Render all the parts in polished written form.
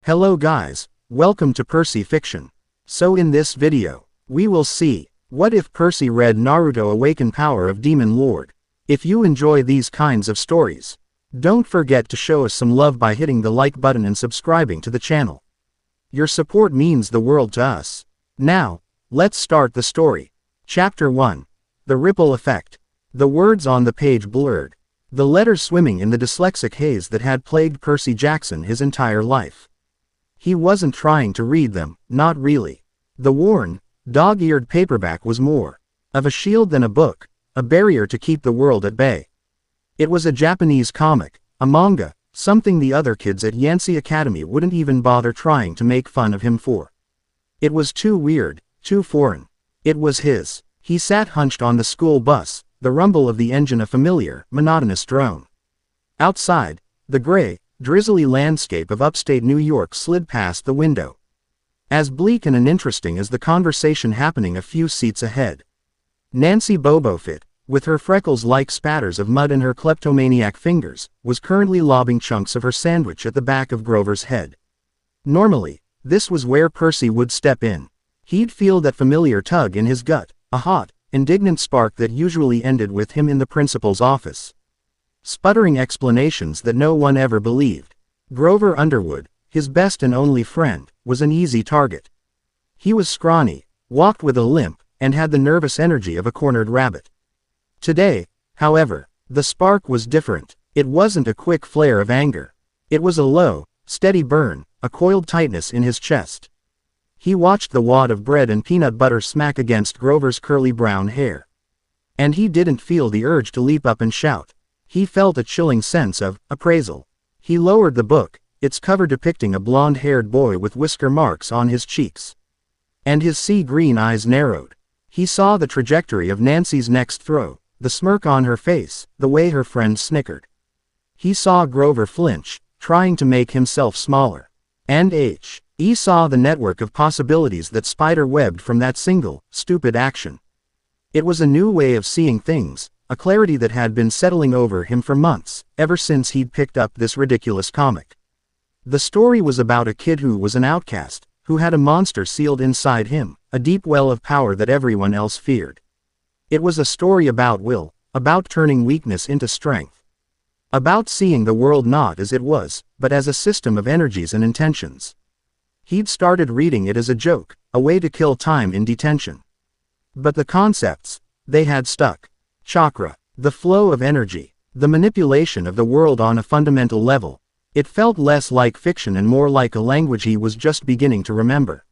Hello guys, welcome to Percy Fiction. So in this video, we will see, what if Percy read Naruto Awaken Power of Demon Lord? If you enjoy these kinds of stories, don't forget to show us some love by hitting the like button and subscribing to the channel. Your support means the world to us. Now, let's start the story. Chapter 1. The Ripple Effect. The words on the page blurred, the letters swimming in the dyslexic haze that had plagued Percy Jackson his entire life. He wasn't trying to read them, not really. The worn, dog-eared paperback was more of a shield than a book, a barrier to keep the world at bay. It was a Japanese comic, a manga, something the other kids at Yancey Academy wouldn't even bother trying to make fun of him for. It was too weird, too foreign. It was his. He sat hunched on the school bus, the rumble of the engine a familiar, monotonous drone. Outside, the gray, drizzly landscape of upstate New York slid past the window. As bleak and uninteresting as the conversation happening a few seats ahead. Nancy Bobofit, with her freckles-like spatters of mud in her kleptomaniac fingers, was currently lobbing chunks of her sandwich at the back of Grover's head. Normally, this was where Percy would step in. He'd feel that familiar tug in his gut, a hot, indignant spark that usually ended with him in the principal's office. Sputtering explanations that no one ever believed. Grover Underwood, his best and only friend, was an easy target. He was scrawny, walked with a limp, and had the nervous energy of a cornered rabbit. Today, however, the spark was different. It wasn't a quick flare of anger. It was a low, steady burn, a coiled tightness in his chest. He watched the wad of bread and peanut butter smack against Grover's curly brown hair. And he didn't feel the urge to leap up and shout. He felt a chilling sense of appraisal. He lowered the book, its cover depicting a blonde-haired boy with whisker marks on his cheeks. And his sea-green eyes narrowed. He saw the trajectory of Nancy's next throw, the smirk on her face, the way her friend snickered. He saw Grover flinch, trying to make himself smaller. And he saw the network of possibilities that spider-webbed from that single, stupid action. It was a new way of seeing things, a clarity that had been settling over him for months, ever since he'd picked up this ridiculous comic. The story was about a kid who was an outcast, who had a monster sealed inside him, a deep well of power that everyone else feared. It was a story about will, about turning weakness into strength. About seeing the world not as it was, but as a system of energies and intentions. He'd started reading it as a joke, a way to kill time in detention. But the concepts, they had stuck. Chakra, the flow of energy, the manipulation of the world on a fundamental level. It felt less like fiction and more like a language he was just beginning to remember.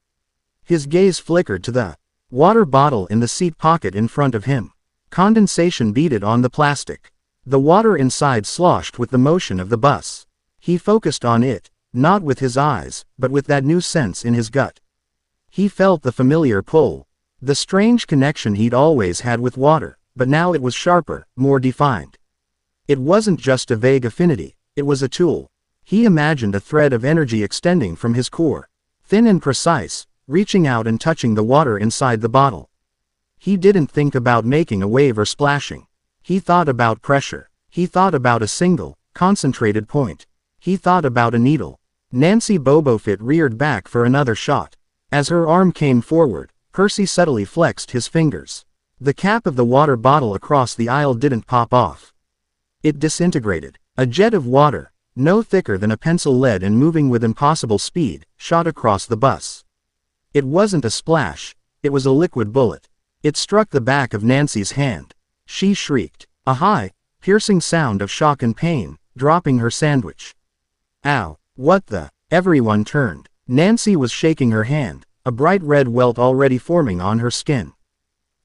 His gaze flickered to the water bottle in the seat pocket in front of him. Condensation beaded on the plastic. The water inside sloshed with the motion of the bus. He focused on it, not with his eyes, but with that new sense in his gut. He felt the familiar pull, the strange connection he'd always had with water. But now it was sharper, more defined. It wasn't just a vague affinity, it was a tool. He imagined a thread of energy extending from his core, thin and precise, reaching out and touching the water inside the bottle. He didn't think about making a wave or splashing. He thought about pressure. He thought about a single, concentrated point. He thought about a needle. Nancy Bobofit reared back for another shot. As her arm came forward, Percy subtly flexed his fingers. The cap of the water bottle across the aisle didn't pop off. It disintegrated. A jet of water, no thicker than a pencil lead and moving with impossible speed, shot across the bus. It wasn't a splash, it was a liquid bullet. It struck the back of Nancy's hand. She shrieked, a high, piercing sound of shock and pain, dropping her sandwich. Ow, what the? Everyone turned. Nancy was shaking her hand, a bright red welt already forming on her skin.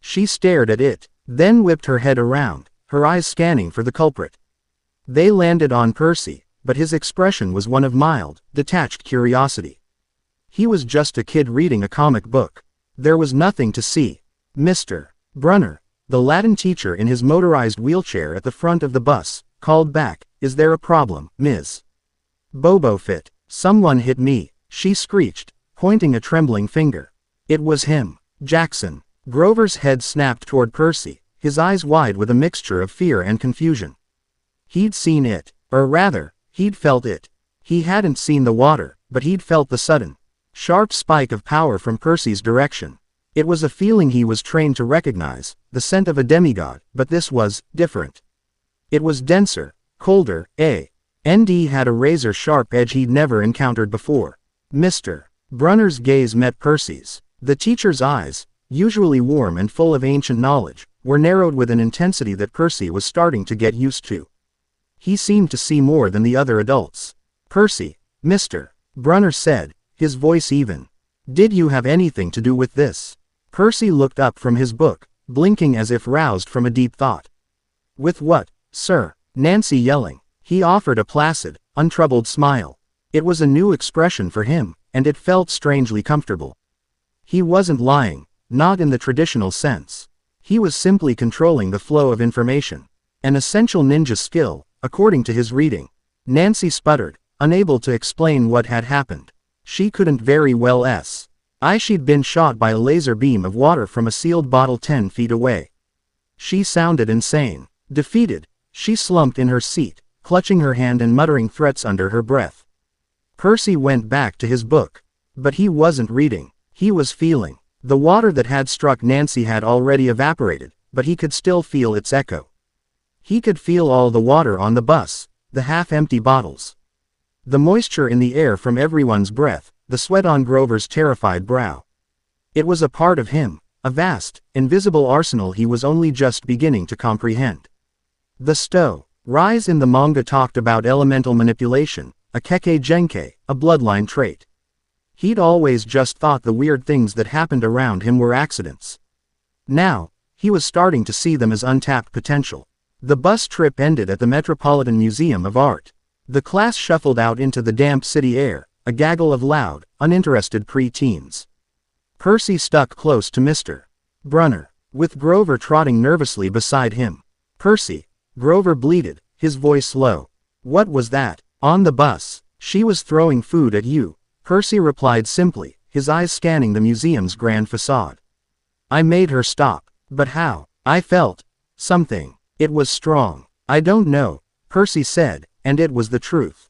She stared at it, then whipped her head around, her eyes scanning for the culprit. They landed on Percy, but his expression was one of mild, detached curiosity. He was just a kid reading a comic book. There was nothing to see. Mr. Brunner, the Latin teacher in his motorized wheelchair at the front of the bus, called back, "Is there a problem, Ms. Bobofit?" "Someone hit me," she screeched, pointing a trembling finger. It was him, Jackson. Grover's head snapped toward Percy, his eyes wide with a mixture of fear and confusion. He'd seen it, or rather, he'd felt it. He hadn't seen the water, but he'd felt the sudden, sharp spike of power from Percy's direction. It was a feeling he was trained to recognize, the scent of a demigod, but this was different. It was denser, colder, and had a razor-sharp edge he'd never encountered before. Mr. Brunner's gaze met Percy's. The teacher's eyes, usually warm and full of ancient knowledge, were narrowed with an intensity that Percy was starting to get used to. He seemed to see more than the other adults. "Percy," Mr. Brunner said, his voice even. "Did you have anything to do with this?" Percy looked up from his book, blinking as if roused from a deep thought. "With what, sir?" Nancy yelling. He offered a placid, untroubled smile. It was a new expression for him, and it felt strangely comfortable. He wasn't lying, not in the traditional sense. He was simply controlling the flow of information. An essential ninja skill, according to his reading. Nancy sputtered, unable to explain what had happened. She couldn't very well she'd been shot by a laser beam of water from a sealed bottle 10 feet away. She sounded insane. Defeated, she slumped in her seat, clutching her hand and muttering threats under her breath. Percy went back to his book. But he wasn't reading. He was feeling. The water that had struck Nancy had already evaporated, but he could still feel its echo. He could feel all the water on the bus, the half-empty bottles. The moisture in the air from everyone's breath, the sweat on Grover's terrified brow. It was a part of him, a vast, invisible arsenal he was only just beginning to comprehend. The rise in the manga talked about elemental manipulation, a keke genkai, a bloodline trait. He'd always just thought the weird things that happened around him were accidents. Now, he was starting to see them as untapped potential. The bus trip ended at the Metropolitan Museum of Art. The class shuffled out into the damp city air, a gaggle of loud, uninterested pre-teens. Percy stuck close to Mr. Brunner, with Grover trotting nervously beside him. "Percy," Grover bleated, his voice low. "What was that?" "On the bus. She was throwing food at you," Percy replied simply, his eyes scanning the museum's grand facade. "I made her stop." "But how?" "I felt something. It was strong." "I don't know," Percy said, and it was the truth.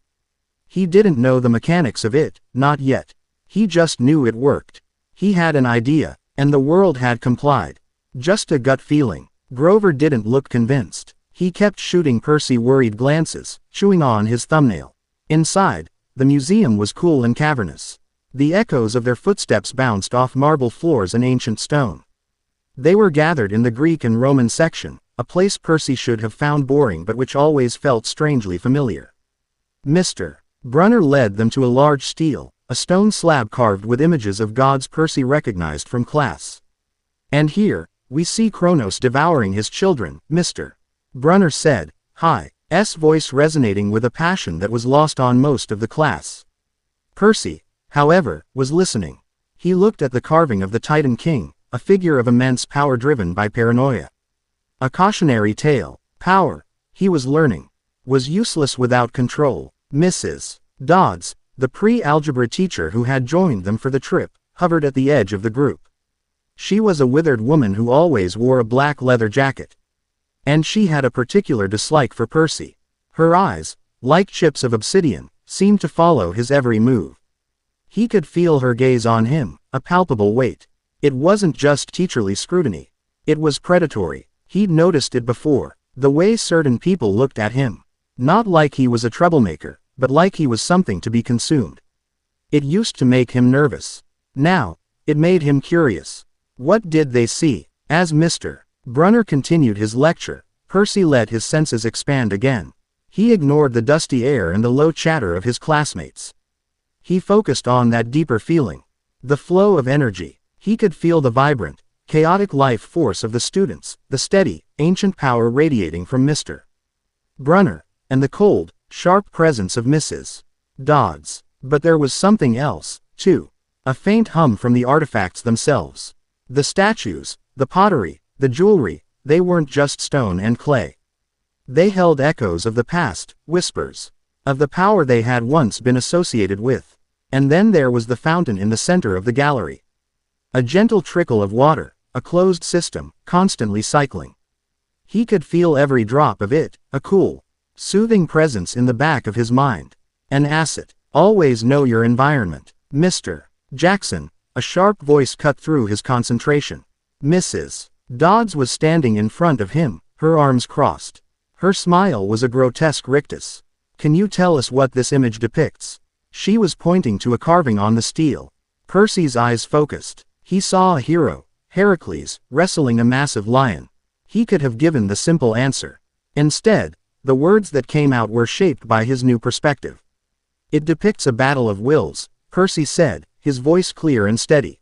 He didn't know the mechanics of it, not yet. He just knew it worked. He had an idea, and the world had complied. Just a gut feeling. Grover didn't look convinced. He kept shooting Percy worried glances, chewing on his thumbnail. Inside, the museum was cool and cavernous. The echoes of their footsteps bounced off marble floors and ancient stone. They were gathered in the Greek and Roman section, a place Percy should have found boring but which always felt strangely familiar. Mr. Brunner led them to a large a stone slab carved with images of gods Percy recognized from class. "And here, we see Kronos devouring his children," Mr. Brunner said, his voice resonating with a passion that was lost on most of the class. Percy, however, was listening. He looked at the carving of the Titan King, a figure of immense power driven by paranoia. A cautionary tale. Power, he was learning, was useless without control. Mrs. Dodds, the pre-algebra teacher who had joined them for the trip, hovered at the edge of the group. She was a withered woman who always wore a black leather jacket. And she had a particular dislike for Percy. Her eyes, like chips of obsidian, seemed to follow his every move. He could feel her gaze on him, a palpable weight. It wasn't just teacherly scrutiny. It was predatory. He'd noticed it before, the way certain people looked at him. Not like he was a troublemaker, but like he was something to be consumed. It used to make him nervous. Now, it made him curious. What did they see? As Mr. Brunner continued his lecture, Percy let his senses expand again. He ignored the dusty air and the low chatter of his classmates. He focused on that deeper feeling. The flow of energy. He could feel the vibrant, chaotic life force of the students, the steady, ancient power radiating from Mr. Brunner, and the cold, sharp presence of Mrs. Dodds. But there was something else, too. A faint hum from the artifacts themselves. The statues, the pottery, the jewelry, they weren't just stone and clay. They held echoes of the past, whispers of the power they had once been associated with. And then there was the fountain in the center of the gallery. A gentle trickle of water, a closed system, constantly cycling. He could feel every drop of it, a cool, soothing presence in the back of his mind. An asset. Always know your environment. Mr. Jackson, a sharp voice cut through his concentration. Mrs. Dodds was standing in front of him, her arms crossed. Her smile was a grotesque rictus. Can you tell us what this image depicts? She was pointing to a carving on the steel. Percy's eyes focused. He saw a hero, Heracles, wrestling a massive lion. He could have given the simple answer. Instead, the words that came out were shaped by his new perspective. It depicts a battle of wills, Percy said, his voice clear and steady.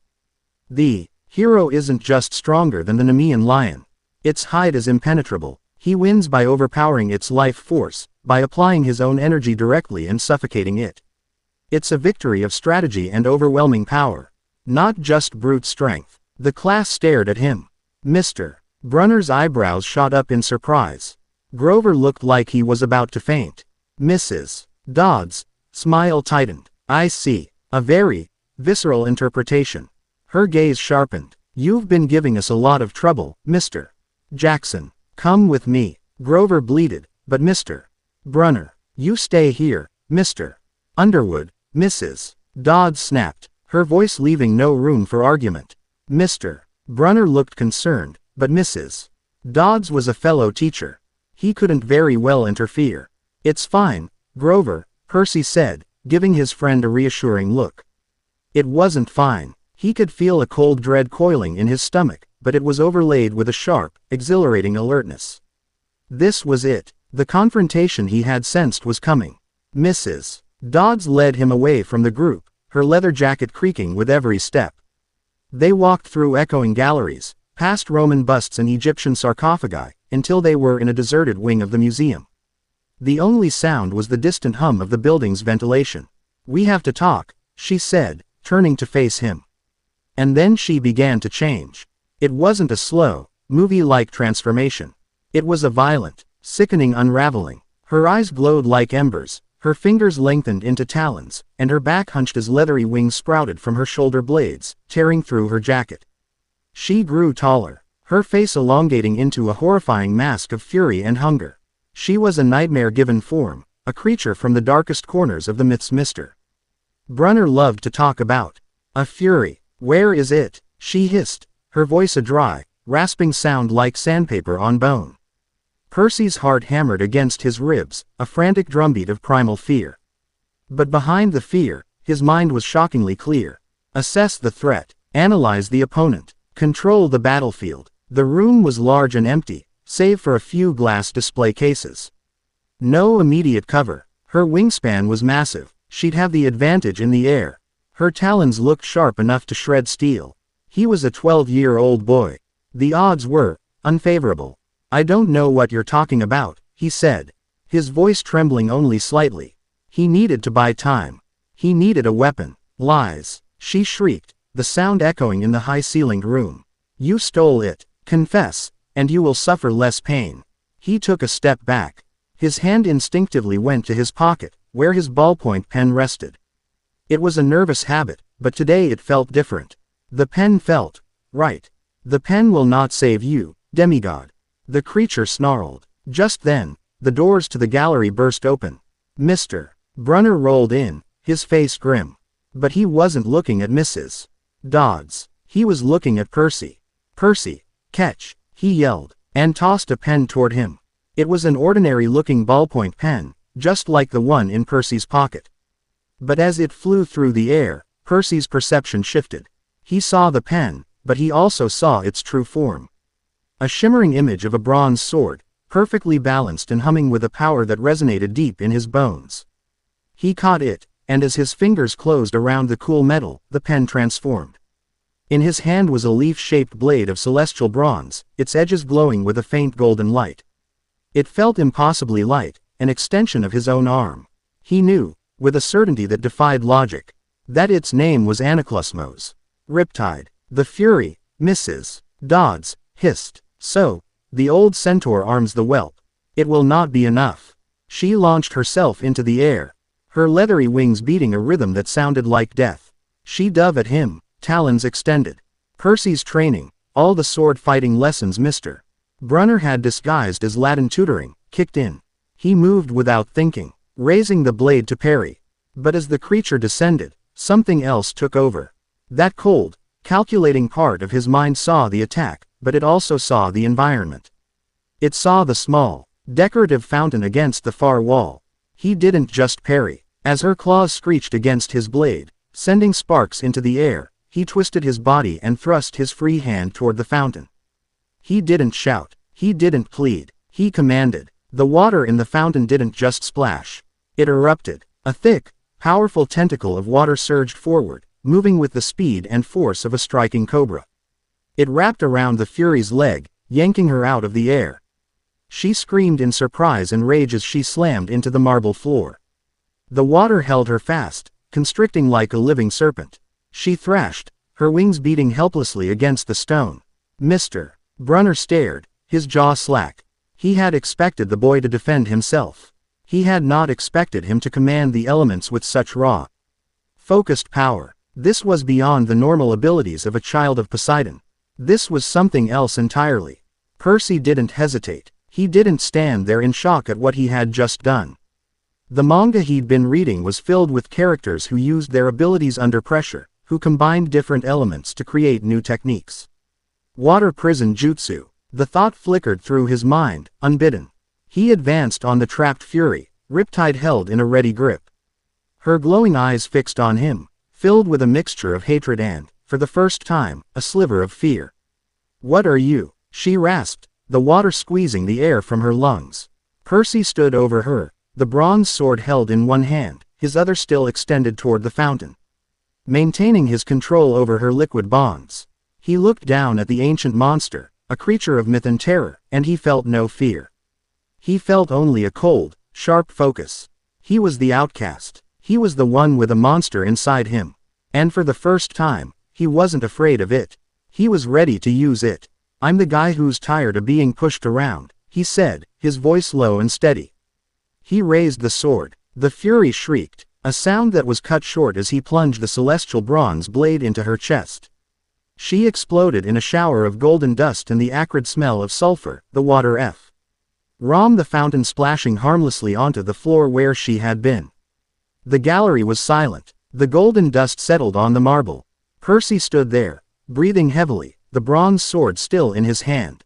The hero isn't just stronger than the Nemean lion. Its hide is impenetrable. He wins by overpowering its life force, by applying his own energy directly and suffocating it. It's a victory of strategy and overwhelming power. Not just brute strength. The class stared at him. Mr. Brunner's eyebrows shot up in surprise. Grover looked like he was about to faint. Mrs. Dodds' smile tightened. I see. A very visceral interpretation. Her gaze sharpened. You've been giving us a lot of trouble, Mr. Jackson. Come with me. Grover bleated, but Mr. Brunner, you stay here, Mr. Underwood. Mrs. Dodds snapped, her voice leaving no room for argument. Mr. Brunner looked concerned, but Mrs. Dodds was a fellow teacher. He couldn't very well interfere. It's fine, Grover, Percy said, giving his friend a reassuring look. It wasn't fine. He could feel a cold dread coiling in his stomach, but it was overlaid with a sharp, exhilarating alertness. This was it. The confrontation he had sensed was coming. Mrs. Dodds led him away from the group, her leather jacket creaking with every step. They walked through echoing galleries, past Roman busts and Egyptian sarcophagi, until they were in a deserted wing of the museum. The only sound was the distant hum of the building's ventilation. We have to talk, she said, turning to face him. And then she began to change. It wasn't a slow, movie-like transformation. It was a violent, sickening unraveling. Her eyes glowed like embers, her fingers lengthened into talons, and her back hunched as leathery wings sprouted from her shoulder blades, tearing through her jacket. She grew taller, her face elongating into a horrifying mask of fury and hunger. She was a nightmare-given form, a creature from the darkest corners of the myths Mr. Brunner loved to talk about. A fury. Where is it? She hissed, her voice a dry, rasping sound like sandpaper on bone. Percy's heart hammered against his ribs, a frantic drumbeat of primal fear. But behind the fear, his mind was shockingly clear. Assess the threat, analyze the opponent, control the battlefield. The room was large and empty, save for a few glass display cases. No immediate cover. Her wingspan was massive. She'd have the advantage in the air. Her talons looked sharp enough to shred steel. He was a 12-year-old boy. The odds were unfavorable. I don't know what you're talking about, he said, his voice trembling only slightly. He needed to buy time. He needed a weapon. Lies, she shrieked, the sound echoing in the high-ceilinged room. You stole it. Confess, and you will suffer less pain. He took a step back. His hand instinctively went to his pocket, where his ballpoint pen rested. It was a nervous habit, but today it felt different. The pen felt right. The pen will not save you, demigod. The creature snarled. Just then, the doors to the gallery burst open. Mr. Brunner rolled in, his face grim. But he wasn't looking at Mrs. Dodds. He was looking at Percy. Percy, catch, he yelled, and tossed a pen toward him. It was an ordinary-looking ballpoint pen, just like the one in Percy's pocket. But as it flew through the air, Percy's perception shifted. He saw the pen, but he also saw its true form. A shimmering image of a bronze sword, perfectly balanced and humming with a power that resonated deep in his bones. He caught it, and as his fingers closed around the cool metal, the pen transformed. In his hand was a leaf-shaped blade of celestial bronze, its edges glowing with a faint golden light. It felt impossibly light, an extension of his own arm. He knew, with a certainty that defied logic, that its name was Anaklusmos. Riptide. The fury, Mrs. Dodds, hissed. So, the old centaur arms the whelp. It will not be enough. She launched herself into the air, her leathery wings beating a rhythm that sounded like death. She dove at him, talons extended. Percy's training, all the sword-fighting lessons Mr. Brunner had disguised as Latin tutoring, kicked in. He moved without thinking, raising the blade to parry. But as the creature descended, something else took over. That cold, calculating part of his mind saw the attack, but it also saw the environment. It saw the small, decorative fountain against the far wall. He didn't just parry. As her claws screeched against his blade, sending sparks into the air, he twisted his body and thrust his free hand toward the fountain. He didn't shout. He didn't plead. He commanded. The water in the fountain didn't just splash. It erupted. A thick, powerful tentacle of water surged forward, moving with the speed and force of a striking cobra. It wrapped around the Fury's leg, yanking her out of the air. She screamed in surprise and rage as she slammed into the marble floor. The water held her fast, constricting like a living serpent. She thrashed, her wings beating helplessly against the stone. Mr. Brunner stared, his jaw slack. He had expected the boy to defend himself. He had not expected him to command the elements with such raw, focused power. This was beyond the normal abilities of a child of Poseidon. This was something else entirely. Percy didn't hesitate. He didn't stand there in shock at what he had just done. The manga he'd been reading was filled with characters who used their abilities under pressure, who combined different elements to create new techniques. Water prison jutsu. The thought flickered through his mind, unbidden. He advanced on the trapped Fury, Riptide held in a ready grip. Her glowing eyes fixed on him, filled with a mixture of hatred and, for the first time, a sliver of fear. "What are you?" she rasped, the water squeezing the air from her lungs. Percy stood over her, the bronze sword held in one hand, his other still extended toward the fountain. Maintaining his control over her liquid bonds. He looked down at the ancient monster, a creature of myth and terror, and he felt no fear. He felt only a cold, sharp focus. He was the outcast. He was the one with a monster inside him. And for the first time, he wasn't afraid of it. He was ready to use it. "I'm the guy who's tired of being pushed around," he said, his voice low and steady. He raised the sword. The Fury shrieked, a sound that was cut short as he plunged the celestial bronze blade into her chest. She exploded in a shower of golden dust and the acrid smell of sulfur, the water Rom the fountain splashing harmlessly onto the floor where she had been. The gallery was silent. The golden dust settled on the marble. Percy stood there, breathing heavily, the bronze sword still in his hand.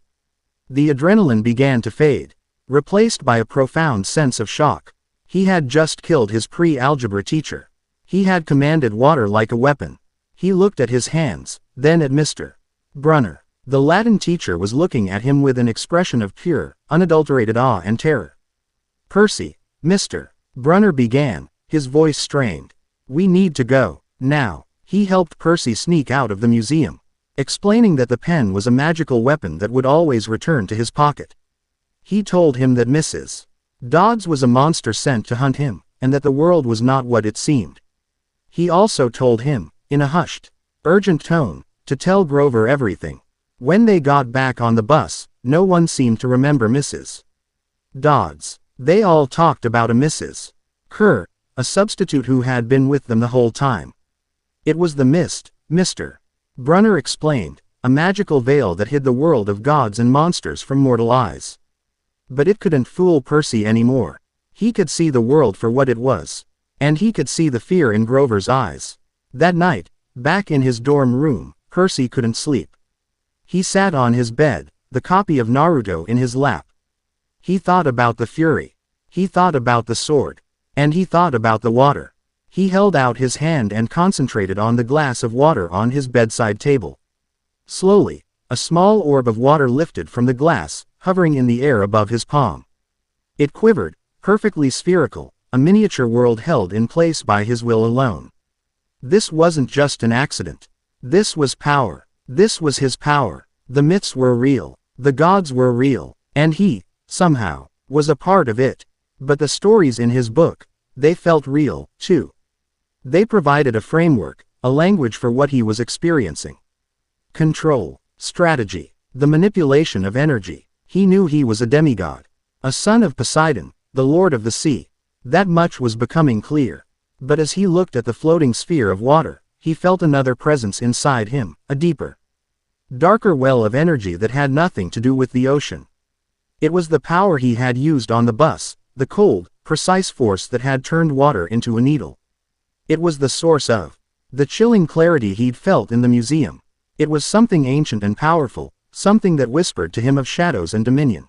The adrenaline began to fade, replaced by a profound sense of shock. He had just killed his pre-algebra teacher. He had commanded water like a weapon. He looked at his hands, then at Mr. Brunner. The Latin teacher was looking at him with an expression of pure, unadulterated awe and terror. "Percy," Mr. Brunner began, his voice strained. "We need to go, now." He helped Percy sneak out of the museum, explaining that the pen was a magical weapon that would always return to his pocket. He told him that Mrs. Dodds was a monster sent to hunt him, and that the world was not what it seemed. He also told him, in a hushed, urgent tone, to tell Grover everything. When they got back on the bus, no one seemed to remember Mrs. Dodds. They all talked about a Mrs. Kerr, a substitute who had been with them the whole time. It was the mist, Mr. Brunner explained, a magical veil that hid the world of gods and monsters from mortal eyes. But it couldn't fool Percy anymore. He could see the world for what it was. And he could see the fear in Grover's eyes. That night, back in his dorm room, Percy couldn't sleep. He sat on his bed, the copy of Naruto in his lap. He thought about the Fury. He thought about the sword. And he thought about the water. He held out his hand and concentrated on the glass of water on his bedside table. Slowly, a small orb of water lifted from the glass, hovering in the air above his palm. It quivered, perfectly spherical, a miniature world held in place by his will alone. This wasn't just an accident. This was power. This was his power. The myths were real. The gods were real. And he, somehow, was a part of it. But the stories in his book, they felt real, too. They provided a framework, a language for what he was experiencing. Control, strategy, the manipulation of energy. He knew he was a demigod. A son of Poseidon, the lord of the sea. That much was becoming clear. But as he looked at the floating sphere of water, he felt another presence inside him, a deeper, darker well of energy that had nothing to do with the ocean. It was the power he had used on the bus, the cold, precise force that had turned water into a needle. It was the source of the chilling clarity he'd felt in the museum. It was something ancient and powerful, something that whispered to him of shadows and dominion.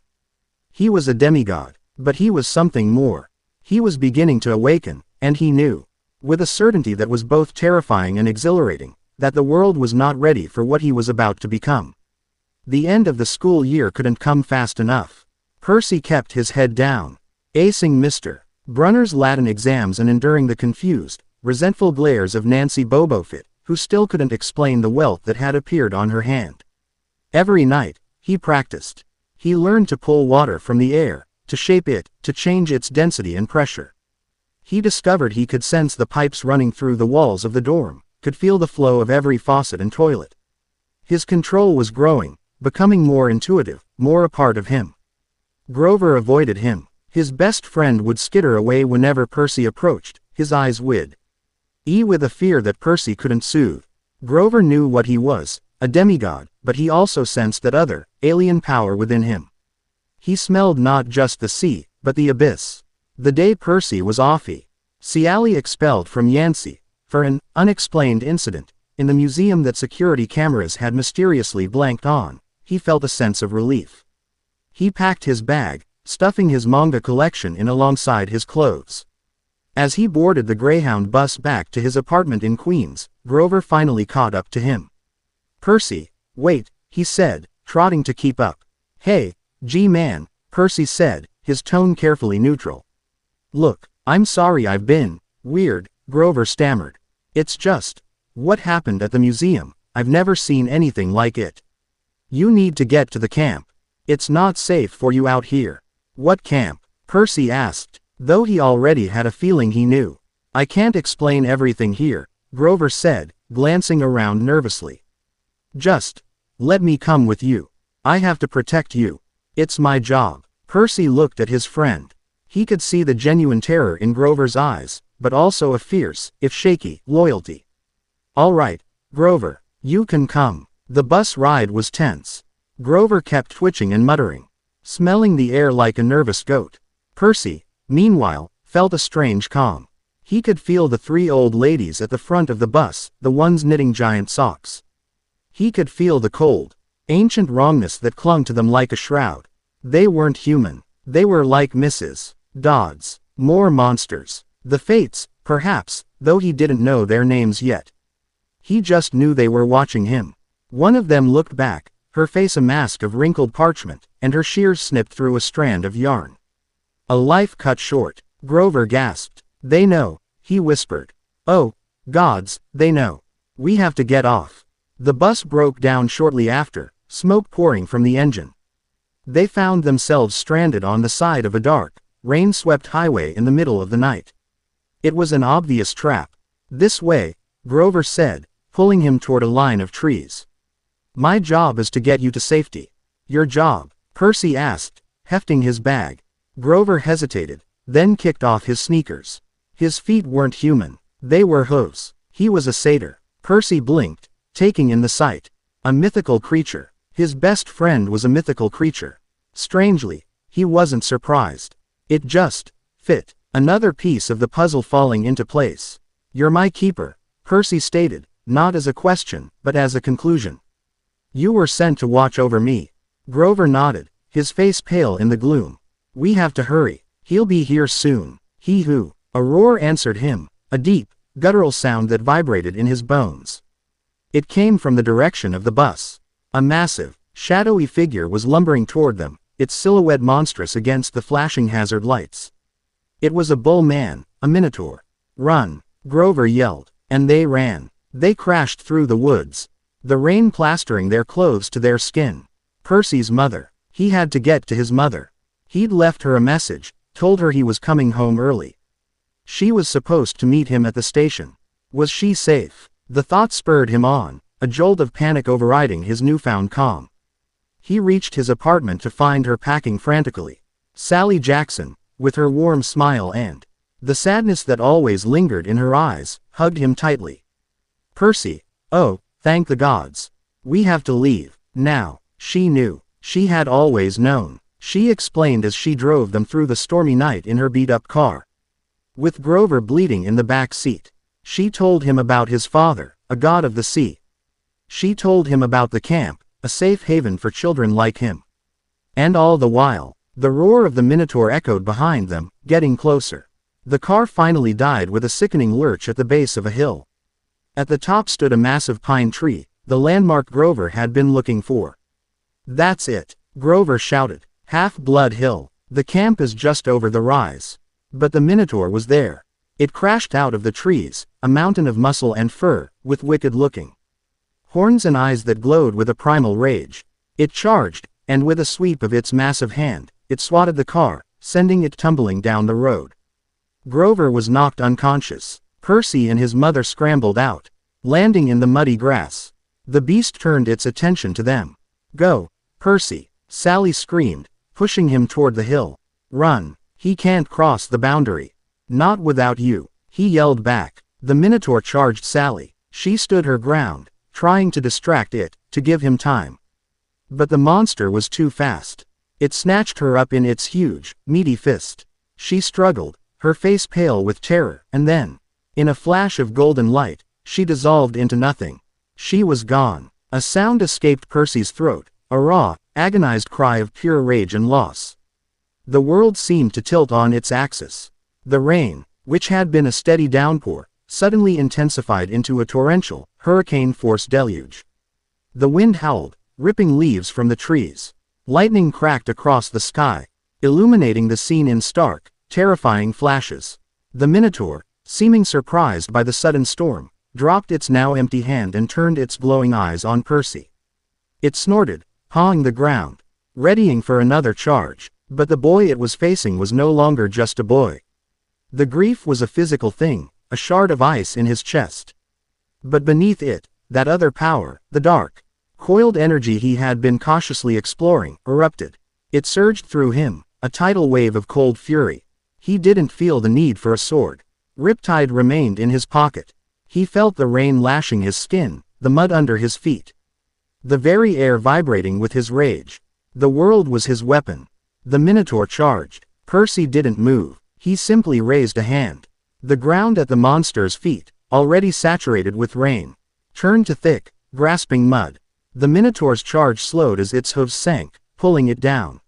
He was a demigod, but he was something more. He was beginning to awaken, and he knew, with a certainty that was both terrifying and exhilarating, that the world was not ready for what he was about to become. The end of the school year couldn't come fast enough. Percy kept his head down, acing Mr. Brunner's Latin exams and enduring the confused, resentful glares of Nancy Bobofit, who still couldn't explain the welt that had appeared on her hand. Every night, he practiced. He learned to pull water from the air, to shape it, to change its density and pressure. He discovered he could sense the pipes running through the walls of the dorm, could feel the flow of every faucet and toilet. His control was growing, becoming more intuitive, more a part of him. Grover avoided him. His best friend would skitter away whenever Percy approached, his eyes wide with a fear that Percy couldn't soothe. Grover knew what he was, a demigod, but he also sensed that other, alien power within him. He smelled not just the sea, but the abyss. The day Percy was officially expelled from Yancey, for an unexplained incident, in the museum that security cameras had mysteriously blanked on, he felt a sense of relief. He packed his bag, stuffing his manga collection in alongside his clothes. As he boarded the Greyhound bus back to his apartment in Queens, Grover finally caught up to him. "Percy, wait," he said, trotting to keep up. "Hey, G-man," Percy said, his tone carefully neutral. "Look, I'm sorry I've been weird," Grover stammered. "It's just what happened at the museum. I've never seen anything like it. You need to get to the camp. It's not safe for you out here." "What camp?" Percy asked, though he already had a feeling he knew. "I can't explain everything here," Grover said, glancing around nervously. "Just let me come with you. I have to protect you. It's my job." Percy looked at his friend. He could see the genuine terror in Grover's eyes, but also a fierce, if shaky, loyalty. "All right, Grover, you can come." The bus ride was tense. Grover kept twitching and muttering, smelling the air like a nervous goat. Percy, meanwhile, felt a strange calm. He could feel the three old ladies at the front of the bus, the ones knitting giant socks. He could feel the cold, ancient wrongness that clung to them like a shroud. They weren't human. They were like Mrs. Dodds, more monsters. The Fates, perhaps, though he didn't know their names yet. He just knew they were watching him. One of them looked back, her face a mask of wrinkled parchment, and her shears snipped through a strand of yarn. "A life cut short," Grover gasped. "They know," he whispered. "Oh, gods, they know. We have to get off." The bus broke down shortly after, smoke pouring from the engine. They found themselves stranded on the side of a dark, rain-swept highway in the middle of the night. It was an obvious trap. "This way," Grover said, pulling him toward a line of trees. "My job is to get you to safety." "Your job?" Percy asked, hefting his bag. Grover hesitated, then kicked off his sneakers. His feet weren't human. They were hooves. He was a satyr. Percy blinked, taking in the sight. A mythical creature. His best friend was a mythical creature. Strangely, he wasn't surprised. It just fit. Another piece of the puzzle falling into place. "You're my keeper," Percy stated, not as a question, but as a conclusion. "You were sent to watch over me." Grover nodded, his face pale in the gloom. "We have to hurry. He'll be here soon." "He who?" A roar answered him, a deep, guttural sound that vibrated in his bones. It came from the direction of the bus. A massive, shadowy figure was lumbering toward them, its silhouette monstrous against the flashing hazard lights. It was a bull man, a minotaur. "Run!" Grover yelled, and they ran. They crashed through the woods, the rain plastering their clothes to their skin. Percy's mother. He had to get to his mother. He'd left her a message, told her he was coming home early. She was supposed to meet him at the station. Was she safe? The thought spurred him on, a jolt of panic overriding his newfound calm. He reached his apartment to find her packing frantically. Sally Jackson, with her warm smile and the sadness that always lingered in her eyes, hugged him tightly. "Percy, oh, thank the gods. We have to leave now." She knew. She had always known. She explained as she drove them through the stormy night in her beat-up car. With Grover bleeding in the back seat. She told him about his father, a god of the sea. She told him about the camp, a safe haven for children like him. And all the while, the roar of the Minotaur echoed behind them, getting closer. The car finally died with a sickening lurch at the base of a hill. At the top stood a massive pine tree, the landmark Grover had been looking for. "That's it," Grover shouted. "Half-Blood Hill. The camp is just over the rise." But the Minotaur was there. It crashed out of the trees, a mountain of muscle and fur, with wicked-looking horns and eyes that glowed with a primal rage. It charged, and with a sweep of its massive hand, it swatted the car, sending it tumbling down the road. Grover was knocked unconscious. Percy and his mother scrambled out, landing in the muddy grass. The beast turned its attention to them. "Go, Percy," Sally screamed, pushing him toward the hill. "Run. He can't cross the boundary." "Not without you," he yelled back. The Minotaur charged Sally. She stood her ground, trying to distract it, to give him time. But the monster was too fast. It snatched her up in its huge, meaty fist. She struggled, her face pale with terror, and then, in a flash of golden light, she dissolved into nothing. She was gone. A sound escaped Percy's throat, a raw, agonized cry of pure rage and loss. The world seemed to tilt on its axis. The rain, which had been a steady downpour, suddenly intensified into a torrential, hurricane-force deluge. The wind howled, ripping leaves from the trees. Lightning cracked across the sky, illuminating the scene in stark, terrifying flashes. The Minotaur, seeming surprised by the sudden storm, dropped its now empty hand and turned its glowing eyes on Percy. It snorted, pawing the ground, readying for another charge, but the boy it was facing was no longer just a boy. The grief was a physical thing, a shard of ice in his chest. But beneath it, that other power, the dark, coiled energy he had been cautiously exploring, erupted. It surged through him, a tidal wave of cold fury. He didn't feel the need for a sword. Riptide remained in his pocket. He felt the rain lashing his skin, the mud under his feet. The very air vibrating with his rage. The world was his weapon. The Minotaur charged. Percy didn't move. He simply raised a hand. The ground at the monster's feet, already saturated with rain, turned to thick, grasping mud. The Minotaur's charge slowed as its hooves sank, pulling it down.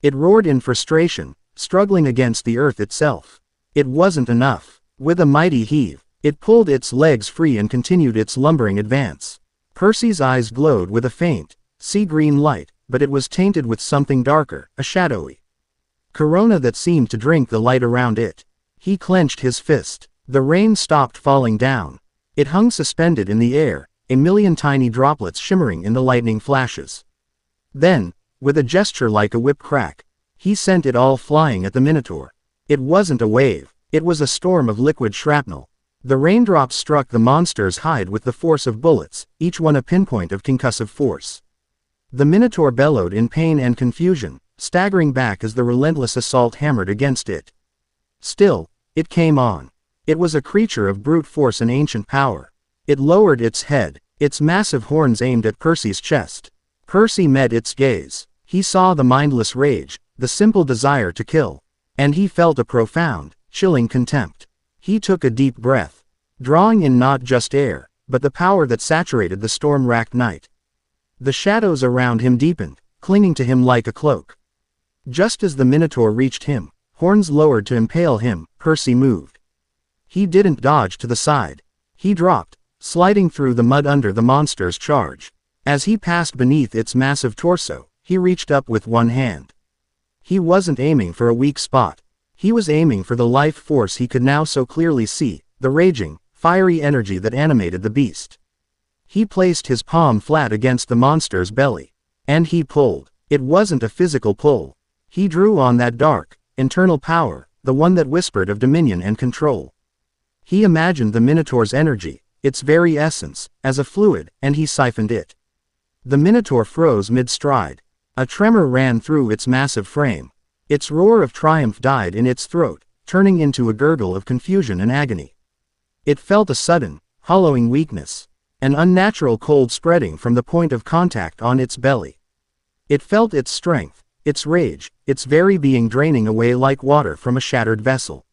It roared in frustration, struggling against the earth itself. It wasn't enough. With a mighty heave, it pulled its legs free and continued its lumbering advance. Percy's eyes glowed with a faint, sea-green light, but it was tainted with something darker, a shadowy corona that seemed to drink the light around it. He clenched his fist. The rain stopped falling down. It hung suspended in the air, a million tiny droplets shimmering in the lightning flashes. Then, with a gesture like a whip crack, he sent it all flying at the Minotaur. It wasn't a wave, it was a storm of liquid shrapnel. The raindrops struck the monster's hide with the force of bullets, each one a pinpoint of concussive force. The Minotaur bellowed in pain and confusion, staggering back as the relentless assault hammered against it. Still, it came on. It was a creature of brute force and ancient power. It lowered its head, its massive horns aimed at Percy's chest. Percy met its gaze. He saw the mindless rage, the simple desire to kill. And he felt a profound, chilling contempt. He took a deep breath, drawing in not just air, but the power that saturated the storm-racked night. The shadows around him deepened, clinging to him like a cloak. Just as the Minotaur reached him, horns lowered to impale him, Percy moved. He didn't dodge to the side. He dropped, sliding through the mud under the monster's charge. As he passed beneath its massive torso, he reached up with one hand. He wasn't aiming for a weak spot. He was aiming for the life force he could now so clearly see, the raging, fiery energy that animated the beast. He placed his palm flat against the monster's belly. And he pulled. It wasn't a physical pull. He drew on that dark, internal power, the one that whispered of dominion and control. He imagined the Minotaur's energy, its very essence, as a fluid, and he siphoned it. The Minotaur froze mid-stride. A tremor ran through its massive frame. Its roar of triumph died in its throat, turning into a gurgle of confusion and agony. It felt a sudden, hollowing weakness, an unnatural cold spreading from the point of contact on its belly. It felt its strength, its rage, its very being draining away like water from a shattered vessel.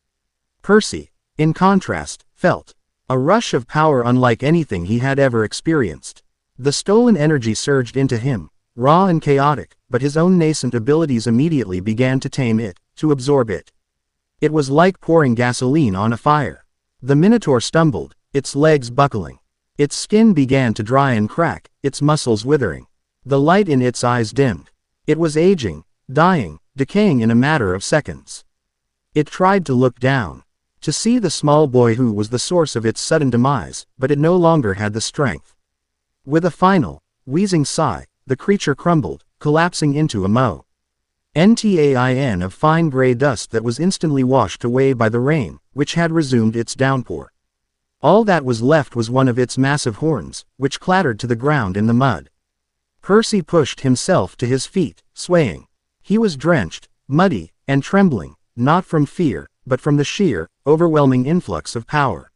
Percy, in contrast, felt A rush of power unlike anything he had ever experienced. The stolen energy surged into him, raw and chaotic, but his own nascent abilities immediately began to tame it, to absorb it. It was like pouring gasoline on a fire. The Minotaur stumbled, its legs buckling. Its skin began to dry and crack, its muscles withering. The light in its eyes dimmed. It was aging, dying, decaying in a matter of seconds. It tried to look down, to see the small boy who was the source of its sudden demise, but it no longer had the strength. With a final, wheezing sigh, the creature crumbled, collapsing into a mountain of fine gray dust that was instantly washed away by the rain, which had resumed its downpour. All that was left was one of its massive horns, which clattered to the ground in the mud. Percy pushed himself to his feet, swaying. He was drenched, muddy, and trembling, not from fear, but from the sheer, overwhelming influx of power.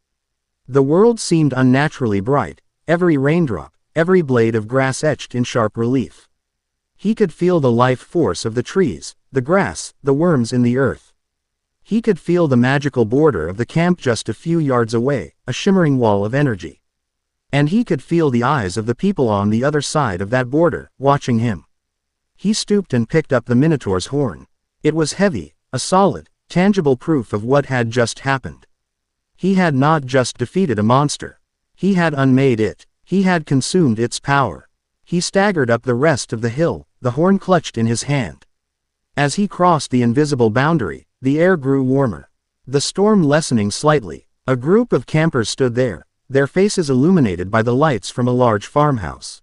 The world seemed unnaturally bright, every raindrop, every blade of grass etched in sharp relief. He could feel the life force of the trees, the grass, the worms in the earth. He could feel the magical border of the camp just a few yards away, a shimmering wall of energy. And he could feel the eyes of the people on the other side of that border, watching him. He stooped and picked up the Minotaur's horn. It was heavy, a solid, tangible proof of what had just happened. He had not just defeated a monster. He had unmade it. He had consumed its power. He staggered up the rest of the hill, the horn clutched in his hand. As he crossed the invisible boundary, the air grew warmer. The storm lessening slightly, a group of campers stood there, their faces illuminated by the lights from a large farmhouse.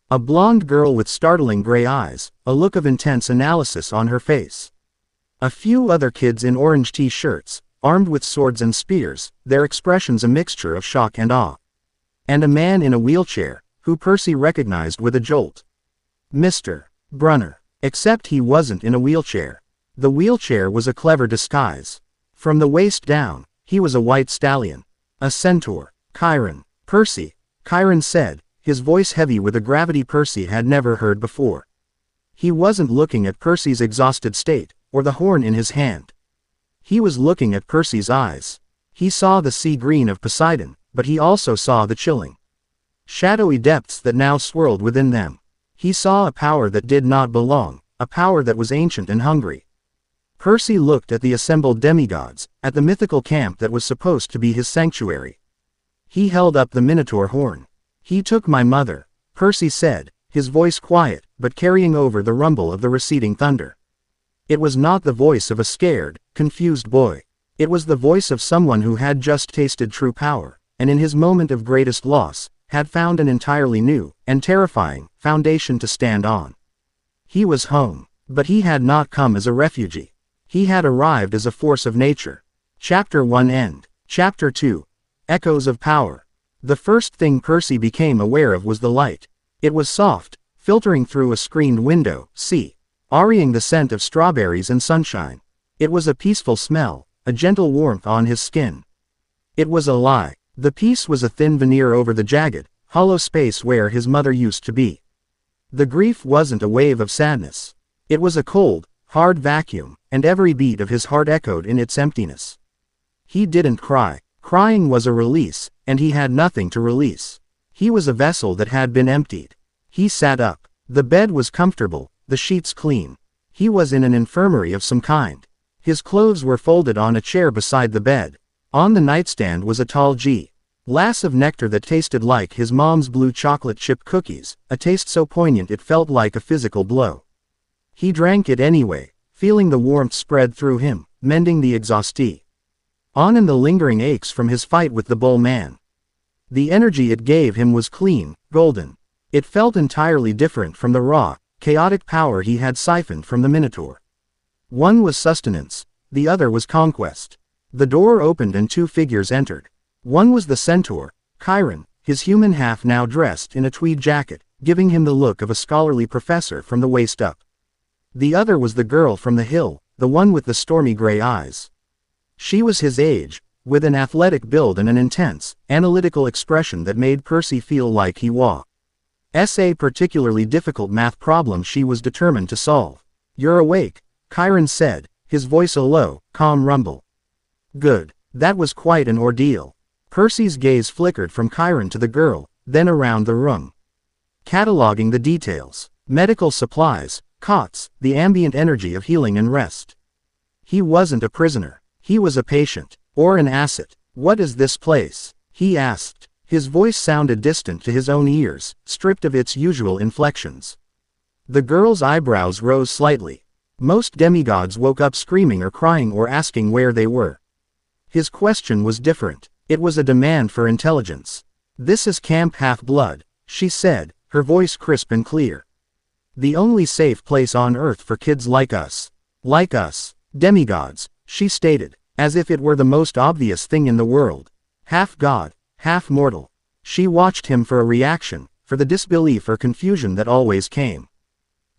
A blonde girl with startling gray eyes, a look of intense analysis on her face. A few other kids in orange t-shirts, armed with swords and spears, their expressions a mixture of shock and awe. And a man in a wheelchair, who Percy recognized with a jolt. Mr. Brunner. Except he wasn't in a wheelchair. The wheelchair was a clever disguise. From the waist down, he was a white stallion. A centaur. Chiron. Percy, Chiron said, his voice heavy with a gravity Percy had never heard before. He wasn't looking at Percy's exhausted state, or the horn in his hand. He was looking at Percy's eyes. He saw the sea green of Poseidon, but he also saw the chilling, shadowy depths that now swirled within them. He saw a power that did not belong, a power that was ancient and hungry. Percy looked at the assembled demigods, at the mythical camp that was supposed to be his sanctuary. He held up the Minotaur horn. He took my mother, Percy said, his voice quiet, but carrying over the rumble of the receding thunder. It was not the voice of a scared, confused boy. It was the voice of someone who had just tasted true power, and in his moment of greatest loss, had found an entirely new, and terrifying, foundation to stand on. He was home, but he had not come as a refugee. He had arrived as a force of nature. Chapter 1 End. Chapter 2. Echoes of Power. The first thing Percy became aware of was the light. It was soft, filtering through a screened window, areaing the scent of strawberries and sunshine. It was a peaceful smell, a gentle warmth on his skin. It was a lie. The peace was a thin veneer over the jagged, hollow space where his mother used to be. The grief wasn't a wave of sadness. It was a cold, hard vacuum, and every beat of his heart echoed in its emptiness. He didn't cry. Crying was a release, and he had nothing to release. He was a vessel that had been emptied. He sat up. The bed was comfortable, the sheets clean. He was in an infirmary of some kind. His clothes were folded on a chair beside the bed. On the nightstand was a tall glass of nectar that tasted like his mom's blue chocolate chip cookies, a taste so poignant it felt like a physical blow. He drank it anyway, feeling the warmth spread through him, mending the exhaustion and the lingering aches from his fight with the bull man. The energy it gave him was clean, golden. It felt entirely different from the raw, chaotic power he had siphoned from the Minotaur. One was sustenance, the other was conquest. The door opened and two figures entered. One was the centaur, Chiron, his human half now dressed in a tweed jacket, giving him the look of a scholarly professor from the waist up. The other was the girl from the hill, the one with the stormy gray eyes. She was his age, with an athletic build and an intense, analytical expression that made Percy feel like he was a particularly difficult math problem she was determined to solve. "You're awake," Chiron said, his voice a low, calm rumble. "Good." That was quite an ordeal. Percy's gaze flickered from Chiron to the girl, then around the room. Cataloging the details. Medical supplies, cots, the ambient energy of healing and rest. He wasn't a prisoner. He was a patient. Or an asset. What is this place? He asked. His voice sounded distant to his own ears, stripped of its usual inflections. The girl's eyebrows rose slightly. Most demigods woke up screaming or crying or asking where they were. His question was different. It was a demand for intelligence. "This is Camp Half-Blood," she said, her voice crisp and clear. "The only safe place on Earth for kids like us. Like us. Demigods," she stated, as if it were the most obvious thing in the world. Half god, half mortal. She watched him for a reaction, for the disbelief or confusion that always came.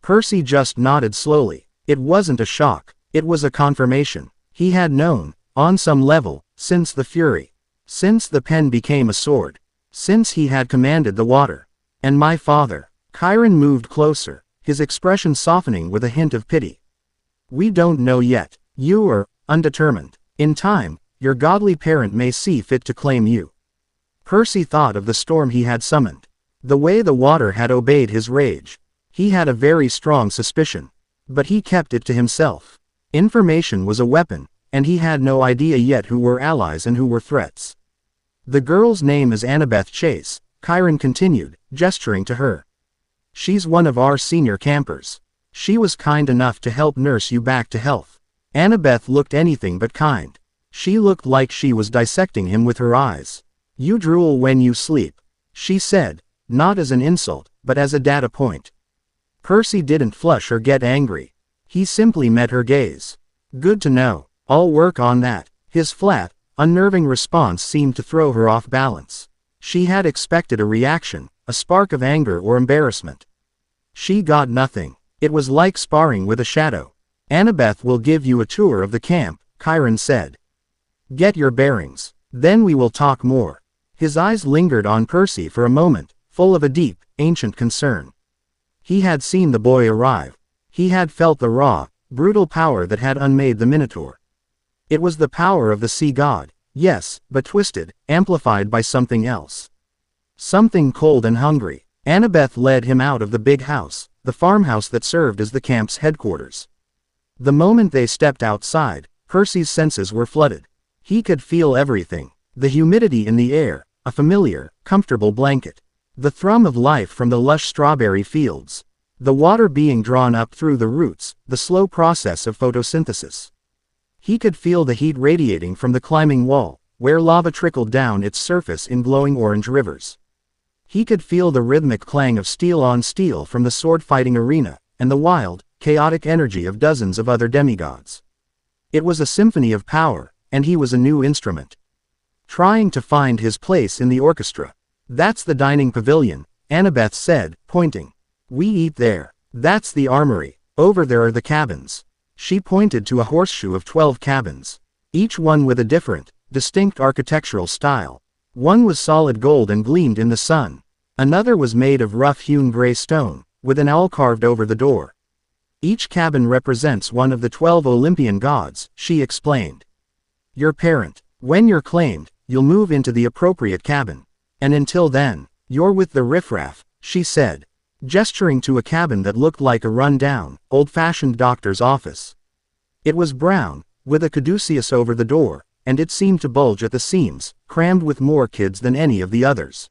Percy just nodded slowly. It wasn't a shock. It was a confirmation. He had known, on some level, since the fury. Since the pen became a sword. Since he had commanded the water. "And my father." Chiron moved closer, his expression softening with a hint of pity. "We don't know yet. You are undetermined. In time, your godly parent may see fit to claim you." Percy thought of the storm he had summoned. The way the water had obeyed his rage. He had a very strong suspicion. But he kept it to himself. Information was a weapon, and he had no idea yet who were allies and who were threats. "The girl's name is Annabeth Chase," Chiron continued, gesturing to her. "She's one of our senior campers. She was kind enough to help nurse you back to health." Annabeth looked anything but kind. She looked like she was dissecting him with her eyes. "You drool when you sleep," she said, not as an insult, but as a data point. Percy didn't flush or get angry. He simply met her gaze. "Good to know. I'll work on that." His flat, unnerving response seemed to throw her off balance. She had expected a reaction, a spark of anger or embarrassment. She got nothing. It was like sparring with a shadow. "Annabeth will give you a tour of the camp," Chiron said. "Get your bearings. Then we will talk more." His eyes lingered on Percy for a moment, full of a deep, ancient concern. He had seen the boy arrive. He had felt the raw, brutal power that had unmade the Minotaur. It was the power of the sea god, yes, but twisted, amplified by something else. Something cold and hungry. Annabeth led him out of the big house, the farmhouse that served as the camp's headquarters. The moment they stepped outside, Percy's senses were flooded. He could feel everything. The humidity in the air, a familiar, comfortable blanket. The thrum of life from the lush strawberry fields. The water being drawn up through the roots, the slow process of photosynthesis. He could feel the heat radiating from the climbing wall, where lava trickled down its surface in glowing orange rivers. He could feel the rhythmic clang of steel on steel from the sword-fighting arena, and the wild, chaotic energy of dozens of other demigods. It was a symphony of power, and he was a new instrument. Trying to find his place in the orchestra. "That's the dining pavilion," Annabeth said, pointing. "We eat there. That's the armory. Over there are the cabins." She pointed to a horseshoe of 12 cabins. Each one with a different, distinct architectural style. One was solid gold and gleamed in the sun. Another was made of rough-hewn gray stone, with an owl carved over the door. "Each cabin represents one of the 12 Olympian gods," she explained. "Your parent. When you're claimed, you'll move into the appropriate cabin. And until then, you're with the riffraff," she said, gesturing to a cabin that looked like a run-down, old-fashioned doctor's office. It was brown, with a caduceus over the door, and it seemed to bulge at the seams, crammed with more kids than any of the others.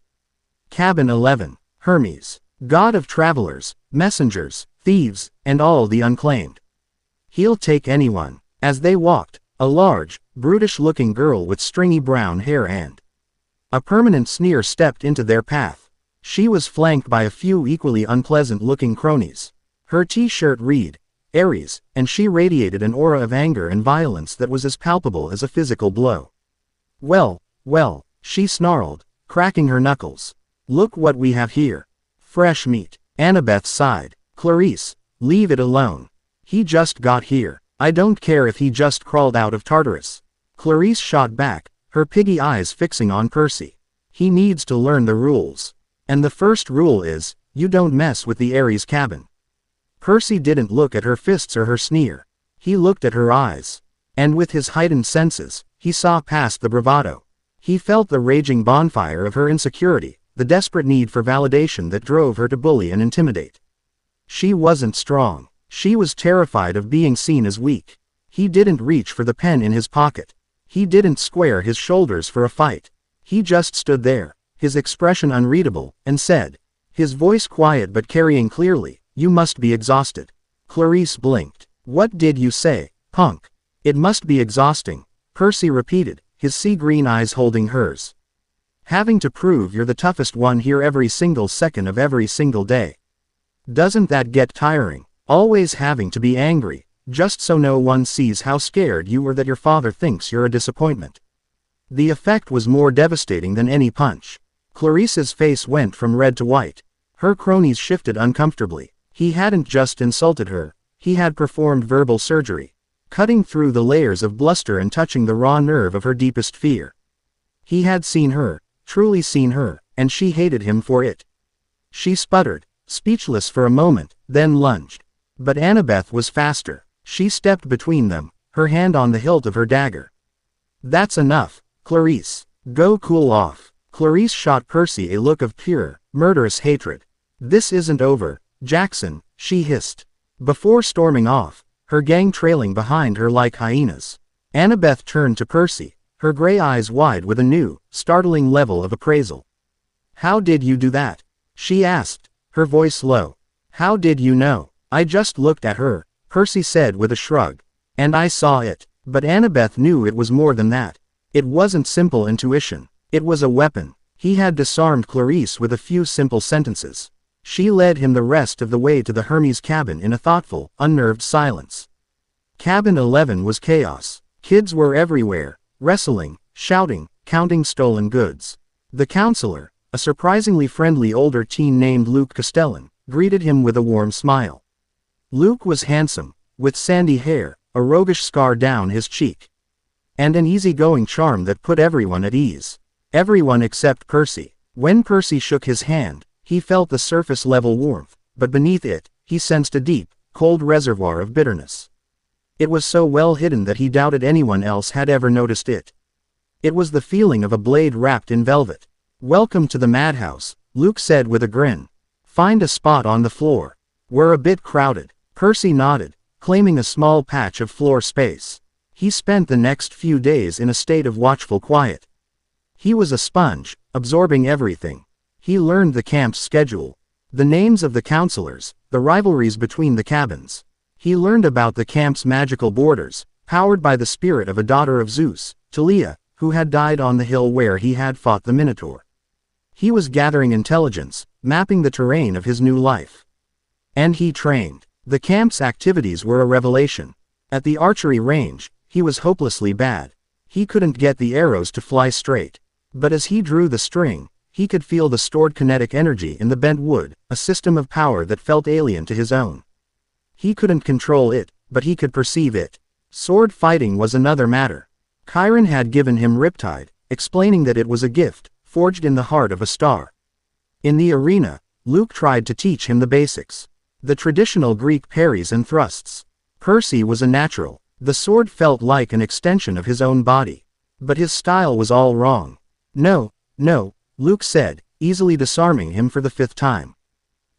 Cabin 11, Hermes, god of travelers, messengers, thieves, and all the unclaimed. "He'll take anyone." As they walked, a large, brutish-looking girl with stringy brown hair and a permanent sneer stepped into their path. She was flanked by a few equally unpleasant-looking cronies. Her t-shirt read, Ares, and she radiated an aura of anger and violence that was as palpable as a physical blow. Well, she snarled, cracking her knuckles. "Look what we have here. Fresh meat." Annabeth sighed. "Clarice, leave it alone. He just got here. I don't care if he just crawled out of Tartarus." Clarice shot back, her piggy eyes fixing on Percy. "He needs to learn the rules. And the first rule is, you don't mess with the Ares cabin." Percy didn't look at her fists or her sneer. He looked at her eyes. And with his heightened senses, he saw past the bravado. He felt the raging bonfire of her insecurity, the desperate need for validation that drove her to bully and intimidate. She wasn't strong. She was terrified of being seen as weak. He didn't reach for the pen in his pocket. He didn't square his shoulders for a fight. He just stood there, his expression unreadable, and said, his voice quiet but carrying clearly, "You must be exhausted." Clarice blinked. "What did you say, punk?" "It must be exhausting," Percy repeated, his sea-green eyes holding hers. "Having to prove you're the toughest one here every single second of every single day. Doesn't that get tiring? Always having to be angry, just so no one sees how scared you are that your father thinks you're a disappointment." The effect was more devastating than any punch. Clarice's face went from red to white. Her cronies shifted uncomfortably. He hadn't just insulted her, he had performed verbal surgery, cutting through the layers of bluster and touching the raw nerve of her deepest fear. He had seen her, truly seen her, and she hated him for it. She sputtered, speechless for a moment, then lunged. But Annabeth was faster. She stepped between them, her hand on the hilt of her dagger. "That's enough, Clarice. Go cool off." Clarice shot Percy a look of pure, murderous hatred. "This isn't over, Jackson," she hissed. Before storming off, her gang trailing behind her like hyenas. Annabeth turned to Percy, her gray eyes wide with a new, startling level of appraisal. "How did you do that?" she asked, her voice low. "How did you know?" "I just looked at her," Percy said with a shrug. "And I saw it." But Annabeth knew it was more than that. It wasn't simple intuition. It was a weapon. He had disarmed Clarice with a few simple sentences. She led him the rest of the way to the Hermes cabin in a thoughtful, unnerved silence. Cabin 11 was chaos. Kids were everywhere, wrestling, shouting, counting stolen goods. The counselor, a surprisingly friendly older teen named Luke Castellan, greeted him with a warm smile. Luke was handsome, with sandy hair, a roguish scar down his cheek, and an easygoing charm that put everyone at ease. Everyone except Percy. When Percy shook his hand, he felt the surface-level warmth, but beneath it, he sensed a deep, cold reservoir of bitterness. It was so well hidden that he doubted anyone else had ever noticed it. It was the feeling of a blade wrapped in velvet. "Welcome to the madhouse," Luke said with a grin. "Find a spot on the floor. We're a bit crowded." Percy nodded, claiming a small patch of floor space. He spent the next few days in a state of watchful quiet. He was a sponge, absorbing everything. He learned the camp's schedule, the names of the counselors, the rivalries between the cabins. He learned about the camp's magical borders, powered by the spirit of a daughter of Zeus, Talia, who had died on the hill where he had fought the Minotaur. He was gathering intelligence, mapping the terrain of his new life. And he trained. The camp's activities were a revelation. At the archery range, he was hopelessly bad. He couldn't get the arrows to fly straight. But as he drew the string, he could feel the stored kinetic energy in the bent wood, a system of power that felt alien to his own. He couldn't control it, but he could perceive it. Sword fighting was another matter. Chiron had given him Riptide, explaining that it was a gift, forged in the heart of a star. In the arena, Luke tried to teach him the basics. The traditional Greek parries and thrusts. Percy was a natural. The sword felt like an extension of his own body. But his style was all wrong. "No, no," Luke said, easily disarming him for the 5th time.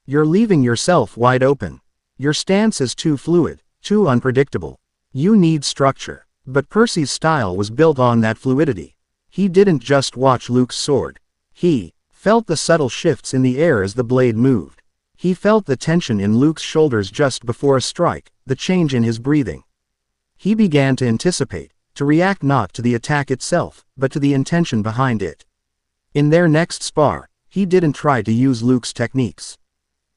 "You're leaving yourself wide open. Your stance is too fluid, too unpredictable. You need structure." But Percy's style was built on that fluidity. He didn't just watch Luke's sword. He felt the subtle shifts in the air as the blade moved. He felt the tension in Luke's shoulders just before a strike, the change in his breathing. He began to anticipate, to react not to the attack itself, but to the intention behind it. In their next spar, he didn't try to use Luke's techniques.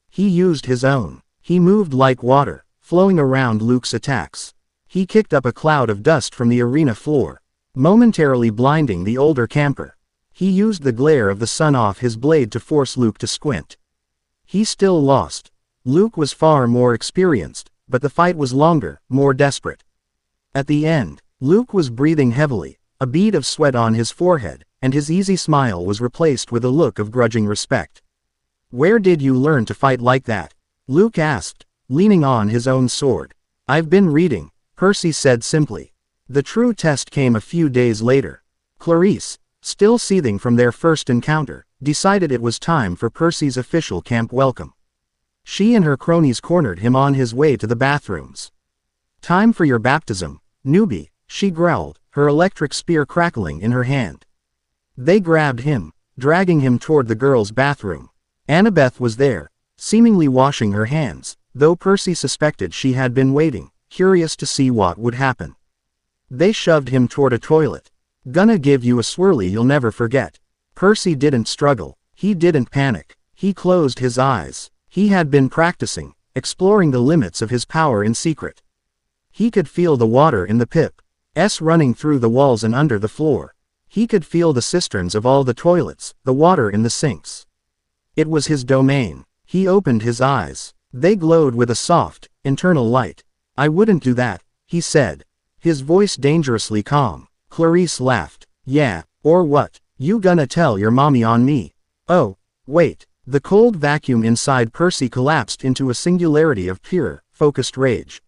He used his own. He moved like water, flowing around Luke's attacks. He kicked up a cloud of dust from the arena floor, momentarily blinding the older camper. He used the glare of the sun off his blade to force Luke to squint. He still lost. Luke was far more experienced, but the fight was longer, more desperate. At the end, Luke was breathing heavily, a bead of sweat on his forehead, and his easy smile was replaced with a look of grudging respect. "Where did you learn to fight like that?" Luke asked, leaning on his own sword. "I've been reading," Percy said simply. The true test came a few days later. Clarice, still seething from their first encounter, decided it was time for Percy's official camp welcome. She and her cronies cornered him on his way to the bathrooms. "Time for your baptism, newbie," she growled, her electric spear crackling in her hand. They grabbed him, dragging him toward the girls' bathroom. Annabeth was there, seemingly washing her hands, though Percy suspected she had been waiting, curious to see what would happen. They shoved him toward a toilet. "Gonna give you a swirly you'll never forget." Percy didn't struggle. He didn't panic. He closed his eyes. He had been practicing, exploring the limits of his power in secret. He could feel the water in the pip's running through the walls and under the floor. He could feel the cisterns of all the toilets, the water in the sinks. It was his domain. He opened his eyes. They glowed with a soft, internal light. "I wouldn't do that," he said, his voice dangerously calm. Clarice laughed. "Yeah, or what? You gonna tell your mommy on me?" "Oh, wait." The cold vacuum inside Percy collapsed into a singularity of pure, focused rage.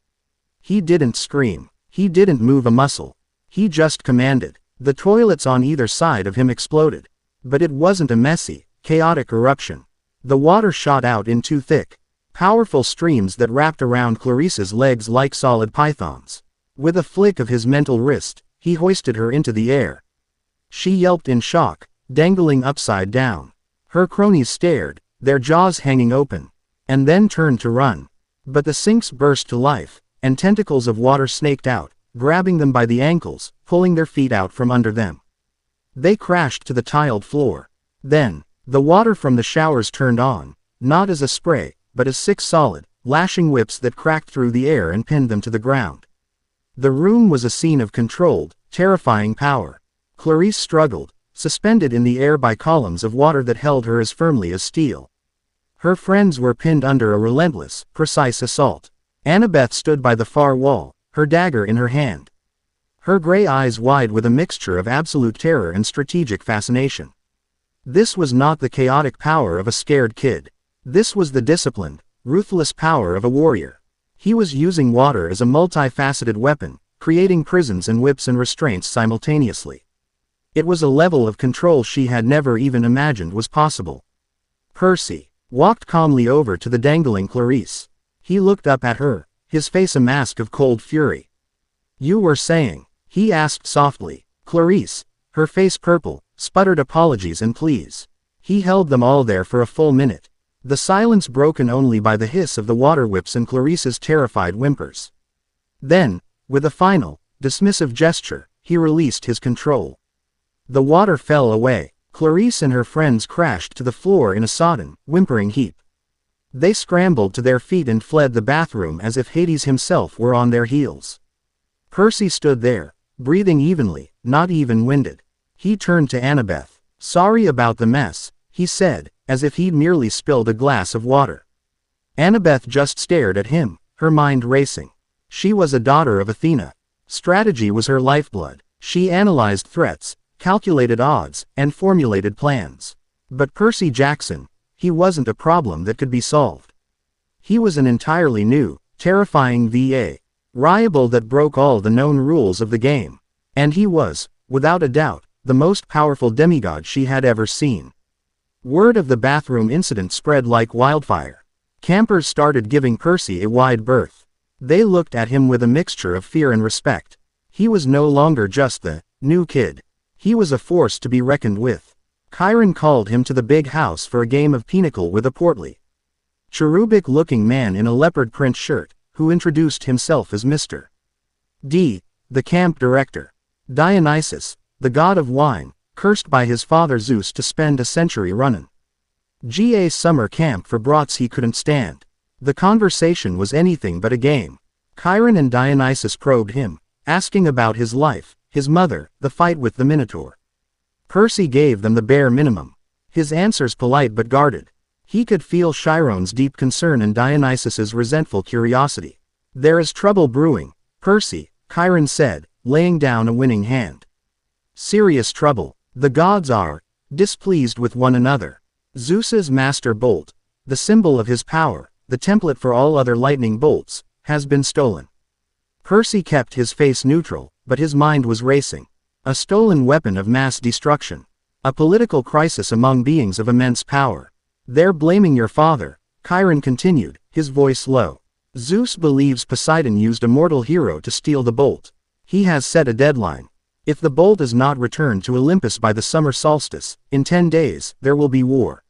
He didn't scream. He didn't move a muscle. He just commanded. The toilets on either side of him exploded. But it wasn't a messy, chaotic eruption. The water shot out in two thick, powerful streams that wrapped around Clarice's legs like solid pythons. With a flick of his mental wrist, he hoisted her into the air. She yelped in shock, dangling upside down. Her cronies stared, their jaws hanging open, and then turned to run. But the sinks burst to life, and tentacles of water snaked out, grabbing them by the ankles, pulling their feet out from under them. They crashed to the tiled floor. Then, the water from the showers turned on, not as a spray, but as six solid, lashing whips that cracked through the air and pinned them to the ground. The room was a scene of controlled, terrifying power. Clarice struggled, suspended in the air by columns of water that held her as firmly as steel. Her friends were pinned under a relentless, precise assault. Annabeth stood by the far wall, her dagger in her hand. Her gray eyes wide with a mixture of absolute terror and strategic fascination. This was not the chaotic power of a scared kid. This was the disciplined, ruthless power of a warrior. He was using water as a multifaceted weapon, creating prisons and whips and restraints simultaneously. It was a level of control she had never even imagined was possible. Percy walked calmly over to the dangling Clarice. He looked up at her, his face a mask of cold fury. "You were saying," he asked softly. Clarice, her face purple, sputtered apologies and pleas. He held them all there for a full minute, the silence broken only by the hiss of the water whips and Clarice's terrified whimpers. Then, with a final, dismissive gesture, he released his control. The water fell away. Clarice and her friends crashed to the floor in a sodden, whimpering heap. They scrambled to their feet and fled the bathroom as if Hades himself were on their heels. Percy stood there, breathing evenly, not even-winded. He turned to Annabeth. "Sorry about the mess," he said, as if he'd merely spilled a glass of water. Annabeth just stared at him, her mind racing. She was a daughter of Athena. Strategy was her lifeblood. She analyzed threats, calculated odds, and formulated plans. But Percy Jackson, he wasn't a problem that could be solved. He was an entirely new, terrifying variable that broke all the known rules of the game. And he was, without a doubt, the most powerful demigod she had ever seen. Word of the bathroom incident spread like wildfire. Campers started giving Percy a wide berth. They looked at him with a mixture of fear and respect. He was no longer just the new kid. He was a force to be reckoned with. Chiron called him to the big house for a game of pinochle with a portly, cherubic-looking man in a leopard print shirt, who introduced himself as Mr. D, the camp director. Dionysus, the god of wine, cursed by his father Zeus to spend a century running a summer camp for brats he couldn't stand. The conversation was anything but a game. Chiron and Dionysus probed him, asking about his life, his mother, the fight with the Minotaur. Percy gave them the bare minimum. His answers polite but guarded. He could feel Chiron's deep concern and Dionysus's resentful curiosity. "There is trouble brewing, Percy," Chiron said, laying down a winning hand. "Serious trouble. The gods are displeased with one another. Zeus's master bolt, the symbol of his power, the template for all other lightning bolts, has been stolen." Percy kept his face neutral, but his mind was racing. A stolen weapon of mass destruction. A political crisis among beings of immense power. They're blaming your father, Chiron continued, his voice low. Zeus believes Poseidon used a mortal hero to steal the bolt. He has set a deadline. If the bolt is not returned to Olympus by the summer solstice, in 10 days, there will be war.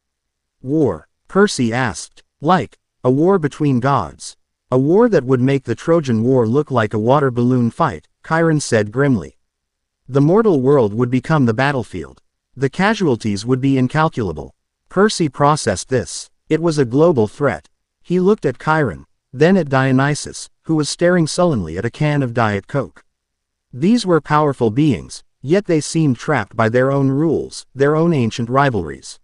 War? Percy asked. Like, a war between gods. A war that would make the Trojan War look like a water balloon fight, Chiron said grimly. The mortal world would become the battlefield. The casualties would be incalculable. Percy processed this. It was a global threat. He looked at Chiron, then at Dionysus, who was staring sullenly at a can of Diet Coke. These were powerful beings, yet they seemed trapped by their own rules, their own ancient rivalries.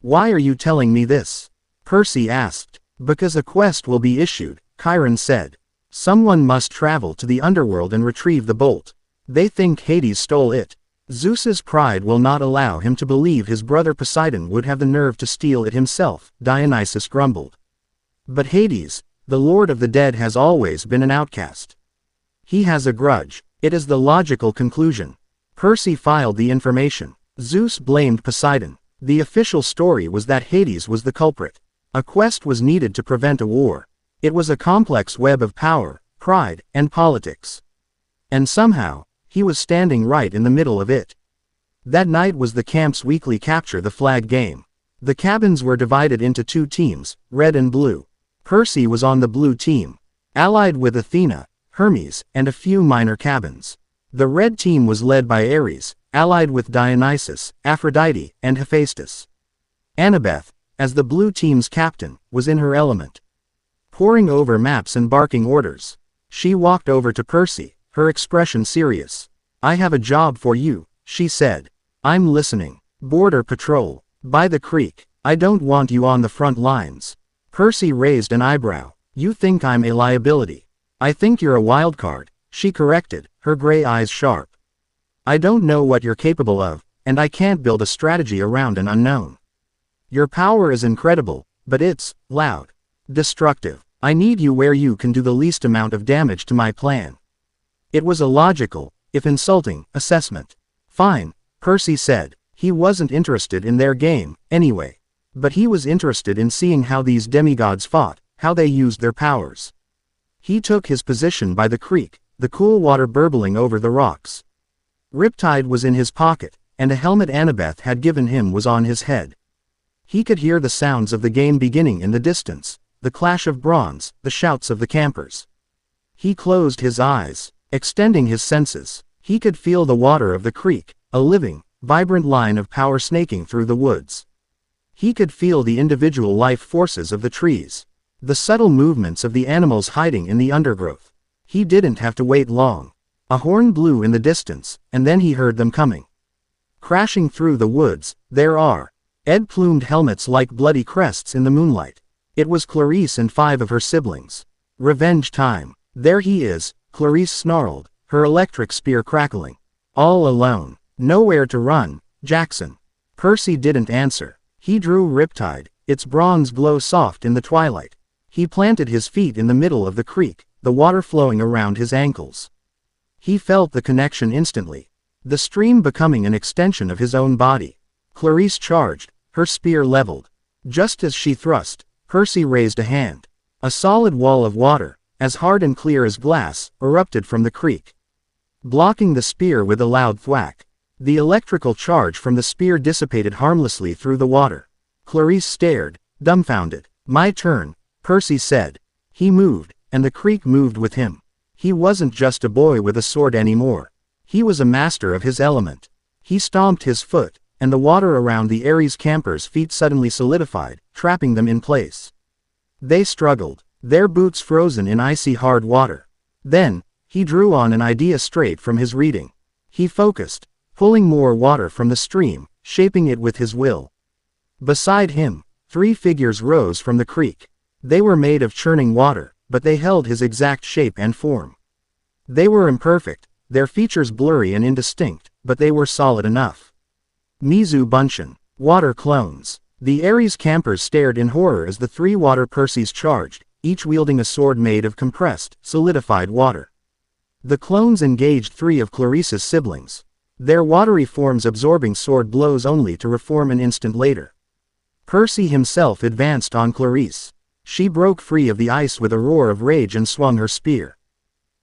Why are you telling me this? Percy asked. Because a quest will be issued, Chiron said. Someone must travel to the underworld and retrieve the bolt. They think Hades stole it. Zeus's pride will not allow him to believe his brother Poseidon would have the nerve to steal it himself, Dionysus grumbled. But Hades, the lord of the dead, has always been an outcast. He has a grudge. It is the logical conclusion. Percy filed the information. Zeus blamed Poseidon. The official story was that Hades was the culprit. A quest was needed to prevent a war. It was a complex web of power, pride, and politics. And somehow, he was standing right in the middle of it. That night was the camp's weekly capture the flag game. The cabins were divided into 2 teams, red and blue. Percy was on the blue team, allied with Athena, Hermes, and a few minor cabins. The red team was led by Ares, allied with Dionysus, Aphrodite, and Hephaestus. Annabeth, as the blue team's captain, was in her element. Poring over maps and barking orders. She walked over to Percy, her expression serious. I have a job for you, she said. I'm listening. Border patrol. By the creek. I don't want you on the front lines. Percy raised an eyebrow. You think I'm a liability. I think you're a wild card, she corrected, her gray eyes sharp. I don't know what you're capable of, and I can't build a strategy around an unknown. Your power is incredible, but it's loud. Destructive. I need you where you can do the least amount of damage to my plan. It was a logical, if insulting, assessment. Fine, Percy said. He wasn't interested in their game, anyway. But he was interested in seeing how these demigods fought, how they used their powers. He took his position by the creek, the cool water burbling over the rocks. Riptide was in his pocket, and a helmet Annabeth had given him was on his head. He could hear the sounds of the game beginning in the distance, the clash of bronze, the shouts of the campers. He closed his eyes, extending his senses. He could feel the water of the creek, a living, vibrant line of power snaking through the woods. He could feel the individual life forces of the trees. The subtle movements of the animals hiding in the undergrowth. He didn't have to wait long. A horn blew in the distance, and then he heard them coming. Crashing through the woods, there are plumed helmets like bloody crests in the moonlight. It was Clarice and 5 of her siblings. Revenge time. There he is, Clarice snarled, her electric spear crackling. All alone. Nowhere to run, Jackson. Percy didn't answer. He drew Riptide, its bronze glow soft in the twilight. He planted his feet in the middle of the creek, the water flowing around his ankles. He felt the connection instantly, the stream becoming an extension of his own body. Clarice charged, her spear leveled. Just as she thrust, Percy raised a hand. A solid wall of water, as hard and clear as glass, erupted from the creek, blocking the spear with a loud thwack. The electrical charge from the spear dissipated harmlessly through the water. Clarice stared, dumbfounded. My turn, Percy said. He moved, and the creek moved with him. He wasn't just a boy with a sword anymore. He was a master of his element. He stomped his foot, and the water around the Ares campers' feet suddenly solidified, trapping them in place. They struggled, their boots frozen in icy hard water. Then, he drew on an idea straight from his reading. He focused, pulling more water from the stream, shaping it with his will. Beside him, 3 figures rose from the creek. They were made of churning water, but they held his exact shape and form. They were imperfect, their features blurry and indistinct, but they were solid enough. Mizu Bunshin. Water clones. The Ares campers stared in horror as the 3 water Percys charged, each wielding a sword made of compressed, solidified water. The clones engaged 3 of Clarice's siblings. their watery forms absorbing sword blows only to reform an instant later. Percy himself advanced on Clarice. She broke free of the ice with a roar of rage and swung her spear.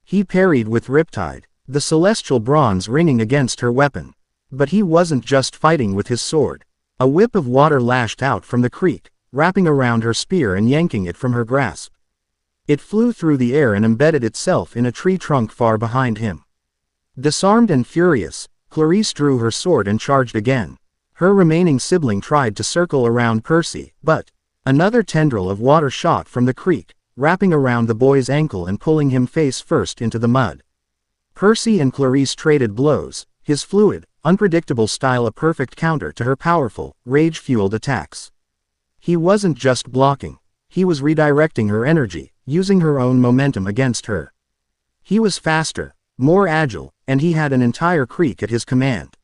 He parried with Riptide, the celestial bronze ringing against her weapon. But he wasn't just fighting with his sword. A whip of water lashed out from the creek, wrapping around her spear and yanking it from her grasp. It flew through the air and embedded itself in a tree trunk far behind him. Disarmed and furious, Clarice drew her sword and charged again. Her remaining sibling tried to circle around Percy, but another tendril of water shot from the creek, wrapping around the boy's ankle and pulling him face first into the mud. Percy and Clarice traded blows, his fluid, unpredictable style a perfect counter to her powerful, rage-fueled attacks. He wasn't just blocking. He was redirecting her energy, using her own momentum against her. He was faster, more agile, and he had an entire creek at his command.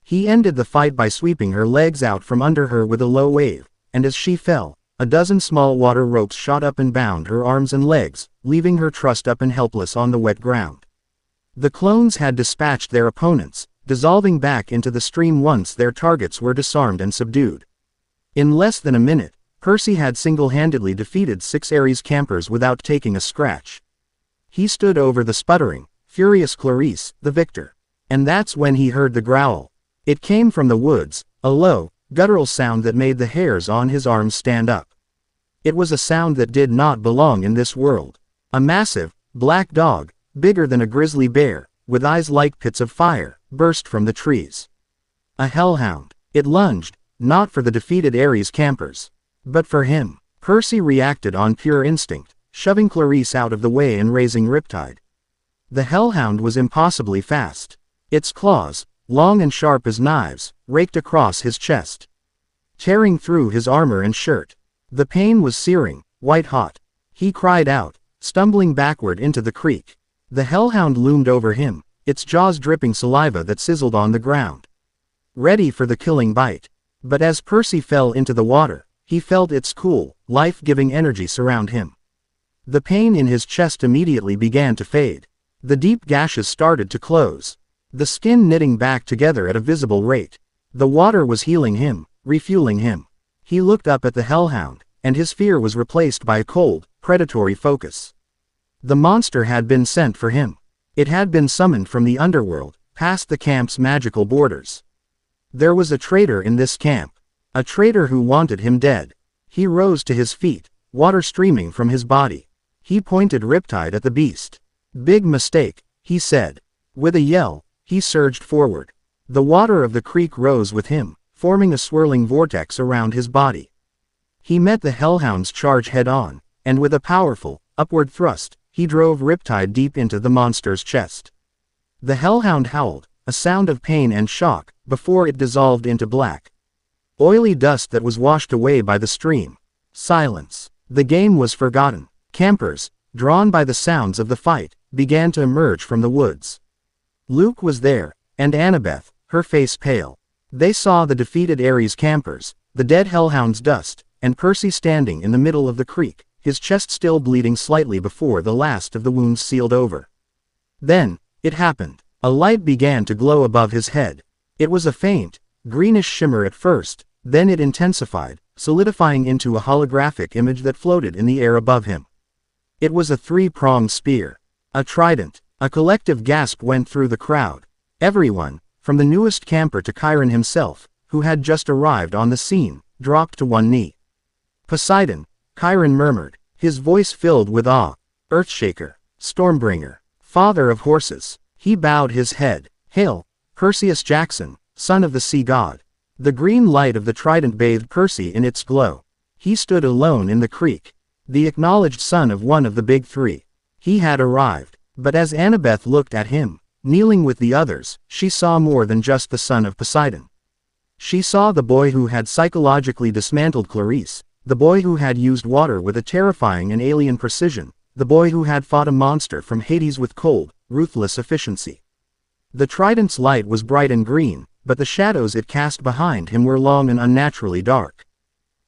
He ended the fight by sweeping her legs out from under her with a low wave, and as she fell, a dozen small water ropes shot up and bound her arms and legs, leaving her trussed up and helpless on the wet ground. The clones had dispatched their opponents, dissolving back into the stream once their targets were disarmed and subdued. In less than a minute, Percy had single-handedly defeated 6 Ares campers without taking a scratch. He stood over the sputtering, furious Clarice, the victor. And that's when he heard the growl. It came from the woods, a low, guttural sound that made the hairs on his arms stand up. It was a sound that did not belong in this world. A massive, black dog, bigger than a grizzly bear, with eyes like pits of fire, burst from the trees. A hellhound. It lunged, not for the defeated Ares campers, but for him. Percy reacted on pure instinct, shoving Clarice out of the way and raising Riptide. The hellhound was impossibly fast. Its claws, long and sharp as knives, raked across his chest, tearing through his armor and shirt. The pain was searing, white-hot. He cried out, stumbling backward into the creek. The hellhound loomed over him, its jaws dripping saliva that sizzled on the ground, ready for the killing bite. But as Percy fell into the water, he felt its cool, life-giving energy surround him. The pain in his chest immediately began to fade. The deep gashes started to close, the skin knitting back together at a visible rate. The water was healing him, refueling him. He looked up at the hellhound, and his fear was replaced by a cold, predatory focus. The monster had been sent for him. It had been summoned from the underworld, past the camp's magical borders. There was a traitor in this camp. A traitor who wanted him dead. He rose to his feet, water streaming from his body. He pointed Riptide at the beast. "Big mistake," he said. With a yell, he surged forward. The water of the creek rose with him, forming a swirling vortex around his body. He met the hellhound's charge head-on, and with a powerful, upward thrust, he drove Riptide deep into the monster's chest. The hellhound howled, a sound of pain and shock, before it dissolved into black, oily dust that was washed away by the stream. Silence. The game was forgotten. Campers, drawn by the sounds of the fight, began to emerge from the woods. Luke was there, and Annabeth, her face pale. They saw the defeated Ares campers, the dead hellhound's dust, and Percy standing in the middle of the creek, his chest still bleeding slightly before the last of the wounds sealed over. Then, it happened. A light began to glow above his head. It was a faint, greenish shimmer at first, then it intensified, solidifying into a holographic image that floated in the air above him. It was a 3-pronged spear. A trident. A collective gasp went through the crowd. Everyone, from the newest camper to Chiron himself, who had just arrived on the scene, dropped to one knee. "Poseidon," Chiron murmured, his voice filled with awe. "Earthshaker, Stormbringer, father of horses." He bowed his head. "Hail, Perseus Jackson, son of the sea god." The green light of the trident bathed Percy in its glow. He stood alone in the creek, the acknowledged son of one of the big three. He had arrived. But as Annabeth looked at him, kneeling with the others, she saw more than just the son of Poseidon. She saw the boy who had psychologically dismantled Clarice, the boy who had used water with a terrifying and alien precision, the boy who had fought a monster from Hades with cold, ruthless efficiency. The trident's light was bright and green, but the shadows it cast behind him were long and unnaturally dark.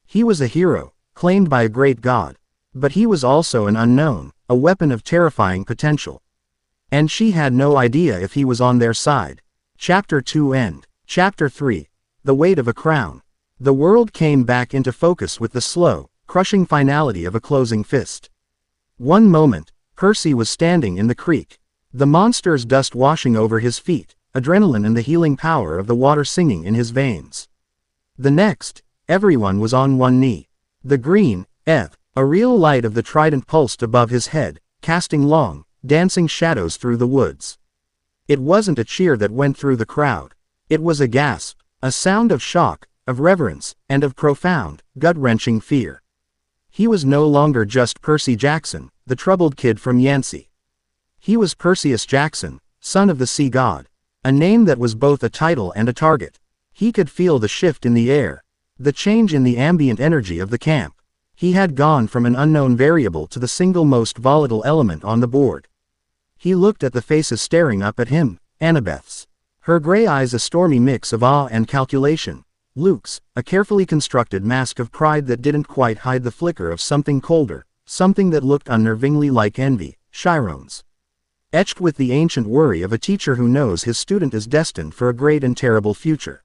He was a hero, claimed by a great god. But he was also an unknown, a weapon of terrifying potential. And she had no idea if he was on their side. Chapter 2 End. Chapter 3. The Weight of a Crown. The world came back into focus with the slow, crushing finality of a closing fist. One moment, Percy was standing in the creek. The monster's dust washing over his feet, adrenaline and the healing power of the water singing in his veins. The next, everyone was on one knee. The green, a real light of the trident pulsed above his head, casting long, dancing shadows through the woods. It wasn't a cheer that went through the crowd. It was a gasp, a sound of shock, of reverence, and of profound, gut-wrenching fear. He was no longer just Percy Jackson, the troubled kid from Yancey. He was Perseus Jackson, son of the sea god, a name that was both a title and a target. He could feel the shift in the air, the change in the ambient energy of the camp. He had gone from an unknown variable to the single most volatile element on the board. He looked at the faces staring up at him, Annabeth's. Her gray eyes a stormy mix of awe and calculation. Luke's, a carefully constructed mask of pride that didn't quite hide the flicker of something colder, something that looked unnervingly like envy. Chiron's, etched with the ancient worry of a teacher who knows his student is destined for a great and terrible future.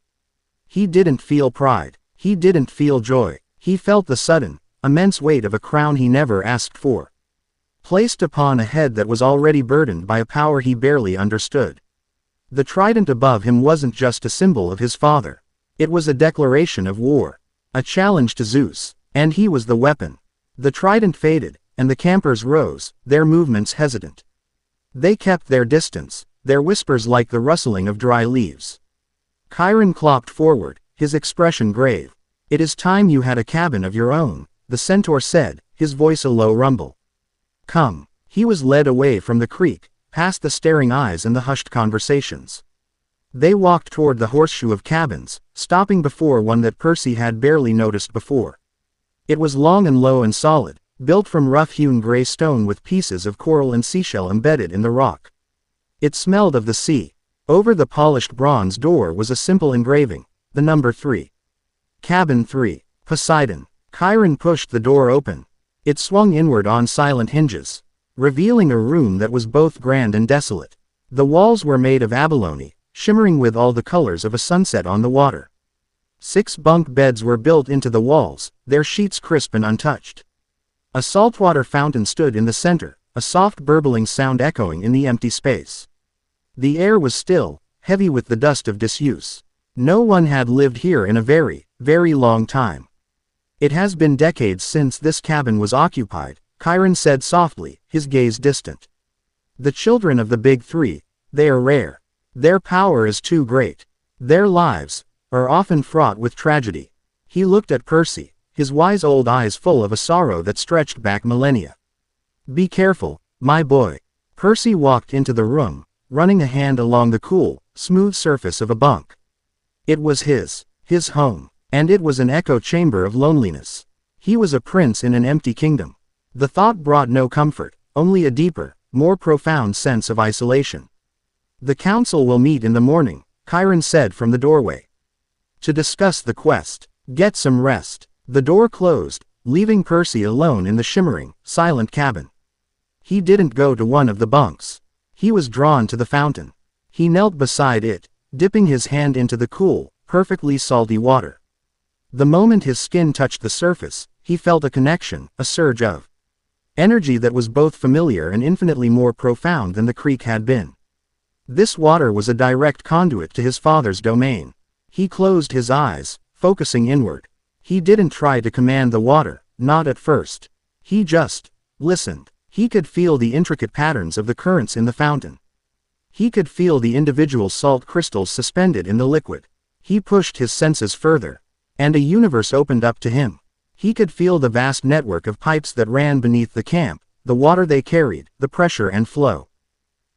He didn't feel pride. He didn't feel joy. He felt the sudden, immense weight of a crown he never asked for, placed upon a head that was already burdened by a power he barely understood. The trident above him wasn't just a symbol of his father. It was a declaration of war, a challenge to Zeus, and he was the weapon. The trident faded, and the campers rose, their movements hesitant. They kept their distance, their whispers like the rustling of dry leaves. Chiron clopped forward, his expression grave. "It is time you had a cabin of your own," the centaur said, his voice a low rumble. "Come." He was led away from the creek, past the staring eyes and the hushed conversations. They walked toward the horseshoe of cabins, stopping before one that Percy had barely noticed before. It was long and low and solid, built from rough-hewn gray stone with pieces of coral and seashell embedded in the rock. It smelled of the sea. Over the polished bronze door was a simple engraving, the number 3. Cabin 3. Poseidon. Chiron pushed the door open. It swung inward on silent hinges, revealing a room that was both grand and desolate. The walls were made of abalone, shimmering with all the colors of a sunset on the water. 6 bunk beds were built into the walls, their sheets crisp and untouched. A saltwater fountain stood in the center, a soft burbling sound echoing in the empty space. The air was still, heavy with the dust of disuse. No one had lived here in a very, very long time. "It has been decades since this cabin was occupied," Chiron said softly, his gaze distant. "The children of the Big Three, they are rare. Their power is too great. Their lives are often fraught with tragedy." He looked at Percy, his wise old eyes full of a sorrow that stretched back millennia. "Be careful, my boy." Percy walked into the room, running a hand along the cool, smooth surface of a bunk. It was his home, and it was an echo chamber of loneliness. He was a prince in an empty kingdom. The thought brought no comfort, only a deeper, more profound sense of isolation. "The council will meet in the morning," Chiron said from the doorway, "to discuss the quest. Get some rest." The door closed, leaving Percy alone in the shimmering, silent cabin. He didn't go to one of the bunks. He was drawn to the fountain. He knelt beside it, dipping his hand into the cool, perfectly salty water. The moment his skin touched the surface, he felt a connection, a surge of energy that was both familiar and infinitely more profound than the creek had been. This water was a direct conduit to his father's domain. He closed his eyes, focusing inward. He didn't try to command the water, not at first. He just listened. He could feel the intricate patterns of the currents in the fountain. He could feel the individual salt crystals suspended in the liquid. He pushed his senses further, and a universe opened up to him. He could feel the vast network of pipes that ran beneath the camp, the water they carried, the pressure and flow.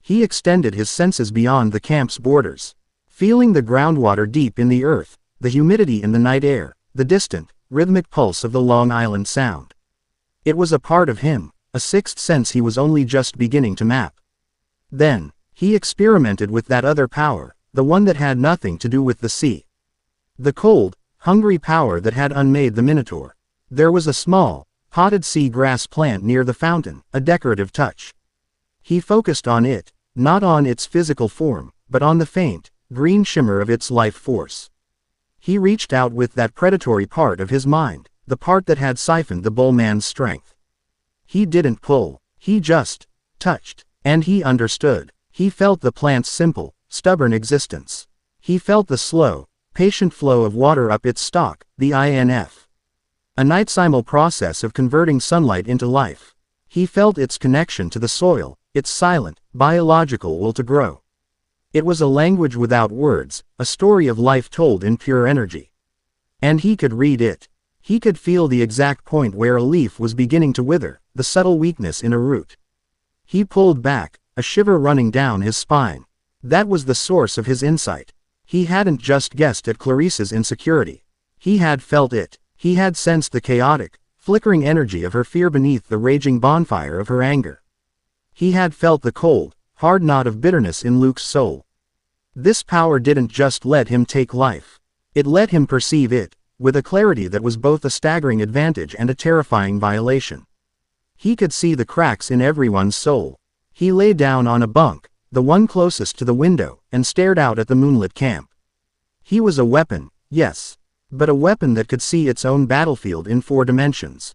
He extended his senses beyond the camp's borders, feeling the groundwater deep in the earth, the humidity in the night air, the distant, rhythmic pulse of the Long Island Sound. It was a part of him, a sixth sense he was only just beginning to map. Then, he experimented with that other power, the one that had nothing to do with the sea. The cold, hungry power that had unmade the Minotaur. There was a small, potted sea grass plant near the fountain, a decorative touch. He focused on it, not on its physical form, but on the faint, green shimmer of its life force. He reached out with that predatory part of his mind, the part that had siphoned the bull man's strength. He didn't pull, he just touched, and he understood. He felt the plant's simple, stubborn existence. He felt the slow, patient flow of water up its stalk, the INF. A night-simul process of converting sunlight into life. He felt its connection to the soil, its silent, biological will to grow. It was a language without words, a story of life told in pure energy. And he could read it. He could feel the exact point where a leaf was beginning to wither, the subtle weakness in a root. He pulled back, a shiver running down his spine. That was the source of his insight. He hadn't just guessed at Clarice's insecurity. He had felt it. He had sensed the chaotic, flickering energy of her fear beneath the raging bonfire of her anger. He had felt the cold, hard knot of bitterness in Luke's soul. This power didn't just let him take life. It let him perceive it, with a clarity that was both a staggering advantage and a terrifying violation. He could see the cracks in everyone's soul. He lay down on a bunk, the one closest to the window, and stared out at the moonlit camp. He was a weapon, yes, but a weapon that could see its own battlefield in 4 dimensions.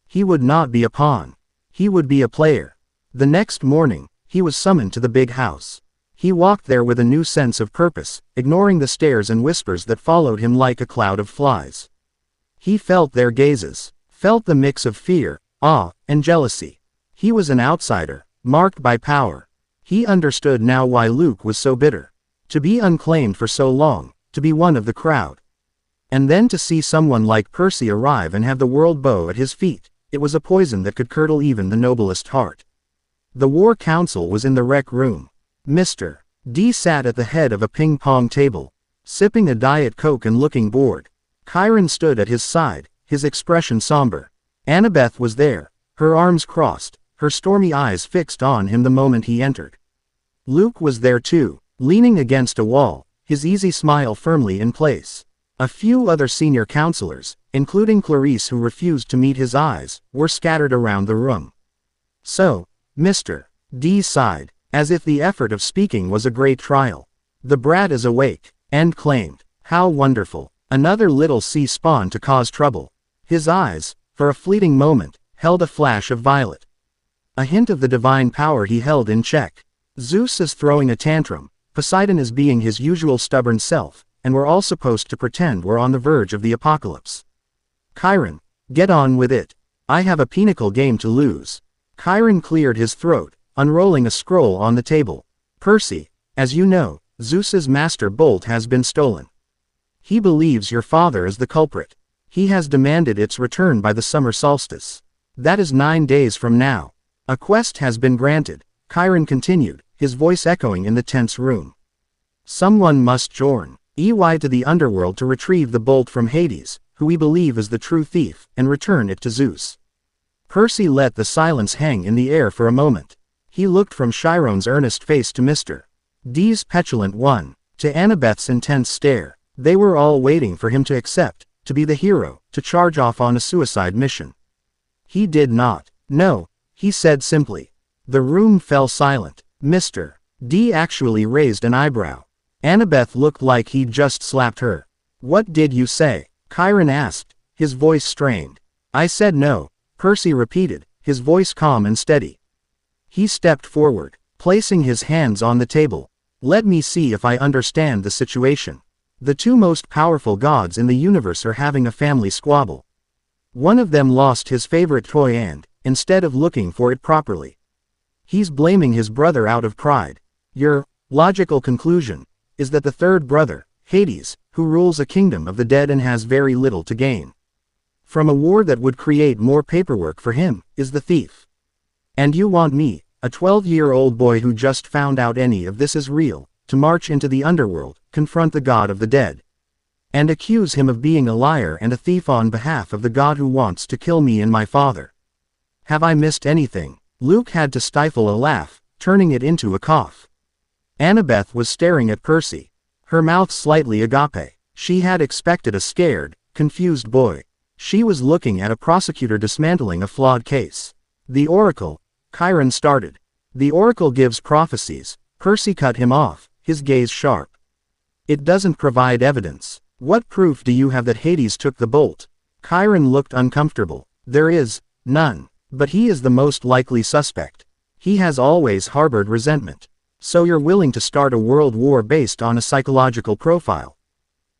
He would not be a pawn. He would be a player. The next morning, he was summoned to the big house. He walked there with a new sense of purpose, ignoring the stares and whispers that followed him like a cloud of flies. He felt their gazes, felt the mix of fear, awe, and jealousy. He was an outsider, marked by power. He understood now why Luke was so bitter. To be unclaimed for so long, to be one of the crowd. And then to see someone like Percy arrive and have the world bow at his feet, it was a poison that could curdle even the noblest heart. The War Council was in the rec room. Mr. D sat at the head of a ping-pong table, sipping a Diet Coke and looking bored. Chiron stood at his side, his expression somber. Annabeth was there, her arms crossed, her stormy eyes fixed on him the moment he entered. Luke was there too, leaning against a wall, his easy smile firmly in place. A few other senior counselors, including Clarice who refused to meet his eyes, were scattered around the room. So, Mr. D sighed, as if the effort of speaking was a great trial. The brat is awake, and claimed, how wonderful, another little sea spawn to cause trouble. His eyes, for a fleeting moment, held a flash of violet. A hint of the divine power he held in check. Zeus is throwing a tantrum, Poseidon is being his usual stubborn self, and we're all supposed to pretend we're on the verge of the apocalypse. Chiron, get on with it. I have a pinnacle game to lose. Chiron cleared his throat, unrolling a scroll on the table. Percy, as you know, Zeus's master bolt has been stolen. He believes your father is the culprit. He has demanded its return by the summer solstice. That is 9 days from now. A quest has been granted, Chiron continued, his voice echoing in the tense room. Someone must join EY to the underworld to retrieve the bolt from Hades, who we believe is the true thief, and return it to Zeus. Percy let the silence hang in the air for a moment. He looked from Chiron's earnest face to Mr. D's petulant one, to Annabeth's intense stare. They were all waiting for him to accept, to be the hero, to charge off on a suicide mission. He did not. No, he said simply. The room fell silent. Mr. D actually raised an eyebrow. Annabeth looked like he'd just slapped her. What did you say? Chiron asked, his voice strained. I said no, Percy repeated, his voice calm and steady. He stepped forward, placing his hands on the table. Let me see if I understand the situation. The 2 most powerful gods in the universe are having a family squabble. One of them lost his favorite toy and, instead of looking for it properly, he's blaming his brother out of pride. Your logical conclusion is that the third brother, Hades, who rules a kingdom of the dead and has very little to gain from a war that would create more paperwork for him, is the thief. And you want me, a 12-year-old boy who just found out any of this is real, to march into the underworld, confront the god of the dead, and accuse him of being a liar and a thief on behalf of the god who wants to kill me and my father. Have I missed anything? Luke had to stifle a laugh, turning it into a cough. Annabeth was staring at Percy, her mouth slightly agape. She had expected a scared, confused boy. She was looking at a prosecutor dismantling a flawed case. The Oracle, Chiron started. The Oracle gives prophecies. Percy cut him off, his gaze sharp. It doesn't provide evidence. What proof do you have that Hades took the bolt? Chiron looked uncomfortable. There is none. But he is the most likely suspect. He has always harbored resentment. So you're willing to start a world war based on a psychological profile?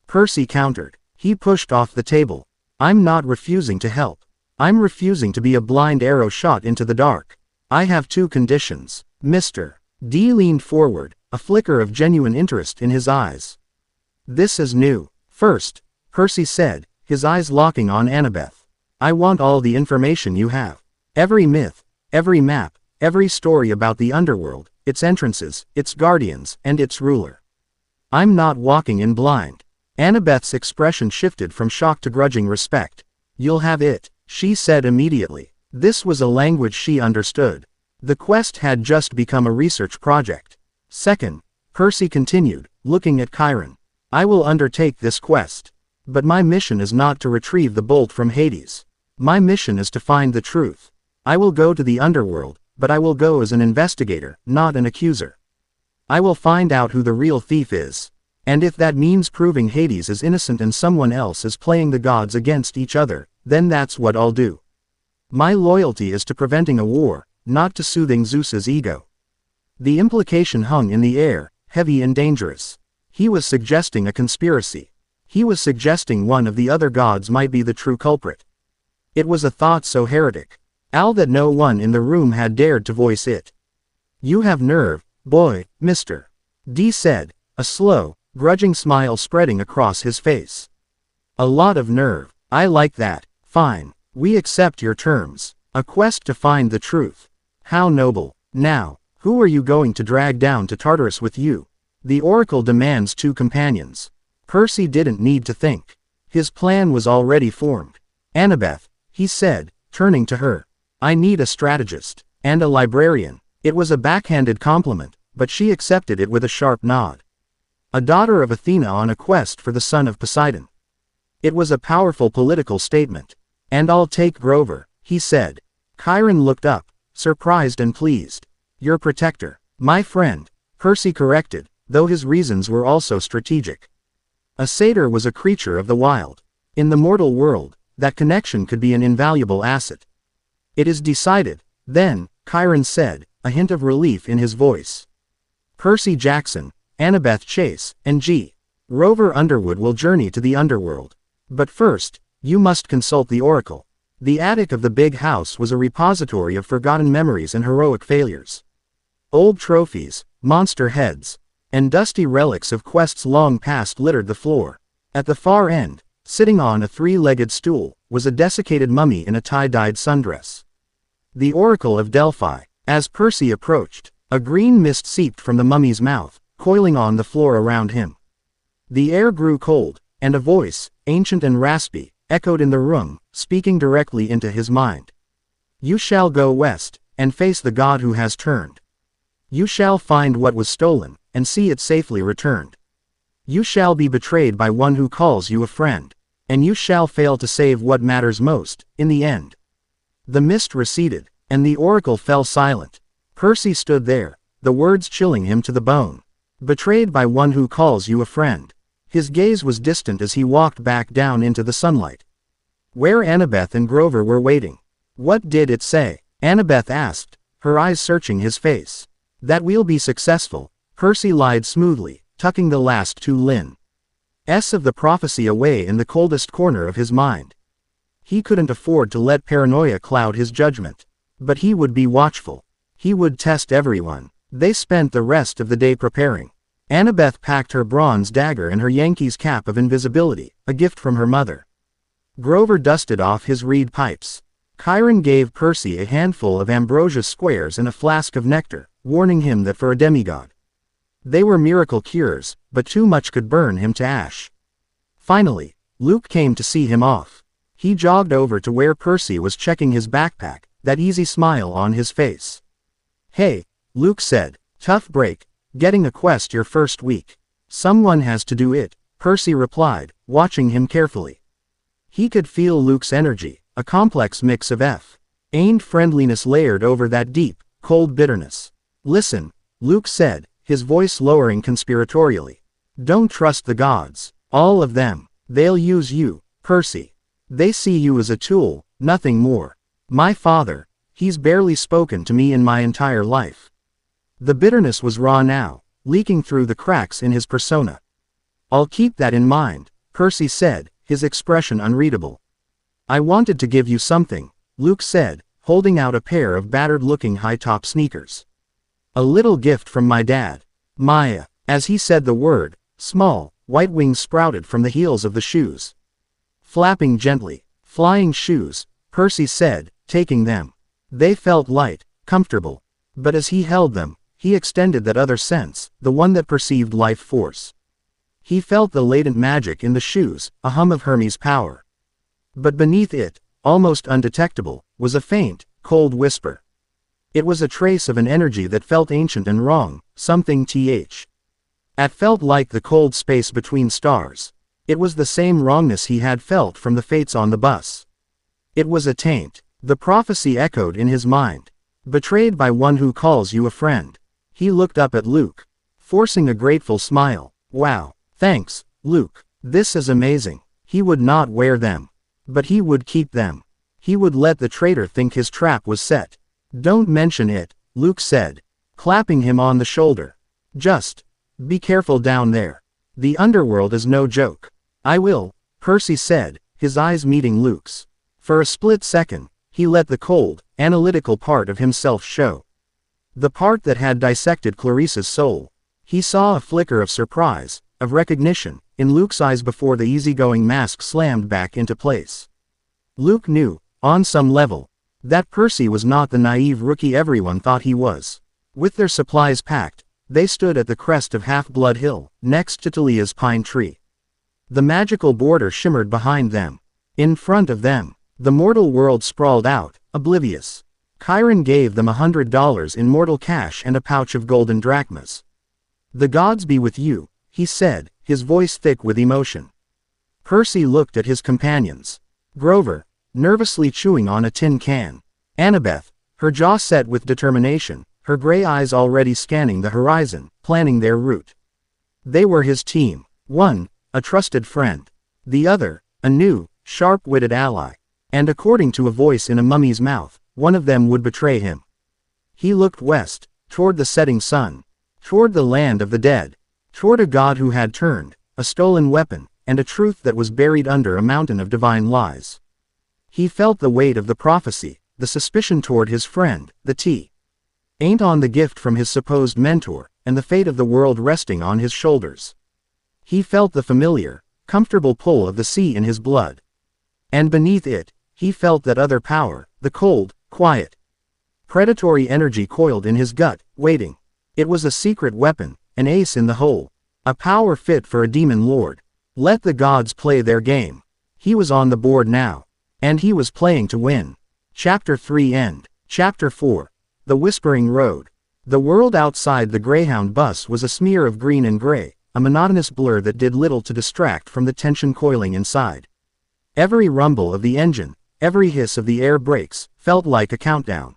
Percy countered. He pushed off the table. I'm not refusing to help. I'm refusing to be a blind arrow shot into the dark. I have two conditions. Mr. D leaned forward, a flicker of genuine interest in his eyes. This is new. First, Percy said, his eyes locking on Annabeth. I want all the information you have. Every myth, every map, every story about the underworld, its entrances, its guardians, and its ruler. I'm not walking in blind. Annabeth's expression shifted from shock to grudging respect. You'll have it, she said immediately. This was a language she understood. The quest had just become a research project. Second, Percy continued, looking at Chiron. I will undertake this quest. But my mission is not to retrieve the bolt from Hades. My mission is to find the truth. I will go to the underworld, but I will go as an investigator, not an accuser. I will find out who the real thief is. And if that means proving Hades is innocent and someone else is playing the gods against each other, then that's what I'll do. My loyalty is to preventing a war, not to soothing Zeus's ego. The implication hung in the air, heavy and dangerous. He was suggesting a conspiracy. He was suggesting one of the other gods might be the true culprit. It was a thought so heretic, that no one in the room had dared to voice it. You have nerve, boy, Mr. D said, a slow, grudging smile spreading across his face. A lot of nerve. I like that. Fine. We accept your terms. A quest to find the truth. How noble. Now, who are you going to drag down to Tartarus with you? The oracle demands 2 companions. Percy didn't need to think. His plan was already formed. Annabeth, he said, turning to her. I need a strategist. And a librarian. It was a backhanded compliment, but she accepted it with a sharp nod. A daughter of Athena on a quest for the son of Poseidon. It was a powerful political statement. And I'll take Grover, he said. Chiron looked up, surprised and pleased. Your protector. My friend, Percy corrected, though his reasons were also strategic. A satyr was a creature of the wild. In the mortal world, that connection could be an invaluable asset. It is decided, then, Chiron said, a hint of relief in his voice. Percy Jackson, Annabeth Chase, and G. Rover Underwood will journey to the underworld. But first, you must consult the oracle. The attic of the big house was a repository of forgotten memories and heroic failures. Old trophies, monster heads, and dusty relics of quests long past littered the floor. At the far end, sitting on a 3-legged stool, was a desiccated mummy in a tie-dyed sundress. The Oracle of Delphi. As Percy approached, a green mist seeped from the mummy's mouth, coiling on the floor around him. The air grew cold, and a voice, ancient and raspy, echoed in the room, speaking directly into his mind. You shall go west, and face the god who has turned. You shall find what was stolen, and see it safely returned. You shall be betrayed by one who calls you a friend, and you shall fail to save what matters most, in the end. The mist receded, and the oracle fell silent. Percy stood there, the words chilling him to the bone. Betrayed by one who calls you a friend. His gaze was distant as he walked back down into the sunlight. Where Annabeth and Grover were waiting. What did it say? Annabeth asked, her eyes searching his face. That we'll be successful, Percy lied smoothly, tucking the last 2 lines of the prophecy away in the coldest corner of his mind. He couldn't afford to let paranoia cloud his judgment. But he would be watchful. He would test everyone. They spent the rest of the day preparing. Annabeth packed her bronze dagger and her Yankees cap of invisibility, a gift from her mother. Grover dusted off his reed pipes. Chiron gave Percy a handful of ambrosia squares and a flask of nectar, warning him that for a demigod, they were miracle cures, but too much could burn him to ash. Finally, Luke came to see him off. He jogged over to where Percy was checking his backpack, that easy smile on his face. Hey, Luke said, tough break, getting a quest your first week. Someone has to do it, Percy replied, watching him carefully. He could feel Luke's energy, a complex mix of and friendliness layered over that deep, cold bitterness. Listen, Luke said, his voice lowering conspiratorially. Don't trust the gods. All of them. They'll use you, Percy. They see you as a tool, nothing more. My father, he's barely spoken to me in my entire life. The bitterness was raw now, leaking through the cracks in his persona. I'll keep that in mind, Percy said, his expression unreadable. I wanted to give you something, Luke said, holding out a pair of battered-looking high-top sneakers. A little gift from my dad. Maya. As he said the word, small, white wings sprouted from the heels of the shoes. Flapping gently. Flying shoes, Percy said, taking them. They felt light, comfortable. But as he held them, he extended that other sense, the one that perceived life force. He felt the latent magic in the shoes, a hum of Hermes' power. But beneath it, almost undetectable, was a faint, cold whisper. It was a trace of an energy that felt ancient and wrong, something It felt like the cold space between stars. It was the same wrongness he had felt from the fates on the bus. It was a taint. The prophecy echoed in his mind. Betrayed by one who calls you a friend. He looked up at Luke, forcing a grateful smile. Wow. Thanks, Luke. This is amazing. He would not wear them. But he would keep them. He would let the traitor think his trap was set. Don't mention it, Luke said, clapping him on the shoulder. Just be careful down there. The underworld is no joke. I will, Percy said, his eyes meeting Luke's. For a split second, he let the cold, analytical part of himself show. The part that had dissected Clarissa's soul. He saw a flicker of surprise, of recognition, in Luke's eyes before the easygoing mask slammed back into place. Luke knew, on some level, that Percy was not the naive rookie everyone thought he was. With their supplies packed, they stood at the crest of Half-Blood Hill, next to Talia's pine tree. The magical border shimmered behind them. In front of them, the mortal world sprawled out, oblivious. Chiron gave them $100 in mortal cash and a pouch of golden drachmas. The gods be with you, he said, his voice thick with emotion. Percy looked at his companions. Grover, nervously chewing on a tin can. Annabeth, her jaw set with determination, her gray eyes already scanning the horizon, planning their route. They were his team. One, a trusted friend. The other, a new, sharp-witted ally. And according to a voice in a mummy's mouth, one of them would betray him. He looked west, toward the setting sun. Toward the land of the dead. Toward a god who had turned, a stolen weapon, and a truth that was buried under a mountain of divine lies. He felt the weight of the prophecy, the suspicion toward his friend, the ain't on the gift from his supposed mentor, and the fate of the world resting on his shoulders. He felt the familiar, comfortable pull of the sea in his blood. And beneath it, he felt that other power, the cold, quiet, predatory energy coiled in his gut, waiting. It was a secret weapon, an ace in the hole. A power fit for a demon lord. Let the gods play their game. He was on the board now. And he was playing to win. Chapter 3 End. Chapter 4. The Whispering Road. The world outside the Greyhound bus was a smear of green and gray, a monotonous blur that did little to distract from the tension coiling inside. Every rumble of the engine, every hiss of the air brakes, felt like a countdown.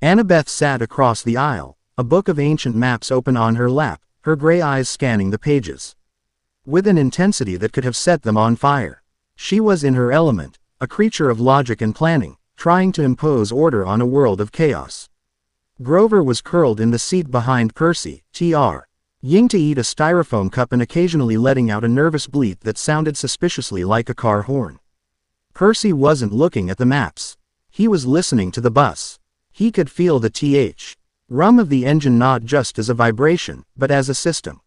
Annabeth sat across the aisle, a book of ancient maps open on her lap, her gray eyes scanning the pages. With an intensity that could have set them on fire. She was in her element, a creature of logic and planning, trying to impose order on a world of chaos. Grover was curled in the seat behind Percy, ying to eat a styrofoam cup and occasionally letting out a nervous bleat that sounded suspiciously like a car horn. Percy wasn't looking at the maps. He was listening to the bus. He could feel the rum of the engine not just as a vibration, but as a system.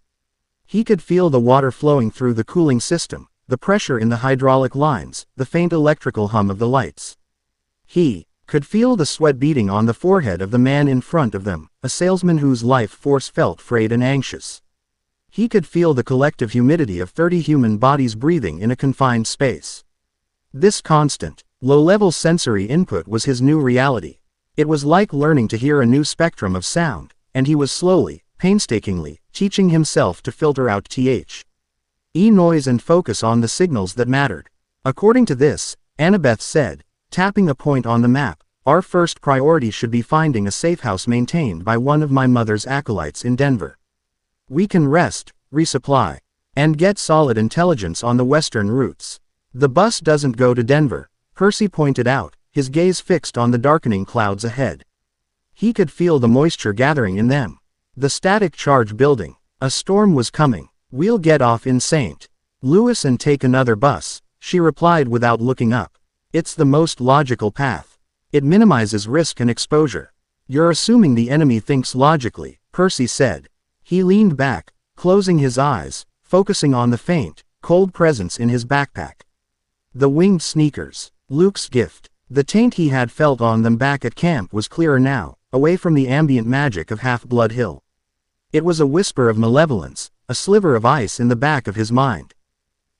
He could feel the water flowing through the cooling system, the pressure in the hydraulic lines, the faint electrical hum of the lights. He could feel the sweat beading on the forehead of the man in front of them, a salesman whose life force felt frayed and anxious. He could feel the collective humidity of 30 human bodies breathing in a confined space. This constant, low-level sensory input was his new reality. It was like learning to hear a new spectrum of sound, and he was slowly, painstakingly, teaching himself to filter out noise and focus on the signals that mattered. According to this, Annabeth said, tapping a point on the map, our first priority should be finding a safe house maintained by one of my mother's acolytes in Denver. We can rest, resupply, And get solid intelligence on the western routes. The bus doesn't go to Denver, Percy pointed out, his gaze fixed on the darkening clouds ahead. He could feel the moisture gathering in them. The static charge building. A storm was coming. We'll get off in St. Louis and take another bus, she replied without looking up. It's the most logical path. It minimizes risk and exposure. You're assuming the enemy thinks logically, Percy said. He leaned back, closing his eyes, focusing on the faint, cold presence in his backpack. The winged sneakers. Luke's gift. The taint he had felt on them back at camp was clearer now, away from the ambient magic of Half-Blood Hill. It was a whisper of malevolence, a sliver of ice in the back of his mind.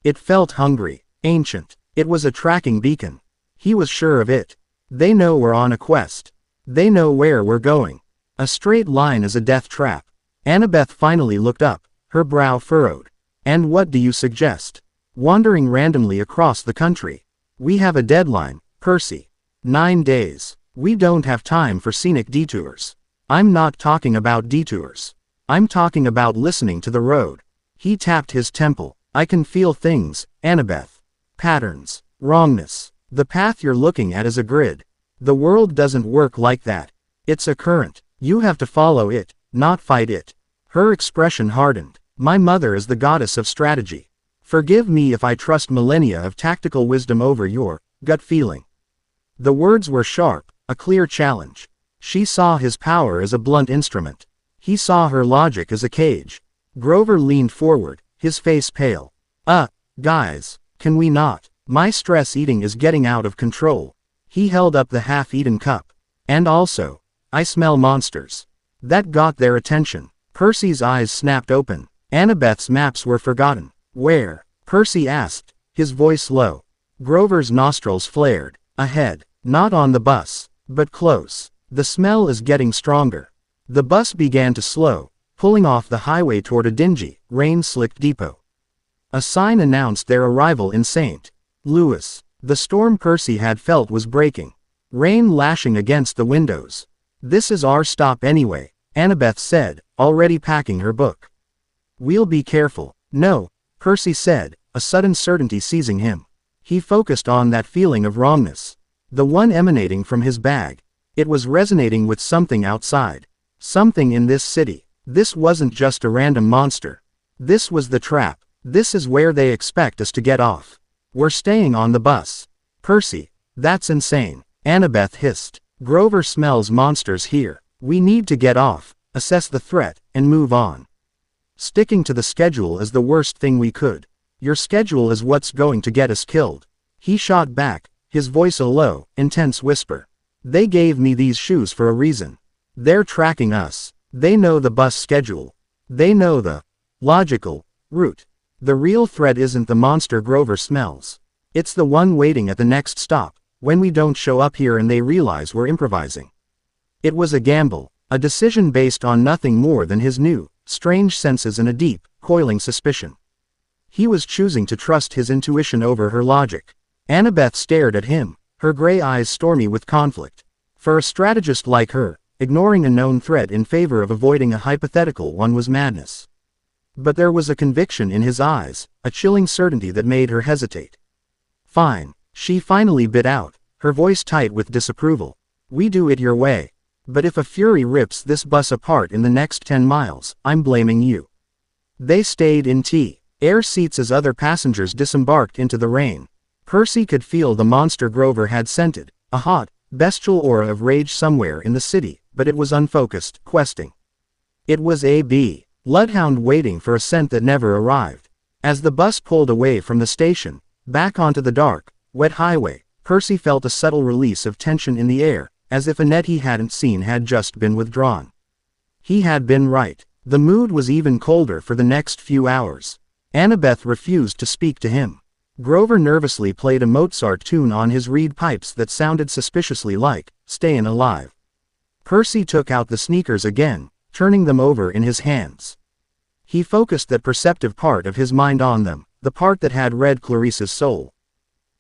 It felt hungry, ancient. It was a tracking beacon. He was sure of it. They know we're on a quest. They know where we're going. A straight line is a death trap. Annabeth finally looked up, her brow furrowed. And what do you suggest? Wandering randomly across the country. We have a deadline, Percy. 9 days. We don't have time for scenic detours. I'm not talking about detours. I'm talking about listening to the road. He tapped his temple. I can feel things, Annabeth. Patterns. Wrongness. The path you're looking at is a grid. The world doesn't work like that. It's a current. You have to follow it, not fight it. Her expression hardened. My mother is the goddess of strategy. Forgive me if I trust millennia of tactical wisdom over your gut feeling. The words were sharp, a clear challenge. She saw his power as a blunt instrument. He saw her logic as a cage. Grover leaned forward, his face pale. Guys, can we not? My stress eating is getting out of control. He held up the half-eaten cup. And also, I smell monsters. That got their attention. Percy's eyes snapped open. Annabeth's maps were forgotten. Where? Percy asked, his voice low. Grover's nostrils flared. Ahead. Not on the bus, but close. The smell is getting stronger. The bus began to slow, pulling off the highway toward a dingy, rain-slicked depot. A sign announced their arrival in St. Louis. The storm Percy had felt was breaking. Rain lashing against the windows. This is our stop anyway, Annabeth said, already packing her book. We'll be careful. No, Percy said, a sudden certainty seizing him. He focused on that feeling of wrongness. The one emanating from his bag. It was resonating with something outside. Something in this city. This wasn't just a random monster. This was the trap. This is where they expect us to get off. We're staying on the bus. Percy, that's insane, Annabeth hissed. Grover smells monsters here. We need to get off, assess the threat, and move on. Sticking to the schedule is the worst thing we could. Your schedule is what's going to get us killed. He shot back, his voice a low, intense whisper. They gave me these shoes for a reason. They're tracking us. They know the bus schedule. They know the logical route. The real threat isn't the monster Grover smells. It's the one waiting at the next stop, when we don't show up here and they realize we're improvising. It was a gamble, a decision based on nothing more than his new, strange senses and a deep, coiling suspicion. He was choosing to trust his intuition over her logic. Annabeth stared at him, her gray eyes stormy with conflict. For a strategist like her, ignoring a known threat in favor of avoiding a hypothetical one was madness. But there was a conviction in his eyes, a chilling certainty that made her hesitate. Fine, she finally bit out, her voice tight with disapproval. We do it your way. But if a fury rips this bus apart in the next 10 miles, I'm blaming you. They stayed in air seats as other passengers disembarked into the rain. Percy could feel the monster Grover had scented, a hot, bestial aura of rage somewhere in the city, but it was unfocused, questing. It was a bloodhound waiting for a scent that never arrived. As the bus pulled away from the station, back onto the dark, wet highway, Percy felt a subtle release of tension in the air, as if a net he hadn't seen had just been withdrawn. He had been right. The mood was even colder for the next few hours. Annabeth refused to speak to him. Grover nervously played a Mozart tune on his reed pipes that sounded suspiciously like, "Stayin' Alive." Percy took out the sneakers again, turning them over in his hands. He focused that perceptive part of his mind on them, the part that had read Clarice's soul.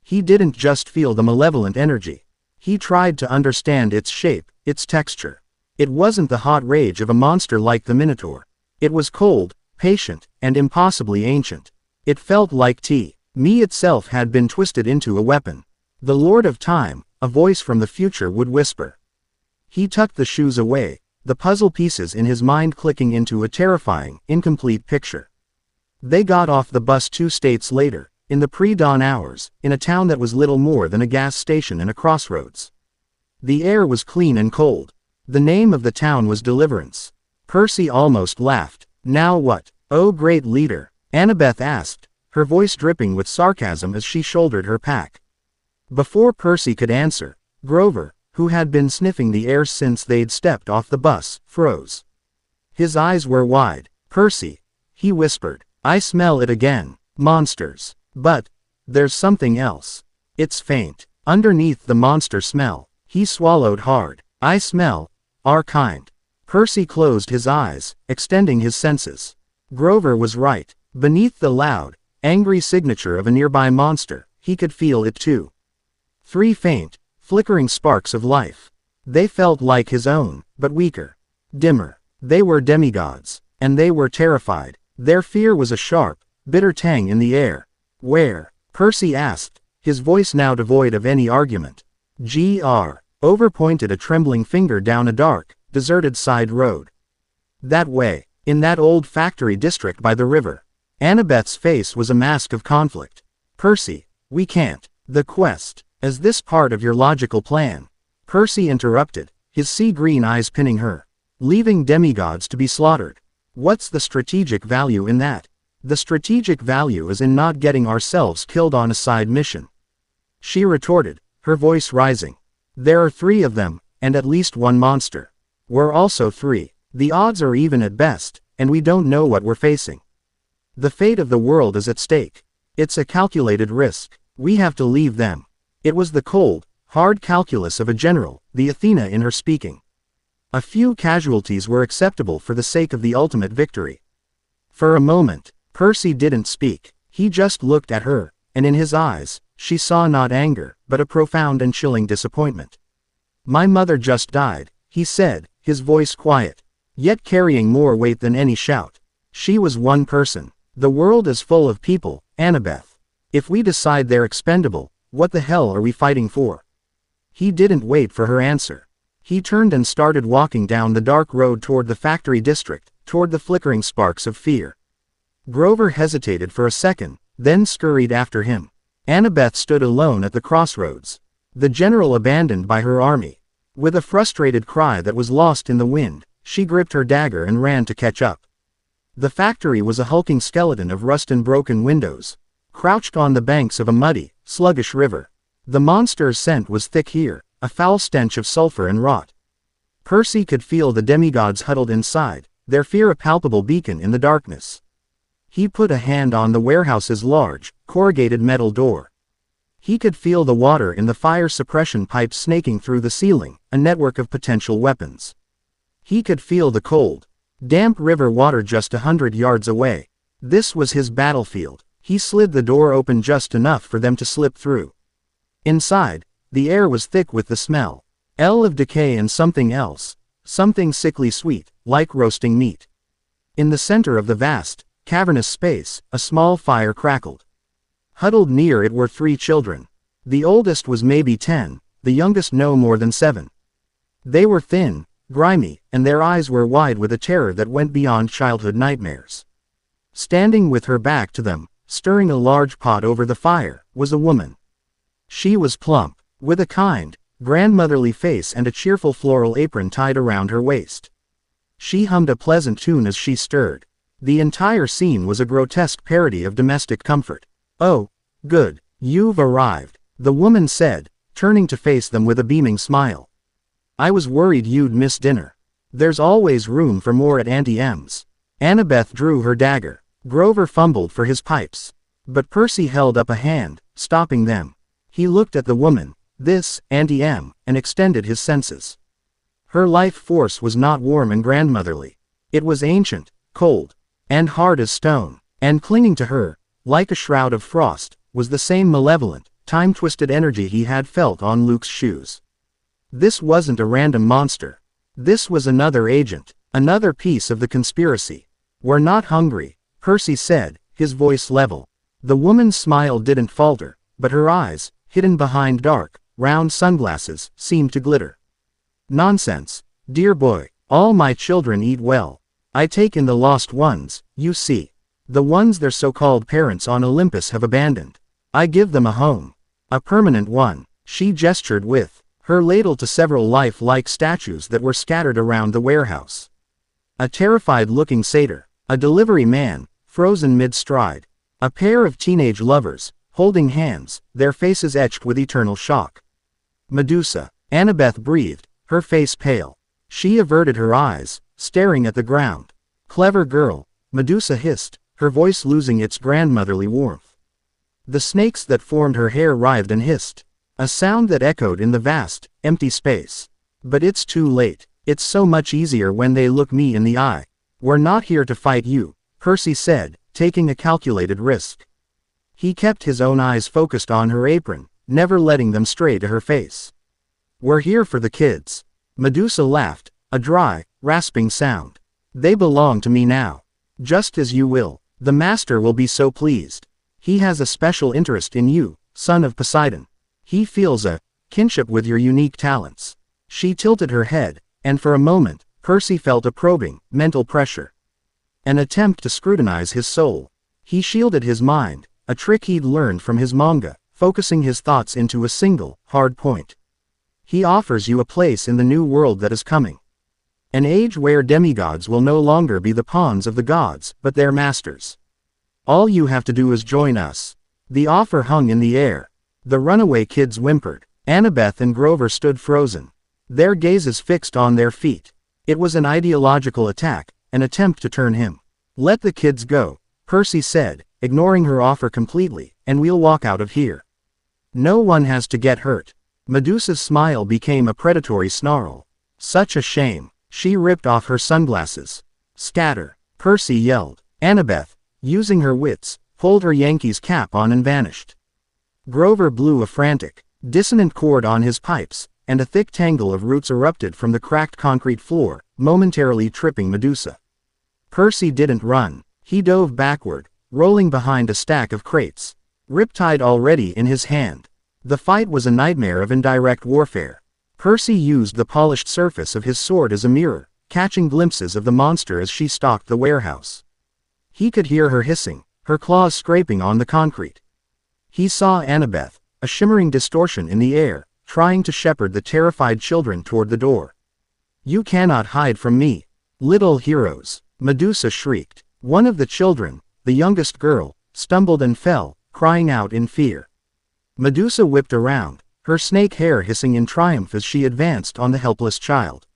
He didn't just feel the malevolent energy. He tried to understand its shape, its texture. It wasn't the hot rage of a monster like the Minotaur. It was cold, patient, and impossibly ancient. It felt like me itself had been twisted into a weapon. The Lord of Time, a voice from the future would whisper. He tucked the shoes away, the puzzle pieces in his mind clicking into a terrifying, incomplete picture. They got off the bus 2 states later, in the pre-dawn hours, in a town that was little more than a gas station and a crossroads. The air was clean and cold. The name of the town was Deliverance. Percy almost laughed. Now what, oh great leader? Annabeth asked, her voice dripping with sarcasm as she shouldered her pack. Before Percy could answer, Grover, who had been sniffing the air since they'd stepped off the bus, froze. His eyes were wide. Percy, he whispered, I smell it again. Monsters. But there's something else. It's faint. Underneath the monster smell, he swallowed hard. I smell our kind. Percy closed his eyes, extending his senses. Grover was right. Beneath the loud, angry signature of a nearby monster, he could feel it too. 3 faint, flickering sparks of life. They felt like his own, but weaker. Dimmer. They were demigods. And they were terrified. Their fear was a sharp, bitter tang in the air. Where? Percy asked, his voice now devoid of any argument. Gr. Over pointed a trembling finger down a dark, deserted side road. That way, in that old factory district by the river. Annabeth's face was a mask of conflict. Percy, we can't. The quest. Is this part of your logical plan? Percy interrupted, his sea-green eyes pinning her. Leaving demigods to be slaughtered. What's the strategic value in that? The strategic value is in not getting ourselves killed on a side mission. She retorted, her voice rising. There are 3 of them, and at least 1 monster. We're also 3. The odds are even at best, and we don't know what we're facing. The fate of the world is at stake. It's a calculated risk. We have to leave them. It was the cold, hard calculus of a general, the Athena in her speaking. A few casualties were acceptable for the sake of the ultimate victory. For a moment, Percy didn't speak. He just looked at her, and in his eyes, she saw not anger, but a profound and chilling disappointment. My mother just died, he said, his voice quiet, yet carrying more weight than any shout. She was one person. The world is full of people, Annabeth. If we decide they're expendable, what the hell are we fighting for? He didn't wait for her answer. He turned and started walking down the dark road toward the factory district, toward the flickering sparks of fear. Grover hesitated for a second, then scurried after him. Annabeth stood alone at the crossroads. The general abandoned by her army. With a frustrated cry that was lost in the wind, she gripped her dagger and ran to catch up. The factory was a hulking skeleton of rust and broken windows, crouched on the banks of a muddy, sluggish river. The monster's scent was thick here, a foul stench of sulfur and rot. Percy could feel the demigods huddled inside, their fear a palpable beacon in the darkness. He put a hand on the warehouse's large, corrugated metal door. He could feel the water in the fire suppression pipes snaking through the ceiling, a network of potential weapons. He could feel the cold, damp river water just 100 yards away. This was his battlefield. He slid the door open just enough for them to slip through. Inside, the air was thick with the smell of decay and something else, something sickly sweet, like roasting meat. In the center of the vast, cavernous space, a small fire crackled. Huddled near it were 3 children. The oldest was maybe 10, the youngest no more than 7. They were thin, grimy, and their eyes were wide with a terror that went beyond childhood nightmares. Standing with her back to them, stirring a large pot over the fire, was a woman. She was plump, with a kind, grandmotherly face and a cheerful floral apron tied around her waist. She hummed a pleasant tune as she stirred. The entire scene was a grotesque parody of domestic comfort. Oh, good, you've arrived, the woman said, turning to face them with a beaming smile. I was worried you'd miss dinner. There's always room for more at Auntie M's. Annabeth drew her dagger. Grover fumbled for his pipes. But Percy held up a hand, stopping them. He looked at the woman, this, Auntie M, and extended his senses. Her life force was not warm and grandmotherly. It was ancient, cold, and hard as stone. And clinging to her, like a shroud of frost, was the same malevolent, time-twisted energy he had felt on Luke's shoes. This wasn't a random monster. This was another agent, another piece of the conspiracy. We're not hungry, Percy said, his voice level. The woman's smile didn't falter, but her eyes, hidden behind dark, round sunglasses, seemed to glitter. Nonsense, dear boy, all my children eat well. I take in the lost ones, you see. The ones their so-called parents on Olympus have abandoned. I give them a home. A permanent one. She gestured with her ladle to several life-like statues that were scattered around the warehouse. A terrified-looking satyr, a delivery man, frozen mid-stride, a pair of teenage lovers, holding hands, their faces etched with eternal shock. Medusa, Annabeth breathed, her face pale. She averted her eyes, staring at the ground. Clever girl, Medusa hissed, her voice losing its grandmotherly warmth. The snakes that formed her hair writhed and hissed, a sound that echoed in the vast, empty space. But it's too late. It's so much easier when they look me in the eye. We're not here to fight you, Percy said, taking a calculated risk. He kept his own eyes focused on her apron, never letting them stray to her face. We're here for the kids. Medusa laughed, a dry, rasping sound. They belong to me now. Just as you will. The master will be so pleased. He has a special interest in you, son of Poseidon. He feels a kinship with your unique talents. She tilted her head, and for a moment, Percy felt a probing, mental pressure. An attempt to scrutinize his soul. He shielded his mind, a trick he'd learned from his manga, focusing his thoughts into a single, hard point. He offers you a place in the new world that is coming. An age where demigods will no longer be the pawns of the gods, but their masters. All you have to do is join us. The offer hung in the air. The runaway kids whimpered. Annabeth and Grover stood frozen, their gazes fixed on their feet. It was an ideological attack, an attempt to turn him. Let the kids go, Percy said, ignoring her offer completely, and we'll walk out of here. No one has to get hurt. Medusa's smile became a predatory snarl. Such a shame. She ripped off her sunglasses. Scatter, Percy yelled. Annabeth, using her wits, pulled her Yankees cap on and vanished. Grover blew a frantic, dissonant chord on his pipes, and a thick tangle of roots erupted from the cracked concrete floor, momentarily tripping Medusa. Percy didn't run. He dove backward, rolling behind a stack of crates, riptide already in his hand. The fight was a nightmare of indirect warfare. Percy used the polished surface of his sword as a mirror, catching glimpses of the monster as she stalked the warehouse. He could hear her hissing, her claws scraping on the concrete. He saw Annabeth, a shimmering distortion in the air, trying to shepherd the terrified children toward the door. You cannot hide from me, little heroes, Medusa shrieked. One of the children, the youngest girl, stumbled and fell, crying out in fear. Medusa whipped around, her snake hair hissing in triumph as she advanced on the helpless child.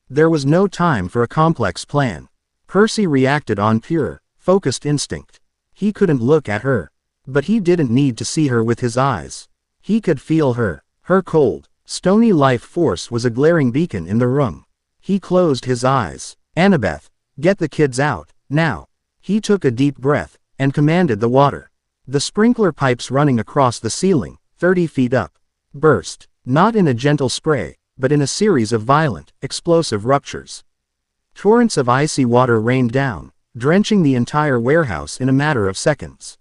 There was no time for a complex plan. Percy reacted on pure, focused instinct. He couldn't look at her. But he didn't need to see her with his eyes. He could feel her. Her cold, stony life force was a glaring beacon in the room. He closed his eyes. Annabeth, get the kids out, now. He took a deep breath, and commanded the water. The sprinkler pipes running across the ceiling, 30 feet up, burst, not in a gentle spray, but in a series of violent, explosive ruptures. Torrents of icy water rained down, drenching the entire warehouse in a matter of seconds.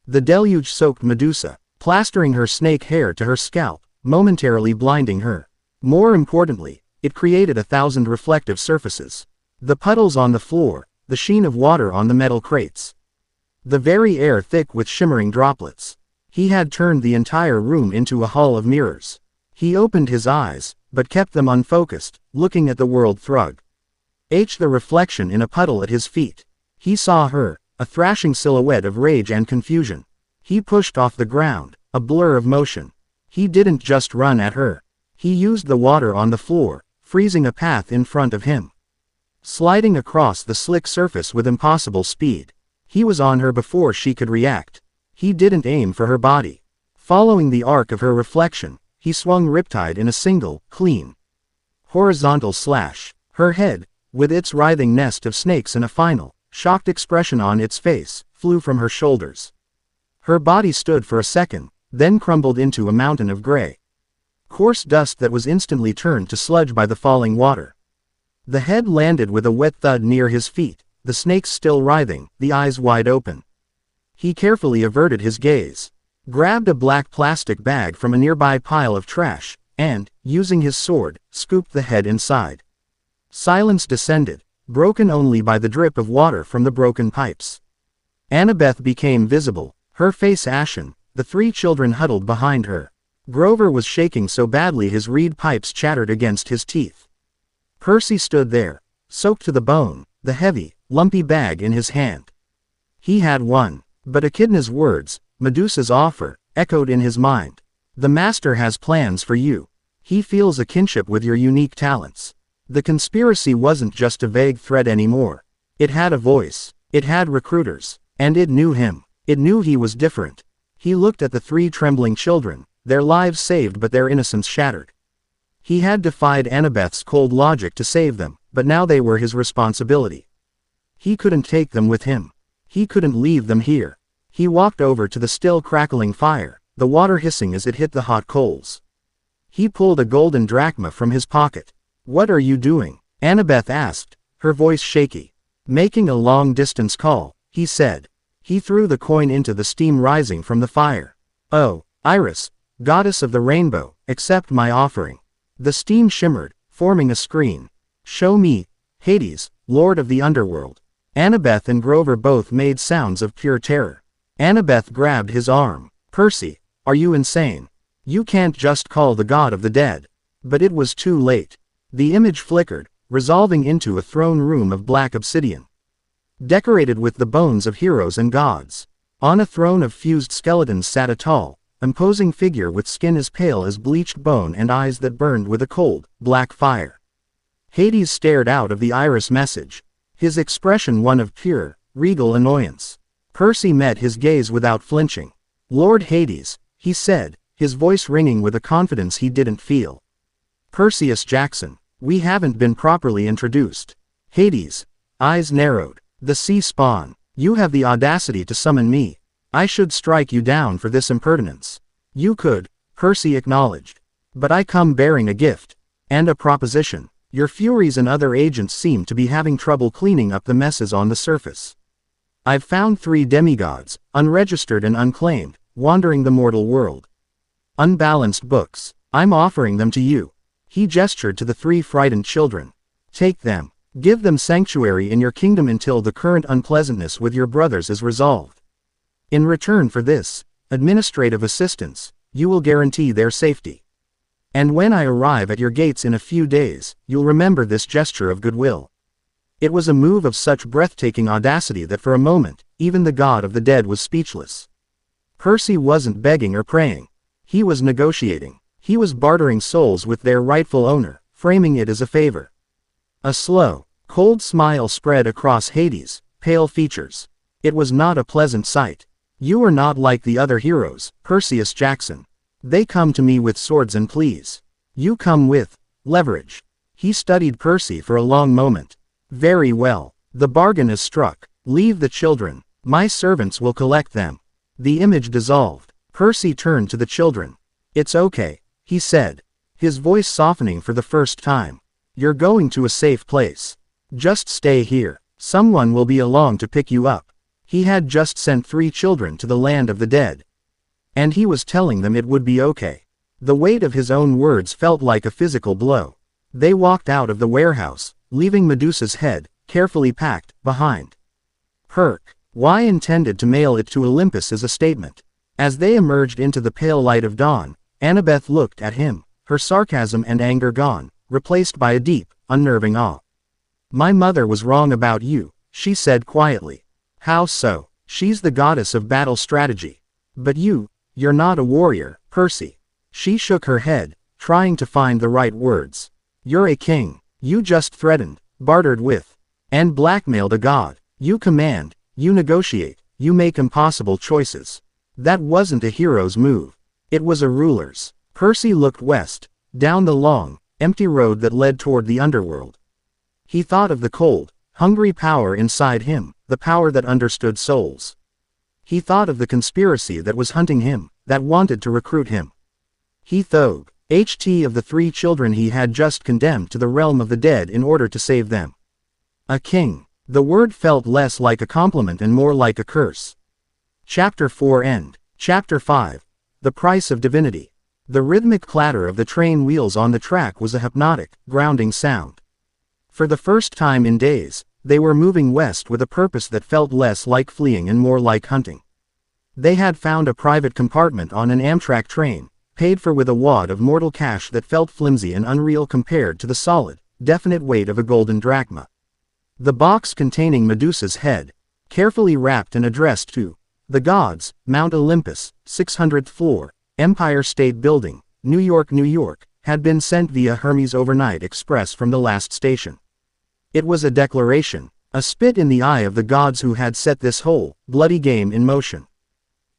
The deluge soaked Medusa, plastering her snake hair to her scalp, momentarily blinding her. More importantly, it created 1,000 reflective surfaces. The puddles on the floor, the sheen of water on the metal crates. The very air thick with shimmering droplets. He had turned the entire room into a hall of mirrors. He opened his eyes, but kept them unfocused, looking at the world thrug. The reflection in a puddle at his feet. He saw her, a thrashing silhouette of rage and confusion. He pushed off the ground, a blur of motion. He didn't just run at her. He used the water on the floor, freezing a path in front of him. Sliding across the slick surface with impossible speed. He was on her before she could react. He didn't aim for her body. Following the arc of her reflection, he swung riptide in a single, clean, horizontal slash. Her head, with its writhing nest of snakes and a final, shocked expression on its face, flew from her shoulders. Her body stood for a second, then crumbled into a mountain of gray, coarse dust that was instantly turned to sludge by the falling water. The head landed with a wet thud near his feet, the snakes still writhing, the eyes wide open. He carefully averted his gaze, grabbed a black plastic bag from a nearby pile of trash, and, using his sword, scooped the head inside. Silence descended, broken only by the drip of water from the broken pipes. Annabeth became visible, her face ashen, the three children huddled behind her. Grover was shaking so badly his reed pipes chattered against his teeth. Percy stood there, soaked to the bone, the heavy, lumpy bag in his hand. He had won, but Echidna's words, Medusa's offer, echoed in his mind. The Master has plans for you. He feels a kinship with your unique talents. The conspiracy wasn't just a vague threat anymore. It had a voice, it had recruiters, and it knew him. It knew he was different. He looked at the three trembling children, their lives saved but their innocence shattered. He had defied Annabeth's cold logic to save them, but now they were his responsibility. He couldn't take them with him. He couldn't leave them here. He walked over to the still crackling fire, the water hissing as it hit the hot coals. He pulled a golden drachma from his pocket. "What are you doing?" Annabeth asked, her voice shaky. "Making a long-distance call," he said. He threw the coin into the steam rising from the fire. "Oh, Iris, goddess of the rainbow, accept my offering." The steam shimmered, forming a screen. "Show me, Hades, lord of the underworld." Annabeth and Grover both made sounds of pure terror. Annabeth grabbed his arm. "Percy, are you insane? You can't just call the god of the dead." But it was too late. The image flickered, resolving into a throne room of black obsidian, decorated with the bones of heroes and gods. On a throne of fused skeletons sat a tall, imposing figure with skin as pale as bleached bone and eyes that burned with a cold, black fire. Hades stared out of the iris message, his expression one of pure, regal annoyance. Percy met his gaze without flinching. "Lord Hades," he said, his voice ringing with a confidence he didn't feel. "Perseus Jackson, we haven't been properly introduced." Hades' eyes narrowed. "The sea spawn. You have the audacity to summon me. I should strike you down for this impertinence." "You could," Percy acknowledged. "But I come bearing a gift. And a proposition. Your Furies and other agents seem to be having trouble cleaning up the messes on the surface. I've found 3 demigods, unregistered and unclaimed, wandering the mortal world. Unbalanced books. I'm offering them to you." He gestured to the 3 frightened children. "Take them. Give them sanctuary in your kingdom until the current unpleasantness with your brothers is resolved. In return for this, administrative assistance, you will guarantee their safety. And when I arrive at your gates in a few days, you'll remember this gesture of goodwill." It was a move of such breathtaking audacity that for a moment, even the god of the dead was speechless. Percy wasn't begging or praying. He was negotiating. He was bartering souls with their rightful owner, framing it as a favor. A slow, cold smile spread across Hades' pale features. It was not a pleasant sight. "You are not like the other heroes, Perseus Jackson. They come to me with swords and pleas. You come with leverage." He studied Percy for a long moment. "Very well. The bargain is struck. Leave the children. My servants will collect them." The image dissolved. Percy turned to the children. "It's okay," he said, his voice softening for the first time. "You're going to a safe place. Just stay here. Someone will be along to pick you up." He had just sent 3 children to the land of the dead. And he was telling them it would be okay. The weight of his own words felt like a physical blow. They walked out of the warehouse, leaving Medusa's head, carefully packed, behind. Y intended to mail it to Olympus as a statement. As they emerged into the pale light of dawn, Annabeth looked at him, her sarcasm and anger gone, replaced by a deep, unnerving awe. "My mother was wrong about you," she said quietly. "How so?" "She's the goddess of battle strategy. But you're not a warrior, Percy." She shook her head, trying to find the right words. "You're a king. You just threatened, bartered with, and blackmailed a god. You command, you negotiate, you make impossible choices. That wasn't a hero's move. It was a ruler's." Percy looked west, down the long, empty road that led toward the underworld. He thought of the cold, hungry power inside him, the power that understood souls. He thought of the conspiracy that was hunting him, that wanted to recruit him. He thought of the 3 children he had just condemned to the realm of the dead in order to save them. A king, The word felt less like a compliment and more like a curse. Chapter 4 End. Chapter 5. The Price of Divinity. The rhythmic clatter of the train wheels on the track was a hypnotic, grounding sound. For the first time in days, they were moving west with a purpose that felt less like fleeing and more like hunting. They had found a private compartment on an Amtrak train, paid for with a wad of mortal cash that felt flimsy and unreal compared to the solid, definite weight of a golden drachma. The box containing Medusa's head, carefully wrapped and addressed to the gods, Mount Olympus, 600th floor, Empire State Building, New York, New York, had been sent via Hermes overnight express from the last station. It was a declaration, a spit in the eye of the gods who had set this whole, bloody game in motion.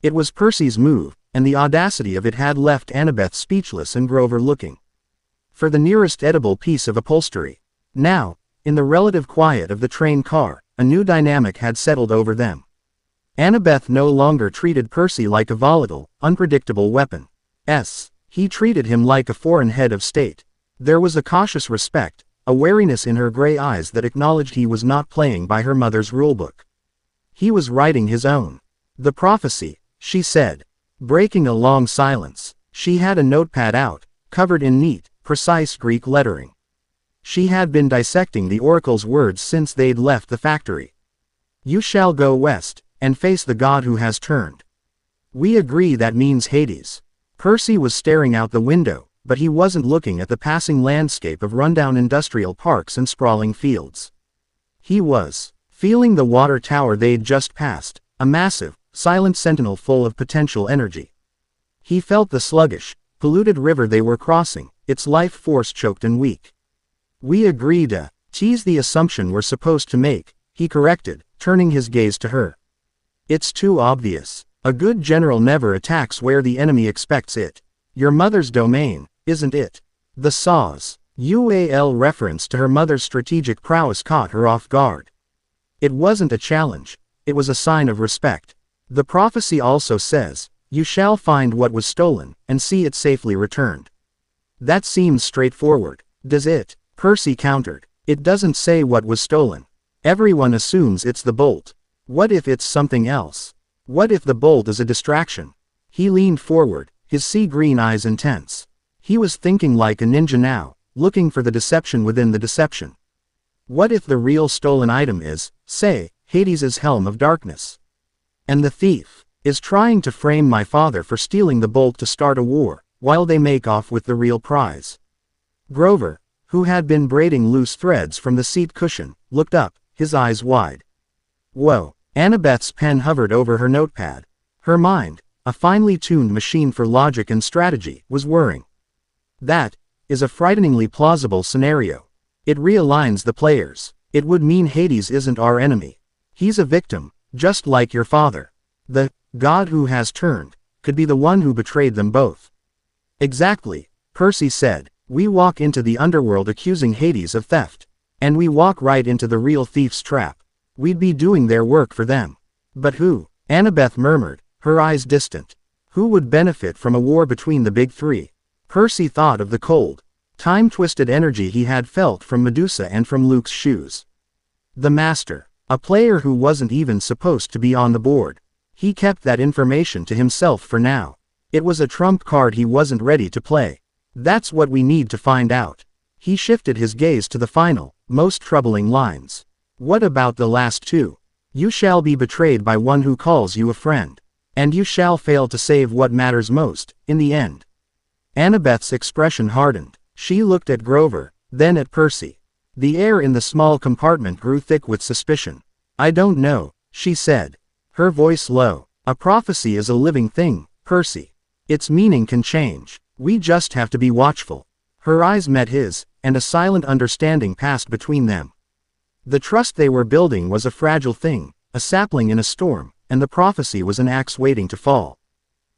It was Percy's move, and the audacity of it had left Annabeth speechless and Grover looking for the nearest edible piece of upholstery. Now, in the relative quiet of the train car, a new dynamic had settled over them. Annabeth no longer treated Percy like a volatile, unpredictable weapon. He treated him like a foreign head of state. There was a cautious respect, a wariness in her gray eyes that acknowledged he was not playing by her mother's rulebook. He was writing his own. The prophecy, she said, breaking a long silence. She had a notepad out, covered in neat, precise Greek lettering. She had been dissecting the oracle's words since they'd left the factory. You shall go west, and face the god who has turned. We agree that means Hades. Percy was staring out the window, but he wasn't looking at the passing landscape of rundown industrial parks and sprawling fields. He was feeling the water tower they'd just passed, a massive, silent sentinel full of potential energy. He felt the sluggish, polluted river they were crossing, its life force choked and weak. We agree to tease the assumption we're supposed to make, he corrected, turning his gaze to her. It's too obvious. A good general never attacks where the enemy expects it. Your mother's domain, isn't it? The Saw's UAL reference to her mother's strategic prowess caught her off guard. It wasn't a challenge, it was a sign of respect. The prophecy also says, you shall find what was stolen, and see it safely returned. That seems straightforward, does it? Percy countered. It doesn't say what was stolen. Everyone assumes it's the bolt. What if it's something else? What if the bolt is a distraction? He leaned forward, his sea-green eyes intense. He was thinking like a ninja now, looking for the deception within the deception. What if the real stolen item is, say, Hades's helm of darkness? And the thief is trying to frame my father for stealing the bolt to start a war, while they make off with the real prize. Grover, who had been braiding loose threads from the seat cushion, looked up, his eyes wide. Whoa. Annabeth's pen hovered over her notepad. Her mind, a finely tuned machine for logic and strategy, was whirring. That is a frighteningly plausible scenario. It realigns the players. It would mean Hades isn't our enemy. He's a victim, just like your father. The god who has turned could be the one who betrayed them both. Exactly, Percy said. We walk into the underworld accusing Hades of theft. And we walk right into the real thief's trap. We'd be doing their work for them. But who? Annabeth murmured, her eyes distant. Who would benefit from a war between the big three? Percy thought of the cold, time-twisted energy he had felt from Medusa and from Luke's shoes. The master, a player who wasn't even supposed to be on the board. He kept that information to himself for now. It was a trump card he wasn't ready to play. That's what we need to find out. He shifted his gaze to the final, most troubling lines. What about the last two? You shall be betrayed by one who calls you a friend. And you shall fail to save what matters most, in the end. Annabeth's expression hardened. She looked at Grover, then at Percy. The air in the small compartment grew thick with suspicion. I don't know, she said. Her voice low. A prophecy is a living thing, Percy. Its meaning can change. We just have to be watchful. Her eyes met his, and a silent understanding passed between them. The trust they were building was a fragile thing, a sapling in a storm, and the prophecy was an axe waiting to fall.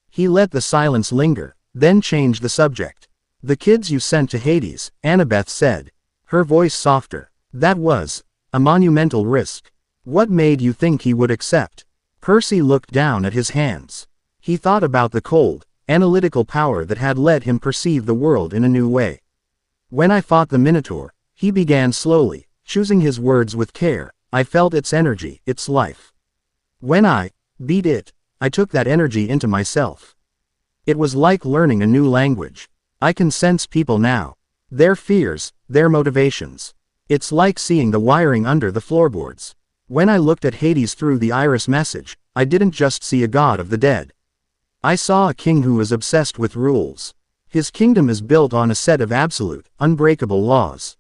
He let the silence linger, then changed the subject. The kids you sent to Hades, Annabeth said, her voice softer. That was a monumental risk. What made you think he would accept? Percy looked down at his hands. He thought about the cold, analytical power that had let him perceive the world in a new way. When I fought the Minotaur, he began slowly, choosing his words with care, I felt its energy, its life. When I beat it, I took that energy into myself. It was like learning a new language. I can sense people now. Their fears, their motivations. It's like seeing the wiring under the floorboards. When I looked at Hades through the iris message, I didn't just see a god of the dead. I saw a king who is obsessed with rules. His kingdom is built on a set of absolute, unbreakable laws.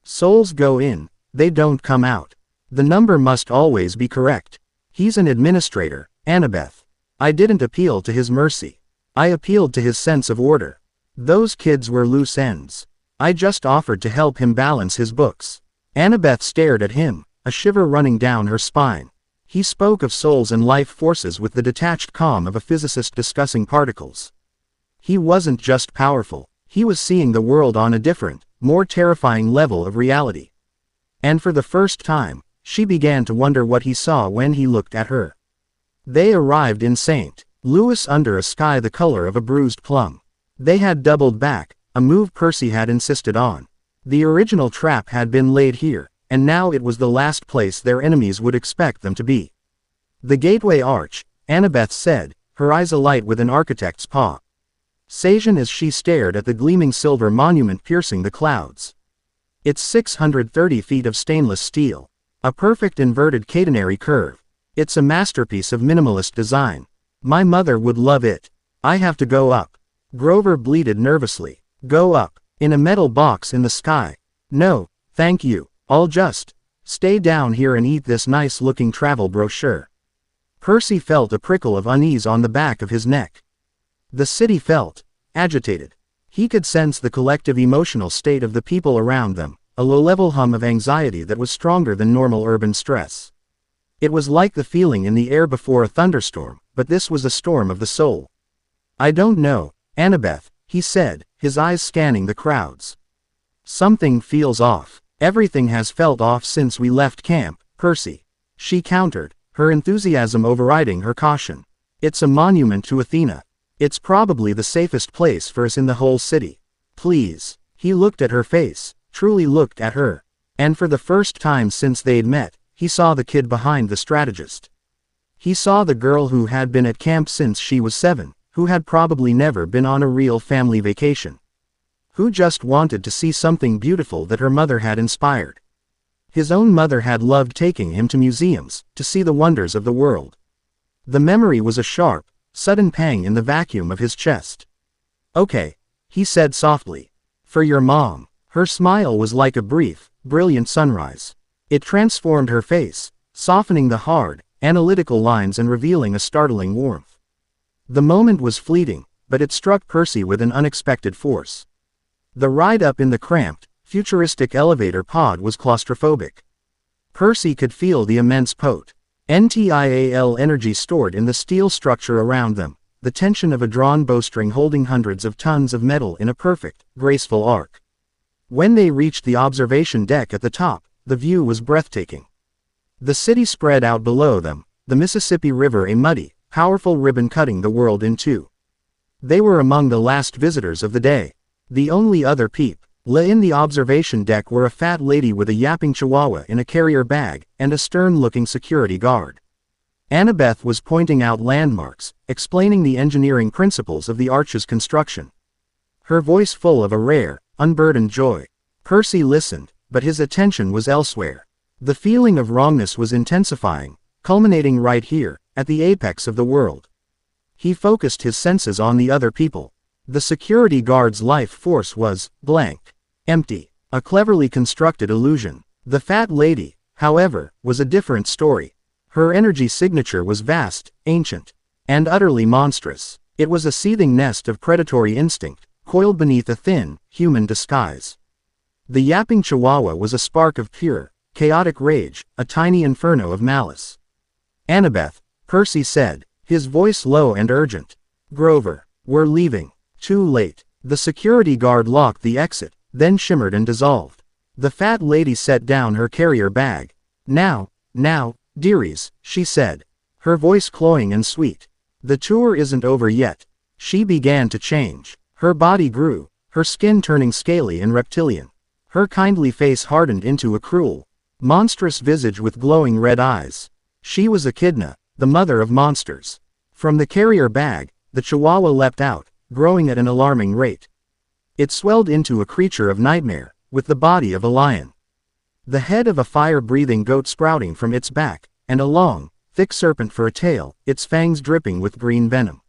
Souls go in, they don't come out. The number must always be correct. He's an administrator, Annabeth. I didn't appeal to his mercy. I appealed to his sense of order. Those kids were loose ends. I just offered to help him balance his books. Annabeth stared at him, a shiver running down her spine. He spoke of souls and life forces with the detached calm of a physicist discussing particles. He wasn't just powerful, he was seeing the world on a different, more terrifying level of reality. And for the first time, she began to wonder what he saw when he looked at her. They arrived in St. Louis under a sky the color of a bruised plum. They had doubled back, a move Percy had insisted on. The original trap had been laid here, and now it was the last place their enemies would expect them to be. The gateway arch, Annabeth said, her eyes alight with an architect's paw. Sajan as she stared at the gleaming silver monument piercing the clouds. It's 630 feet of stainless steel. A perfect inverted catenary curve. It's a masterpiece of minimalist design. My mother would love it. I have to go up. Grover bleated nervously. Go up. In a metal box in the sky. No, thank you. I'll just stay down here and eat this nice-looking travel brochure. Percy felt a prickle of unease on the back of his neck. The city felt agitated. He could sense the collective emotional state of the people around them, a low-level hum of anxiety that was stronger than normal urban stress. It was like the feeling in the air before a thunderstorm, but this was a storm of the soul. I don't know, Annabeth, he said, his eyes scanning the crowds. Something feels off. Everything has felt off since we left camp, Percy. She countered, her enthusiasm overriding her caution. It's a monument to Athena. It's probably the safest place for us in the whole city. Please. He looked at her face, truly looked at her. And for the first time since they'd met, he saw the kid behind the strategist. He saw the girl who had been at camp since she was 7, who had probably never been on a real family vacation. Who just wanted to see something beautiful that her mother had inspired. His own mother had loved taking him to museums, to see the wonders of the world. The memory was a sharp, sudden pang in the vacuum of his chest. Okay, he said softly. For your mom. Her smile was like a brief, brilliant sunrise. It transformed her face, softening the hard, analytical lines and revealing a startling warmth. The moment was fleeting, but it struck Percy with an unexpected force. The ride up in the cramped, futuristic elevator pod was claustrophobic. Percy could feel the immense potential energy stored in the steel structure around them, the tension of a drawn bowstring holding hundreds of tons of metal in a perfect, graceful arc. When they reached the observation deck at the top, the view was breathtaking. The city spread out below them, the Mississippi River a muddy, powerful ribbon cutting the world in two. They were among the last visitors of the day. The only other people in the observation deck were a fat lady with a yapping chihuahua in a carrier bag, and a stern-looking security guard. Annabeth was pointing out landmarks, explaining the engineering principles of the arch's construction. Her voice full of a rare, unburdened joy. Percy listened, but his attention was elsewhere. The feeling of wrongness was intensifying, culminating right here, at the apex of the world. He focused his senses on the other people. The security guard's life force was blank. Empty. A cleverly constructed illusion. The fat lady, however, was a different story. Her energy signature was vast, ancient, and utterly monstrous. It was a seething nest of predatory instinct, coiled beneath a thin, human disguise. The yapping chihuahua was a spark of pure, chaotic rage, a tiny inferno of malice. Annabeth, Percy said, his voice low and urgent. Grover, we're leaving. Too late. The security guard locked the exit, then shimmered and dissolved. The fat lady set down her carrier bag. Now, dearies, she said, her voice cloying and sweet. The tour isn't over yet. She began to change. Her body grew, her skin turning scaly and reptilian. Her kindly face hardened into a cruel, monstrous visage with glowing red eyes. She was Echidna, the mother of monsters. From the carrier bag, the chihuahua leapt out, growing at an alarming rate. It swelled into a creature of nightmare, with the body of a lion. The head of a fire-breathing goat sprouting from its back, and a long, thick serpent for a tail, its fangs dripping with green venom.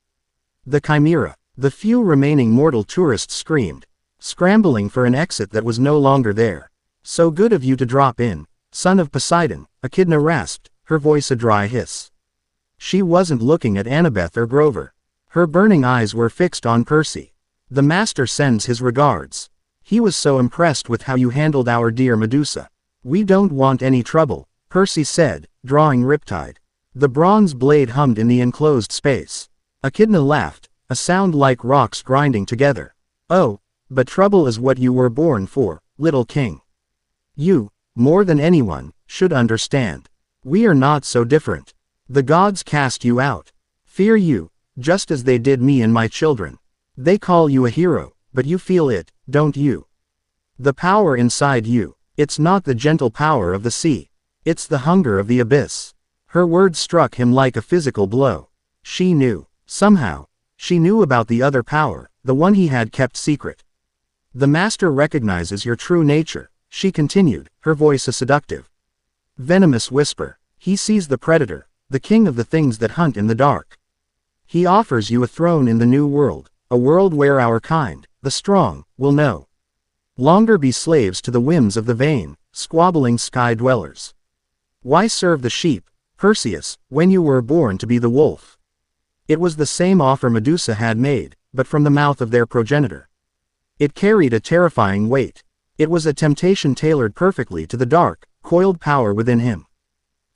The chimera. The few remaining mortal tourists screamed, scrambling for an exit that was no longer there. "So good of you to drop in, son of Poseidon," Echidna rasped, her voice a dry hiss. She wasn't looking at Annabeth or Grover. Her burning eyes were fixed on Percy. "The master sends his regards. He was so impressed with how you handled our dear Medusa." "We don't want any trouble," Percy said, drawing Riptide. The bronze blade hummed in the enclosed space. Echidna laughed, a sound like rocks grinding together. "Oh, but trouble is what you were born for, little king. You, more than anyone, should understand. We are not so different. The gods cast you out. Fear you, just as they did me and my children. They call you a hero, but you feel it, don't you? The power inside you, it's not the gentle power of the sea. It's the hunger of the abyss." Her words struck him like a physical blow. She knew. Somehow, she knew about the other power, the one he had kept secret. "The master recognizes your true nature," she continued, her voice a seductive, venomous whisper. "He sees the predator, the king of the things that hunt in the dark. He offers you a throne in the new world, a world where our kind, the strong, will no longer be slaves to the whims of the vain, squabbling sky dwellers. Why serve the sheep, Perseus, when you were born to be the wolf?" It was the same offer Medusa had made, but from the mouth of their progenitor. It carried a terrifying weight. It was a temptation tailored perfectly to the dark, coiled power within him.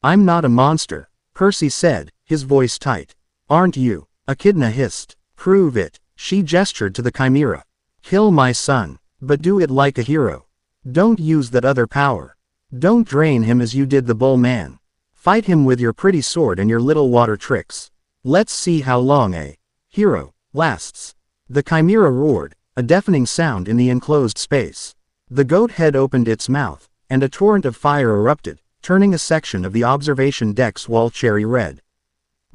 "I'm not a monster," Percy said, his voice tight. "Aren't you?" Echidna hissed. "Prove it." She gestured to the chimera. "Kill my son, but do it like a hero. Don't use that other power. Don't drain him as you did the bull man. Fight him with your pretty sword and your little water tricks. Let's see how long a hero lasts." The chimera roared, a deafening sound in the enclosed space. The goat head opened its mouth, and a torrent of fire erupted, turning a section of the observation deck's wall cherry red.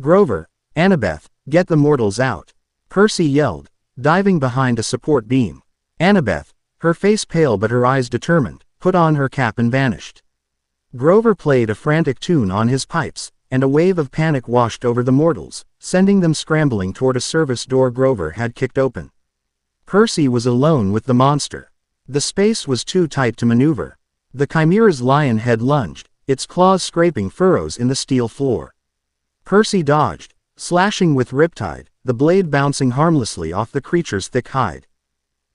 "Grover, Annabeth, get the mortals out," Percy yelled, diving behind a support beam. Annabeth, her face pale but her eyes determined, put on her cap and vanished. Grover played a frantic tune on his pipes, and a wave of panic washed over the mortals, sending them scrambling toward a service door Grover had kicked open. Percy was alone with the monster. The space was too tight to maneuver. The chimera's lion head lunged, its claws scraping furrows in the steel floor. Percy dodged, slashing with Riptide, the blade bouncing harmlessly off the creature's thick hide.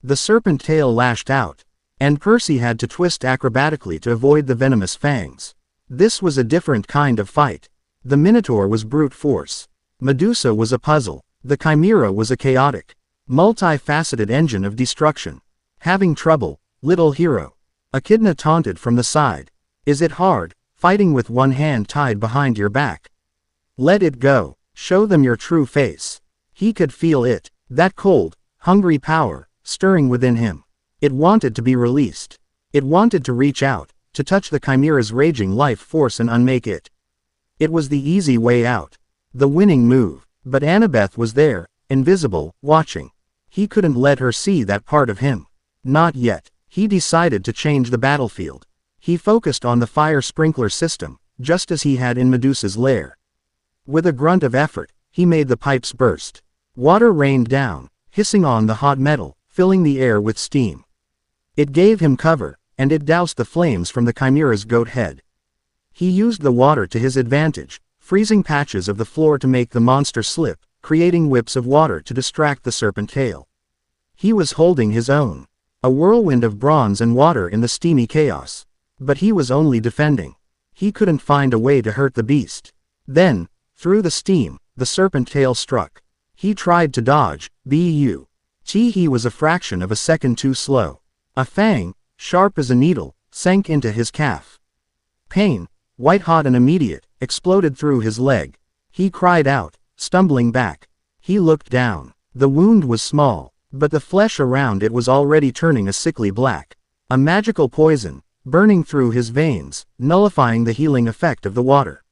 The serpent tail lashed out, and Percy had to twist acrobatically to avoid the venomous fangs. This was a different kind of fight. The Minotaur was brute force. Medusa was a puzzle. The chimera was a chaotic, multi-faceted engine of destruction. "Having trouble, little hero?" Echidna taunted from the side. "Is it hard, fighting with one hand tied behind your back? Let it go. Show them your true face." He could feel it, that cold, hungry power, stirring within him. It wanted to be released. It wanted to reach out, to touch the chimera's raging life force and unmake it. It was the easy way out. The winning move. But Annabeth was there, invisible, watching. He couldn't let her see that part of him. Not yet. He decided to change the battlefield. He focused on the fire sprinkler system, just as he had in Medusa's lair. With a grunt of effort, he made the pipes burst. Water rained down, hissing on the hot metal, filling the air with steam. It gave him cover, and it doused the flames from the chimera's goat head. He used the water to his advantage, freezing patches of the floor to make the monster slip, creating whips of water to distract the serpent tail. He was holding his own. A whirlwind of bronze and water in the steamy chaos. But he was only defending. He couldn't find a way to hurt the beast. Then, through the steam, the serpent tail struck. He tried to dodge, he was a fraction of a second too slow. A fang, sharp as a needle, sank into his calf. Pain, white-hot and immediate, exploded through his leg. He cried out, stumbling back. He looked down. The wound was small, but the flesh around it was already turning a sickly black. A magical poison, burning through his veins, nullifying the healing effect of the water.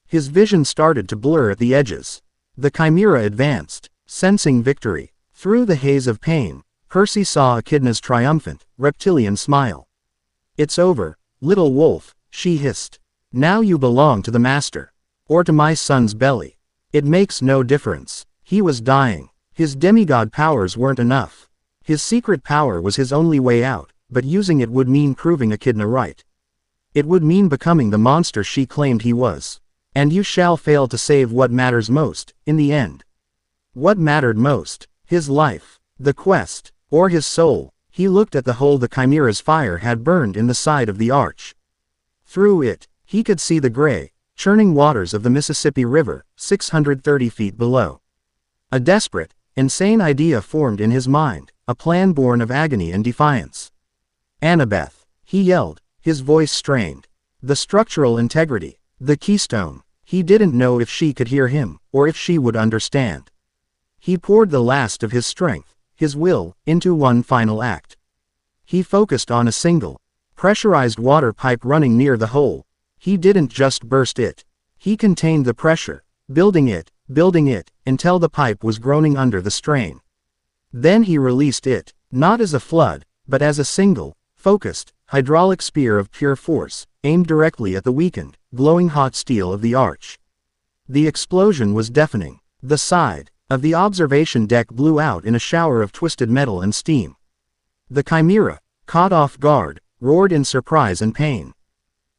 His vision started to blur at the edges. The chimera advanced, sensing victory. Through the haze of pain, Percy saw Echidna's triumphant, reptilian smile. "It's over, little wolf," she hissed. "Now you belong to the master. Or to my son's belly. It makes no difference." He was dying. His demigod powers weren't enough. His secret power was his only way out, but using it would mean proving Echidna right. It would mean becoming the monster she claimed he was. And you shall fail to save what matters most, in the end. What mattered most? His life, the quest, or his soul? He looked at the hole the chimera's fire had burned in the side of the arch. Through it, he could see the gray, churning waters of the Mississippi River, 630 feet below. A desperate, insane idea formed in his mind, a plan born of agony and defiance. "Annabeth," he yelled, his voice strained. The structural integrity, the keystone. He didn't know if she could hear him, or if she would understand. He poured the last of his strength, his will, into one final act. He focused on a single, pressurized water pipe running near the hole. He didn't just burst it. He contained the pressure, building it, until the pipe was groaning under the strain. Then he released it, not as a flood, but as a single, focused, hydraulic spear of pure force, aimed directly at the weakened, glowing hot steel of the arch. The explosion was deafening. The side of the observation deck blew out in a shower of twisted metal and steam. The chimera, caught off guard, roared in surprise and pain.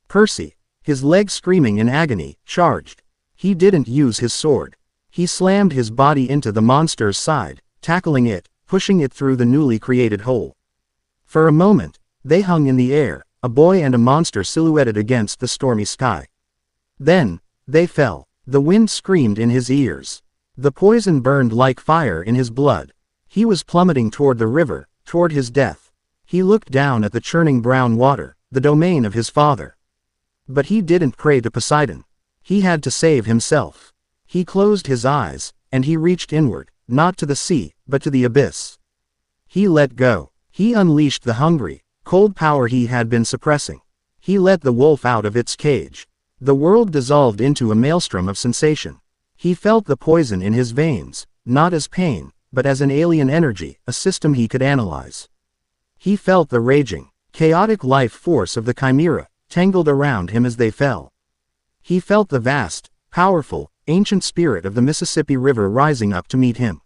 Percy, his legs screaming in agony, charged. He didn't use his sword. He slammed his body into the monster's side, tackling it, pushing it through the newly created hole. For a moment, they hung in the air, a boy and a monster silhouetted against the stormy sky. Then, they fell. The wind screamed in his ears. The poison burned like fire in his blood. He was plummeting toward the river, toward his death. He looked down at the churning brown water, the domain of his father. But he didn't pray to Poseidon. He had to save himself. He closed his eyes, and he reached inward, not to the sea, but to the abyss. He let go. He unleashed the hungry, cold power he had been suppressing. He let the wolf out of its cage. The world dissolved into a maelstrom of sensation. He felt the poison in his veins, not as pain, but as an alien energy, a system he could analyze. He felt the raging, chaotic life force of the chimera, tangled around him as they fell. He felt the vast, powerful, ancient spirit of the Mississippi River rising up to meet him.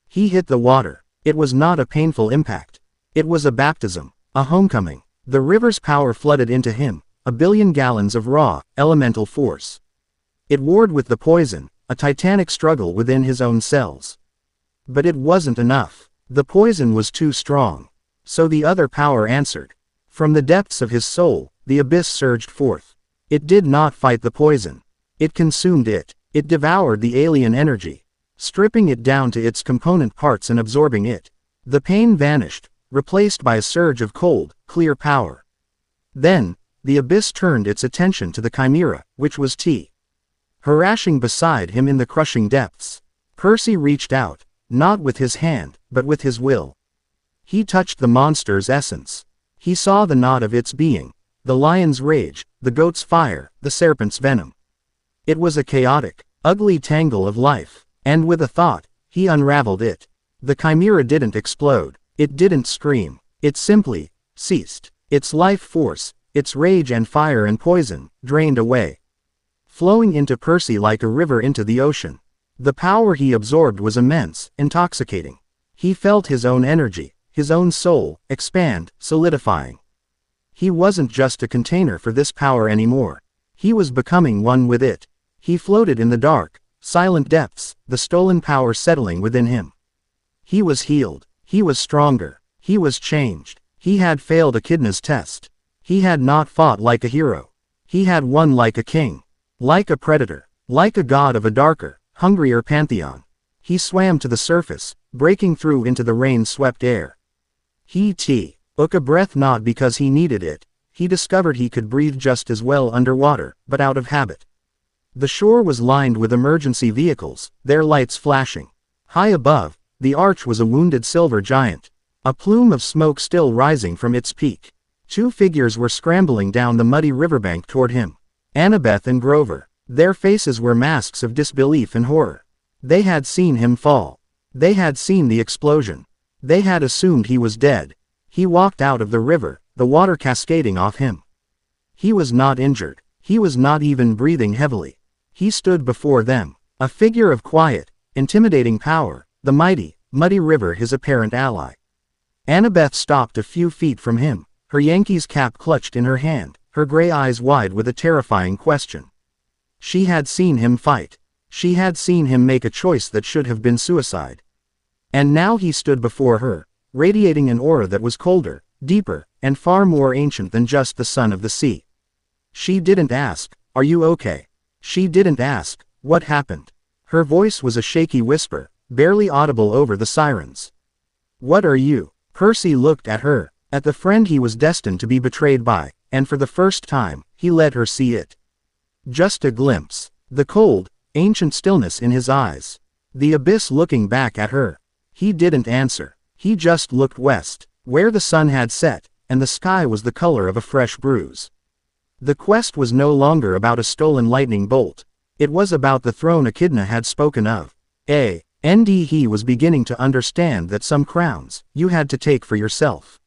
He hit the water. It was not a painful impact. It was a baptism, a homecoming. The river's power flooded into him, a billion gallons of raw, elemental force. It warred with the poison, a titanic struggle within his own cells. But it wasn't enough. The poison was too strong. So the other power answered. From the depths of his soul, the abyss surged forth. It did not fight the poison. It consumed it. It devoured the alien energy, stripping it down to its component parts and absorbing it. The pain vanished, replaced by a surge of cold, clear power. Then, the abyss turned its attention to the chimera, which was harassing beside him in the crushing depths. Percy reached out, not with his hand, but with his will. He touched the monster's essence. He saw the knot of its being, the lion's rage, the goat's fire, the serpent's venom. It was a chaotic, ugly tangle of life, and with a thought, he unraveled it. The chimera didn't explode. It didn't scream. It simply ceased. Its life force, its rage and fire and poison, drained away, flowing into Percy like a river into the ocean. The power he absorbed was immense, intoxicating. He felt his own energy, his own soul, expand, solidifying. He wasn't just a container for this power anymore. He was becoming one with it. He floated in the dark, silent depths, the stolen power settling within him. He was healed. He was stronger. He was changed. He had failed Echidna's test. He had not fought like a hero. He had won like a king. Like a predator. Like a god of a darker, hungrier pantheon. He swam to the surface, breaking through into the rain-swept air. He took a breath not because he needed it. He discovered he could breathe just as well underwater, but out of habit. The shore was lined with emergency vehicles, their lights flashing. High above, the arch was a wounded silver giant, a plume of smoke still rising from its peak. Two figures were scrambling down the muddy riverbank toward him. Annabeth and Grover. Their faces were masks of disbelief and horror. They had seen him fall. They had seen the explosion. They had assumed he was dead. He walked out of the river, the water cascading off him. He was not injured. He was not even breathing heavily. He stood before them, a figure of quiet, intimidating power, the mighty, muddy river his apparent ally. Annabeth stopped a few feet from him, her Yankees cap clutched in her hand, her gray eyes wide with a terrifying question. She had seen him fight. She had seen him make a choice that should have been suicide. And now he stood before her, radiating an aura that was colder, deeper, and far more ancient than just the sun of the sea. She didn't ask, "Are you okay?" She didn't ask, "What happened?" Her voice was a shaky whisper, barely audible over the sirens. "What are you?" Percy looked at her, at the friend he was destined to be betrayed by, and for the first time, he let her see it. Just a glimpse. The cold, ancient stillness in his eyes. The abyss looking back at her. He didn't answer. He just looked west, where the sun had set, and the sky was the color of a fresh bruise. The quest was no longer about a stolen lightning bolt. It was about the throne Echidna had spoken of. He was beginning to understand that some crowns, you had to take for yourself.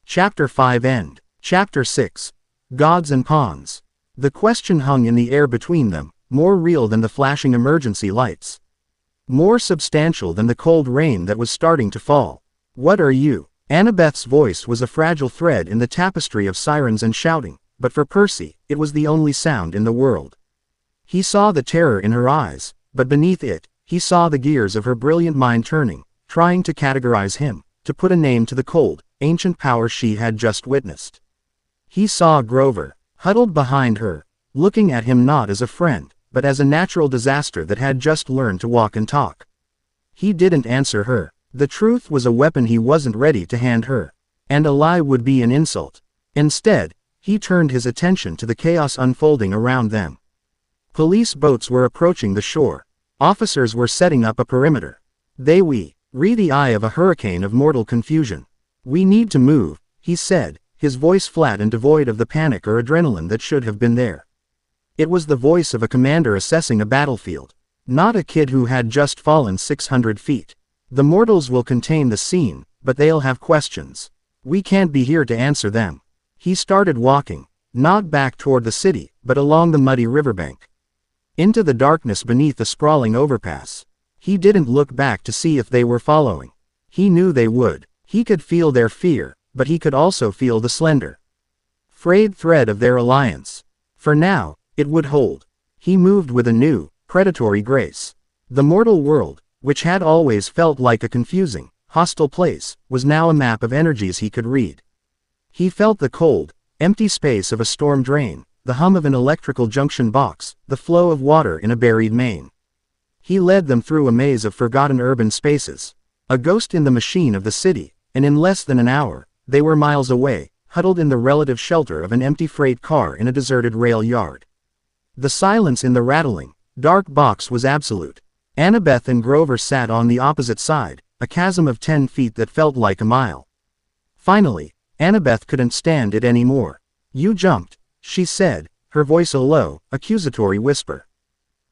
Chapter 5 End. Chapter 6. Gods and Pawns. The question hung in the air between them, more real than the flashing emergency lights. More substantial than the cold rain that was starting to fall. "What are you?" Annabeth's voice was a fragile thread in the tapestry of sirens and shouting, but for Percy, it was the only sound in the world. He saw the terror in her eyes, but beneath it, he saw the gears of her brilliant mind turning, trying to categorize him, to put a name to the cold, ancient power she had just witnessed. He saw Grover, huddled behind her, looking at him not as a friend, but as a natural disaster that had just learned to walk and talk. He didn't answer her. The truth was a weapon he wasn't ready to hand her, and a lie would be an insult. Instead, he turned his attention to the chaos unfolding around them. Police boats were approaching the shore. Officers were setting up a perimeter. We the eye of a hurricane of mortal confusion. "We need to move," he said, his voice flat and devoid of the panic or adrenaline that should have been there. It was the voice of a commander assessing a battlefield, not a kid who had just fallen 600 feet. "The mortals will contain the scene, but they'll have questions. We can't be here to answer them." He started walking, not back toward the city, but along the muddy riverbank. Into the darkness beneath the sprawling overpass. He didn't look back to see if they were following. He knew they would. He could feel their fear, but he could also feel the slender, frayed thread of their alliance. For now, it would hold. He moved with a new, predatory grace. The mortal world, which had always felt like a confusing, hostile place, was now a map of energies he could read. He felt the cold, empty space of a storm drain, the hum of an electrical junction box, the flow of water in a buried main. He led them through a maze of forgotten urban spaces, a ghost in the machine of the city, and in less than an hour, they were miles away, huddled in the relative shelter of an empty freight car in a deserted rail yard. The silence in the rattling, dark box was absolute. Annabeth and Grover sat on the opposite side, a chasm of 10 feet that felt like a mile. Finally, Annabeth couldn't stand it anymore. "You jumped," she said, her voice a low, accusatory whisper.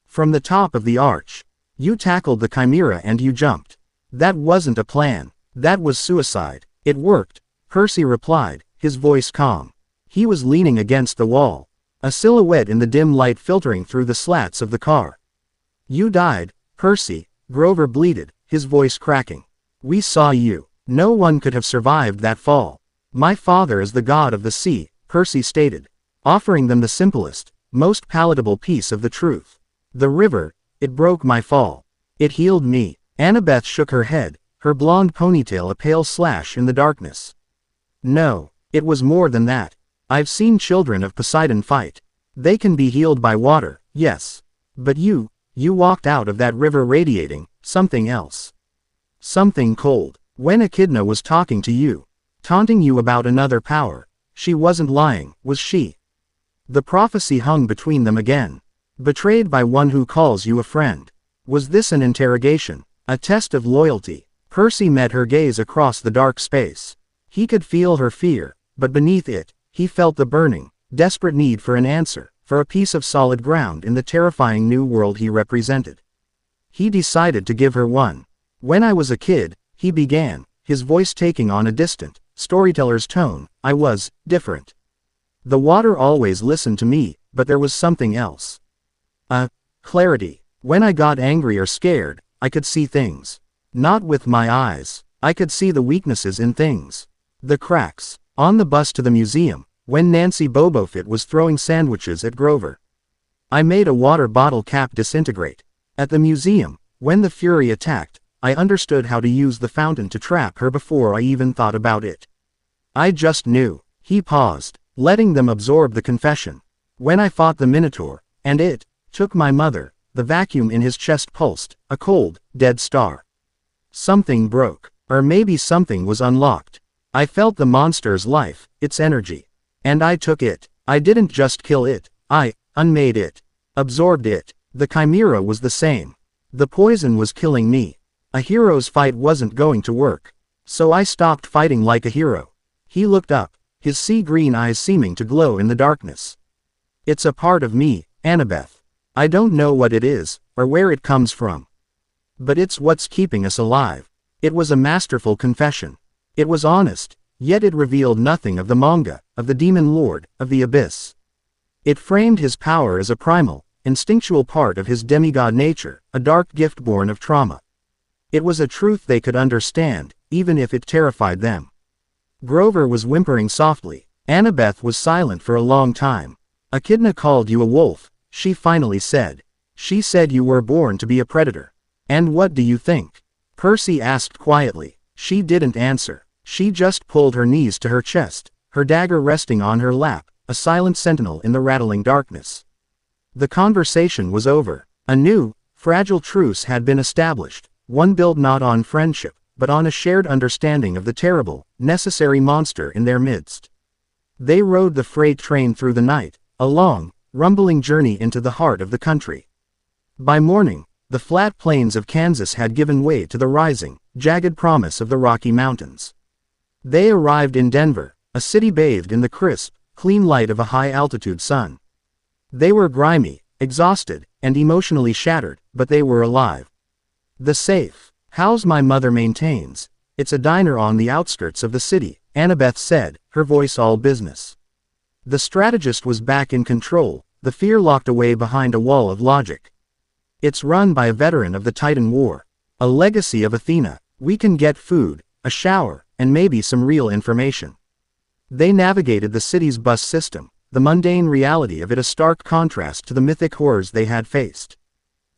"From the top of the arch. You tackled the chimera and you jumped. That wasn't a plan. That was suicide." "It worked," Percy replied, his voice calm. He was leaning against the wall, a silhouette in the dim light filtering through the slats of the car. "You died, Percy," Grover bleated, his voice cracking. "We saw you. No one could have survived that fall." "My father is the god of the sea," Percy stated, offering them the simplest, most palatable piece of the truth. "The river, it broke my fall. It healed me." Annabeth shook her head, her blonde ponytail a pale slash in the darkness. "No, it was more than that. I've seen children of Poseidon fight. They can be healed by water, yes. But you walked out of that river radiating something else. Something cold. When Echidna was talking to you, taunting you about another power, she wasn't lying, was she?" The prophecy hung between them again. "Betrayed by one who calls you a friend." Was this an interrogation? A test of loyalty? Percy met her gaze across the dark space. He could feel her fear, but beneath it, he felt the burning, desperate need for an answer, for a piece of solid ground in the terrifying new world he represented. He decided to give her one. When I was a kid, he began, his voice taking on a distant, storyteller's tone, I was different. The water always listened to me, but there was something else. Clarity. When I got angry or scared, I could see things. Not with my eyes. I could see the weaknesses in things. The cracks. On the bus to the museum, when Nancy Bobofit was throwing sandwiches at Grover. I made a water bottle cap disintegrate. At the museum, when the Fury attacked, I understood how to use the fountain to trap her before I even thought about it. I just knew. He paused, letting them absorb the confession. When I fought the Minotaur, and it took my mother, the vacuum in his chest pulsed, a cold, dead star. Something broke, or maybe something was unlocked. I felt the monster's life, its energy. And I took it. I didn't just kill it, I unmade it, absorbed it. The chimera was the same. The poison was killing me. A hero's fight wasn't going to work. So I stopped fighting like a hero. He looked up, his sea-green eyes seeming to glow in the darkness. It's a part of me, Annabeth. I don't know what it is, or where it comes from. But it's what's keeping us alive. It was a masterful confession. It was honest, yet it revealed nothing of the manga, of the demon lord, of the abyss. It framed his power as a primal, instinctual part of his demigod nature, a dark gift born of trauma. It was a truth they could understand, even if it terrified them. Grover was whimpering softly. Annabeth was silent for a long time. Echidna called you a wolf, she finally said. She said you were born to be a predator. And what do you think? Percy asked quietly. She didn't answer. She just pulled her knees to her chest, her dagger resting on her lap, a silent sentinel in the rattling darkness. The conversation was over. A new, fragile truce had been established, one built not on friendship, but on a shared understanding of the terrible, necessary monster in their midst. They rode the freight train through the night, a long, rumbling journey into the heart of the country. By morning, the flat plains of Kansas had given way to the rising, jagged promise of the Rocky Mountains. They arrived in Denver, a city bathed in the crisp, clean light of a high-altitude sun. They were grimy, exhausted, and emotionally shattered, but they were alive. The safe house my mother maintains. It's a diner on the outskirts of the city, Annabeth said, her voice all business. The strategist was back in control, the fear locked away behind a wall of logic. It's run by a veteran of the Titan War. A legacy of Athena. We can get food, a shower, and maybe some real information. They navigated the city's bus system, the mundane reality of it a stark contrast to the mythic horrors they had faced.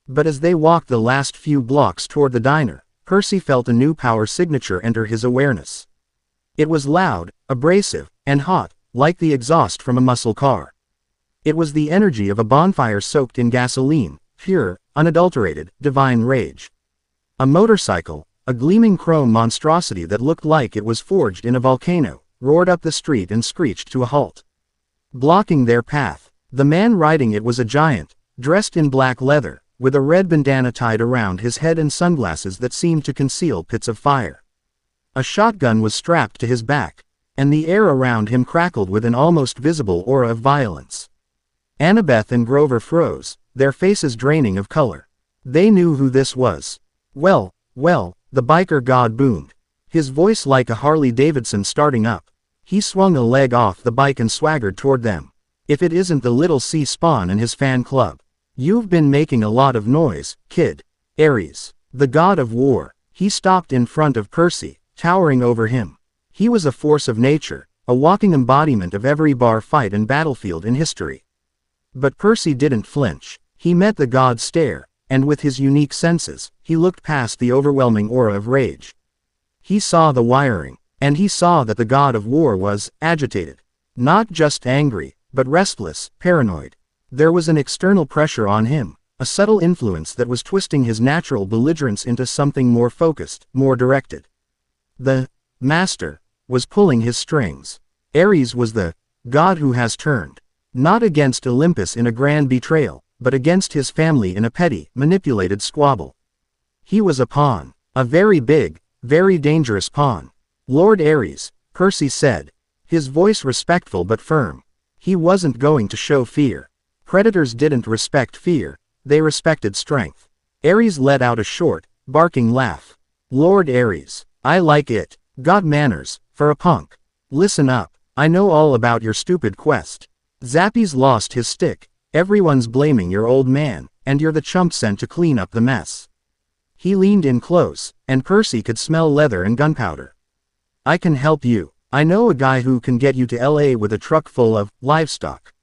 But as they walked the last few blocks toward the diner, Percy felt a new power signature enter his awareness. It was loud, abrasive, and hot, like the exhaust from a muscle car. It was the energy of a bonfire soaked in gasoline, pure, unadulterated, divine rage. A motorcycle, a gleaming chrome monstrosity that looked like it was forged in a volcano, roared up the street and screeched to a halt. Blocking their path, the man riding it was a giant, dressed in black leather, with a red bandana tied around his head and sunglasses that seemed to conceal pits of fire. A shotgun was strapped to his back, and the air around him crackled with an almost visible aura of violence. Annabeth and Grover froze, their faces draining of color. They knew who this was. Well, the biker god boomed, his voice like a Harley-Davidson starting up. He swung a leg off the bike and swaggered toward them. If it isn't the little C-Spawn and his fan club. You've been making a lot of noise, kid. Ares, the god of war. He stopped in front of Percy, towering over him. He was a force of nature, a walking embodiment of every bar fight and battlefield in history. But Percy didn't flinch. He met the god's stare, and with his unique senses, he looked past the overwhelming aura of rage. He saw the wiring, and he saw that the god of war was agitated. Not just angry, but restless, paranoid. There was an external pressure on him, a subtle influence that was twisting his natural belligerence into something more focused, more directed. The master was pulling his strings. Ares was the god who has turned, not against Olympus in a grand betrayal, but against his family in a petty, manipulated squabble. He was a pawn, a very big, very dangerous pawn. Lord Ares, Percy said. his voice respectful but firm. He wasn't going to show fear. Predators didn't respect fear, they respected strength. Ares let out a short, barking laugh. Lord Ares, I like it. Got manners, for a punk. Listen up, I know all about your stupid quest. Zappy's lost his stick, everyone's blaming your old man, and you're the chump sent to clean up the mess. He leaned in close, and Percy could smell leather and gunpowder. I can help you. I know a guy who can get you to LA with a truck full of livestock.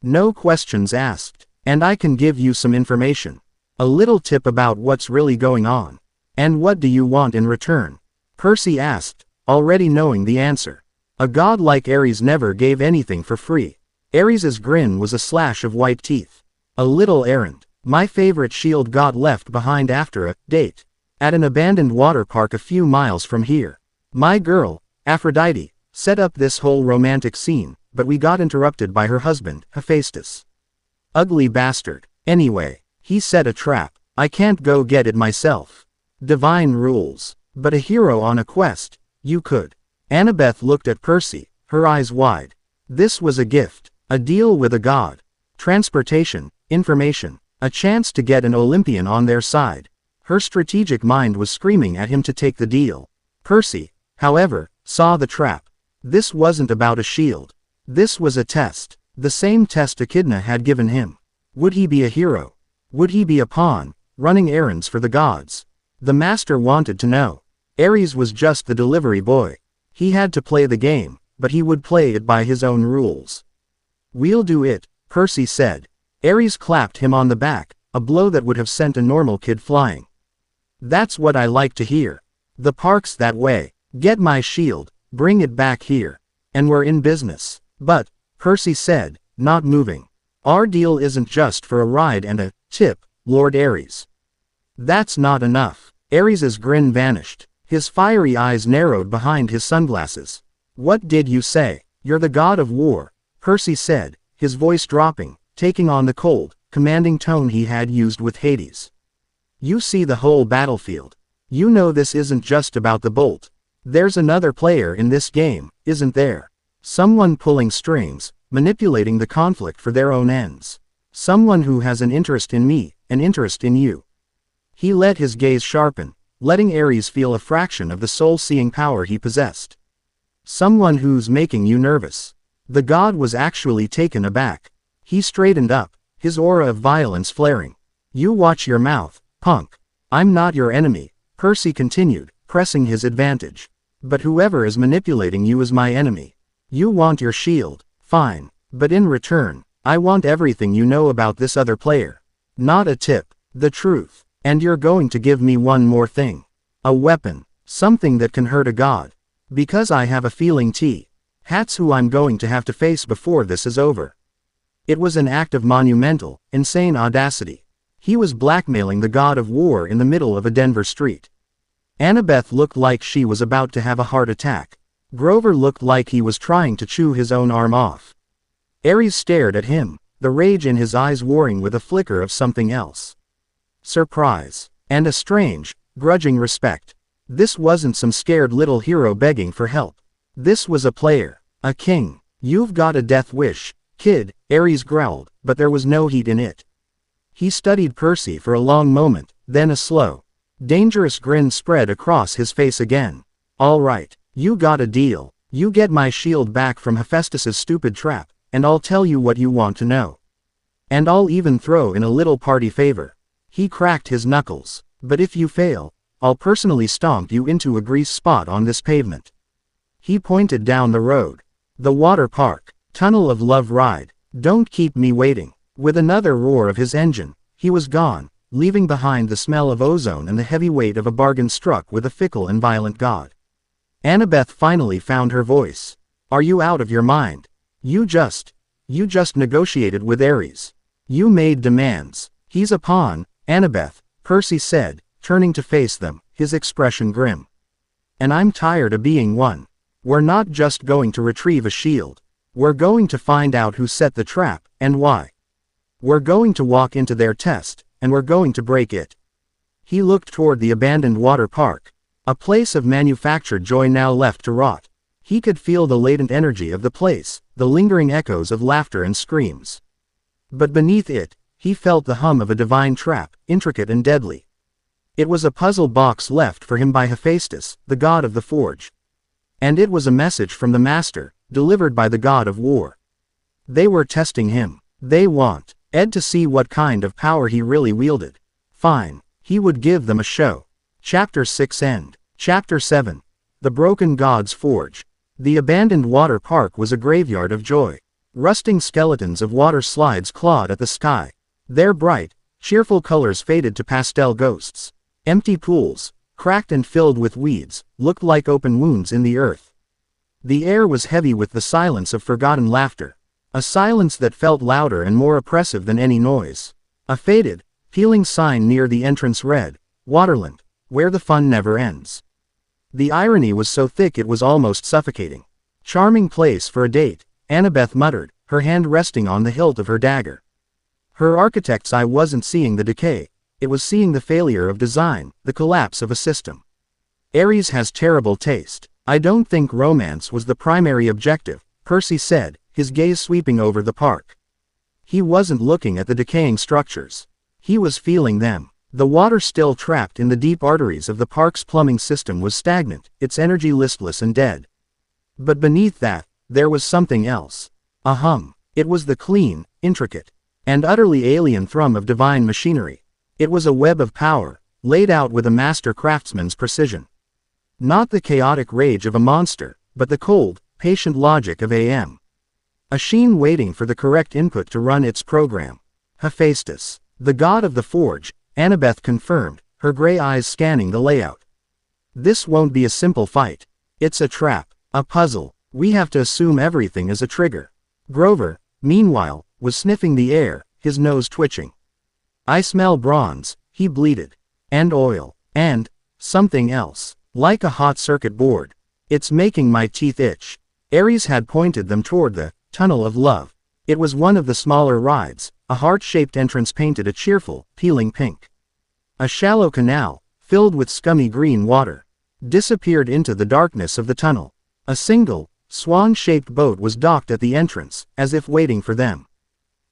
No questions asked, and I can give you some information. A little tip about what's really going on. And what do you want in return? Percy asked, already knowing the answer. A god like Ares never gave anything for free. Ares's grin was a slash of white teeth. A little errand. My favorite shield got left behind after a date. At an abandoned water park a few miles from here. My girl, Aphrodite, set up this whole romantic scene, but we got interrupted by her husband, Hephaestus. Ugly bastard. Anyway, he set a trap. I can't go get it myself. Divine rules. But a hero on a quest, you could. Annabeth looked at Percy, her eyes wide. This was a gift, a deal with a god. Transportation, information, a chance to get an Olympian on their side. Her strategic mind was screaming at him to take the deal. Percy, however, saw the trap. This wasn't about a shield. This was a test, the same test Echidna had given him. Would he be a hero? Would he be a pawn, running errands for the gods? The master wanted to know. Ares was just the delivery boy. He had to play the game, but he would play it by his own rules. We'll do it, Percy said. Ares clapped him on the back, a blow that would have sent a normal kid flying. That's what I like to hear. The park's that way. Get my shield, bring it back here. And we're in business. But, Percy said, not moving. Our deal isn't just for a ride and a tip, Lord Ares. That's not enough. Ares's grin vanished. His fiery eyes narrowed behind his sunglasses. What did you say? You're the god of war, Percy said, his voice dropping, taking on the cold, commanding tone he had used with Hades. You see the whole battlefield. You know this isn't just about the bolt. There's another player in this game, isn't there? Someone pulling strings, manipulating the conflict for their own ends. Someone who has an interest in me, an interest in you. He let his gaze sharpen, letting Ares feel a fraction of the soul-seeing power he possessed. Someone who's making you nervous. The god was actually taken aback. He straightened up, his aura of violence flaring. You watch your mouth, punk. I'm not your enemy, Percy continued, pressing his advantage. But whoever is manipulating you is my enemy. You want your shield, fine. But in return, I want everything you know about this other player. Not a tip, the truth. And you're going to give me one more thing. A weapon. Something that can hurt a god. Because I have a feeling Hat's who I'm going to have to face before this is over. It was an act of monumental, insane audacity. He was blackmailing the god of war in the middle of a Denver street. Annabeth looked like she was about to have a heart attack. Grover looked like he was trying to chew his own arm off. Ares stared at him, the rage in his eyes warring with a flicker of something else. Surprise. And a strange, grudging respect. This wasn't some scared little hero begging for help. This was a player. A king. You've got a death wish, kid, Ares growled, but there was no heat in it. He studied Percy for a long moment, then a slow, dangerous grin spread across his face again. All right, you got a deal. You get my shield back from Hephaestus's stupid trap, and I'll tell you what you want to know. And I'll even throw in a little party favor. He cracked his knuckles. But if you fail, I'll personally stomp you into a grease spot on this pavement. He pointed down the road. The water park. Tunnel of Love ride. Don't keep me waiting. With another roar of his engine, he was gone, leaving behind the smell of ozone and the heavy weight of a bargain struck with a fickle and violent god. Annabeth finally found her voice. Are you out of your mind? You just negotiated with Ares. You made demands. He's a pawn, Annabeth, Percy said, turning to face them, his expression grim. And I'm tired of being one. We're not just going to retrieve a shield. We're going to find out who set the trap, and why. We're going to walk into their test, and we're going to break it. He looked toward the abandoned water park. A place of manufactured joy now left to rot. He could feel the latent energy of the place, the lingering echoes of laughter and screams. But beneath it, he felt the hum of a divine trap, intricate and deadly. It was a puzzle box left for him by Hephaestus, the god of the forge. And it was a message from the master, delivered by the god of war. They were testing him. They want Ed to see what kind of power he really wielded. Fine, he would give them a show. Chapter 6 End. Chapter 7. The Broken God's Forge. The abandoned water park was a graveyard of joy. Rusting skeletons of water slides clawed at the sky. Their bright, cheerful colors faded to pastel ghosts. Empty pools, cracked and filled with weeds, looked like open wounds in the earth. The air was heavy with the silence of forgotten laughter. A silence that felt louder and more oppressive than any noise. A faded, peeling sign near the entrance read, "Waterland, where the fun never ends." The irony was so thick it was almost suffocating. "Charming place for a date," Annabeth muttered, her hand resting on the hilt of her dagger. Her architect's eye wasn't seeing the decay, it was seeing the failure of design, the collapse of a system. "Ares has terrible taste. I don't think romance was the primary objective," Percy said, his gaze sweeping over the park. He wasn't looking at the decaying structures. He was feeling them. The water still trapped in the deep arteries of the park's plumbing system was stagnant, its energy listless and dead. But beneath that, there was something else. A hum. It was the clean, intricate, and utterly alien thrum of divine machinery. It was a web of power, laid out with a master craftsman's precision. Not the chaotic rage of a monster, but the cold, patient logic of AM. A machine waiting for the correct input to run its program. Hephaestus, the god of the forge, Annabeth confirmed, her gray eyes scanning the layout. "This won't be a simple fight. It's a trap, a puzzle. We have to assume everything is a trigger." Grover, meanwhile, was sniffing the air, his nose twitching. "I smell bronze," he bleated. "And oil. And something else. Like a hot circuit board. It's making my teeth itch." Ares had pointed them toward the Tunnel of Love. It was one of the smaller rides, a heart-shaped entrance painted a cheerful, peeling pink. A shallow canal, filled with scummy green water, disappeared into the darkness of the tunnel. A single, swan-shaped boat was docked at the entrance, as if waiting for them.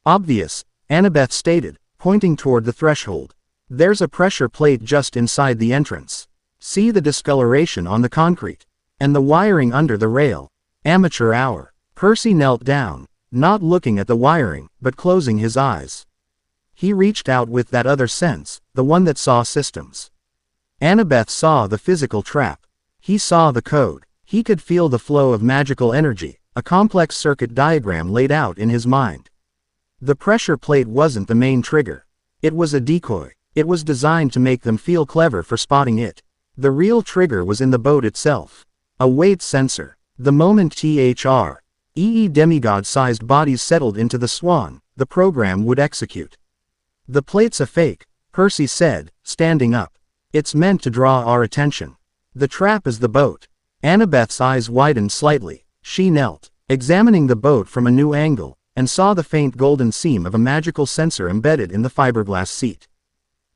"Obvious," Annabeth stated, pointing toward the threshold. "There's a pressure plate just inside the entrance. See the discoloration on the concrete. And the wiring under the rail. Amateur hour." Percy knelt down, not looking at the wiring, but closing his eyes. He reached out with that other sense, the one that saw systems. Annabeth saw the physical trap. He saw the code. He could feel the flow of magical energy, a complex circuit diagram laid out in his mind. The pressure plate wasn't the main trigger. It was a decoy. It was designed to make them feel clever for spotting it. The real trigger was in the boat itself. A weight sensor. The moment demigod-sized bodies settled into the swan, the program would execute. "The plate's a fake," Percy said, standing up. "It's meant to draw our attention. The trap is the boat." Annabeth's eyes widened slightly. She knelt, examining the boat from a new angle, and saw the faint golden seam of a magical sensor embedded in the fiberglass seat.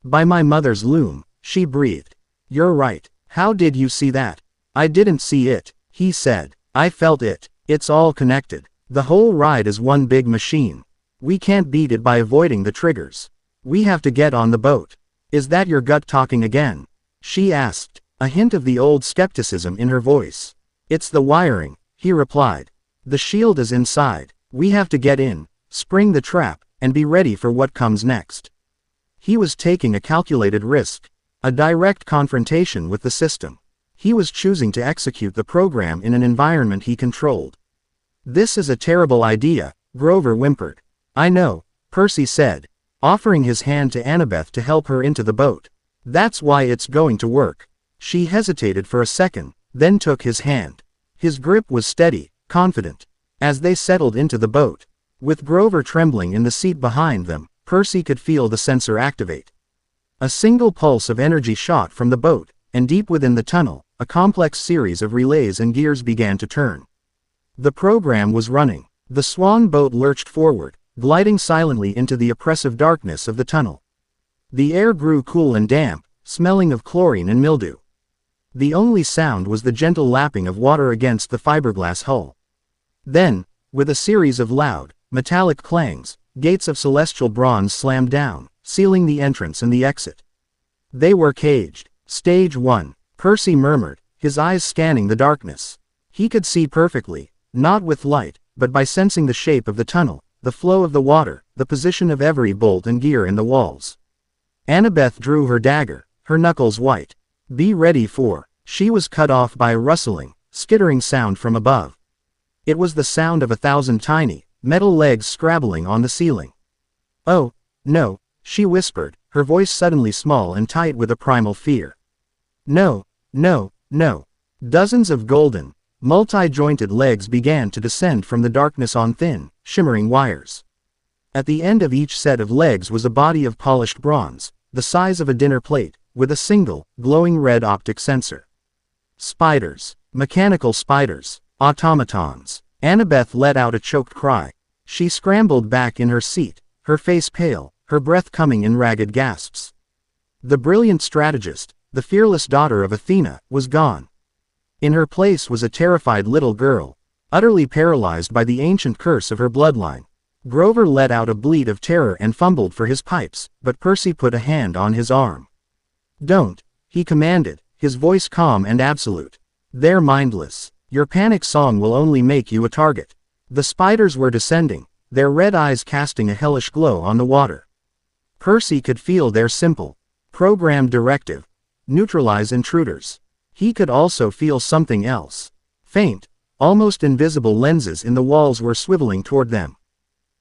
"By my mother's loom," she breathed. "You're right. How did you see that?" "I didn't see it," he said. "I felt it. It's all connected. The whole ride is one big machine. We can't beat it by avoiding the triggers. We have to get on the boat." "Is that your gut talking again?" she asked, a hint of the old skepticism in her voice. "It's the wiring," he replied. "The shield is inside. We have to get in, spring the trap, and be ready for what comes next." He was taking a calculated risk. A direct confrontation with the system. He was choosing to execute the program in an environment he controlled. "This is a terrible idea," Grover whimpered. "I know," Percy said, offering his hand to Annabeth to help her into the boat. "That's why it's going to work." She hesitated for a second, then took his hand. His grip was steady, confident. As they settled into the boat, with Grover trembling in the seat behind them, Percy could feel the sensor activate. A single pulse of energy shot from the boat, and deep within the tunnel, a complex series of relays and gears began to turn. The program was running. The swan boat lurched forward, gliding silently into the oppressive darkness of the tunnel. The air grew cool and damp, smelling of chlorine and mildew. The only sound was the gentle lapping of water against the fiberglass hull. Then, with a series of loud, metallic clangs, gates of celestial bronze slammed down, sealing the entrance and the exit. They were caged. Stage 1, Percy murmured, his eyes scanning the darkness. He could see perfectly, not with light, but by sensing the shape of the tunnel, the flow of the water, the position of every bolt and gear in the walls. Annabeth drew her dagger, her knuckles white. Be ready for. She was cut off by a rustling, skittering sound from above. It was the sound of 1,000 tiny, metal legs scrabbling on the ceiling. Oh, no, she whispered, her voice suddenly small and tight with a primal fear. No, no, no. Dozens of golden, multi-jointed legs began to descend from the darkness on thin, shimmering wires. At the end of each set of legs was a body of polished bronze, the size of a dinner plate, with a single, glowing red optic sensor. Spiders. Mechanical spiders. Automatons. Annabeth let out a choked cry. She scrambled back in her seat, her face pale, her breath coming in ragged gasps. The brilliant strategist, the fearless daughter of Athena, was gone. In her place was a terrified little girl, utterly paralyzed by the ancient curse of her bloodline. Grover let out a bleat of terror and fumbled for his pipes, but Percy put a hand on his arm. Don't, he commanded, his voice calm and absolute. They're mindless. Your panic song will only make you a target. The spiders were descending, their red eyes casting a hellish glow on the water. Percy could feel their simple, programmed directive: neutralize intruders. He could also feel something else. Faint, almost invisible lenses in the walls were swiveling toward them.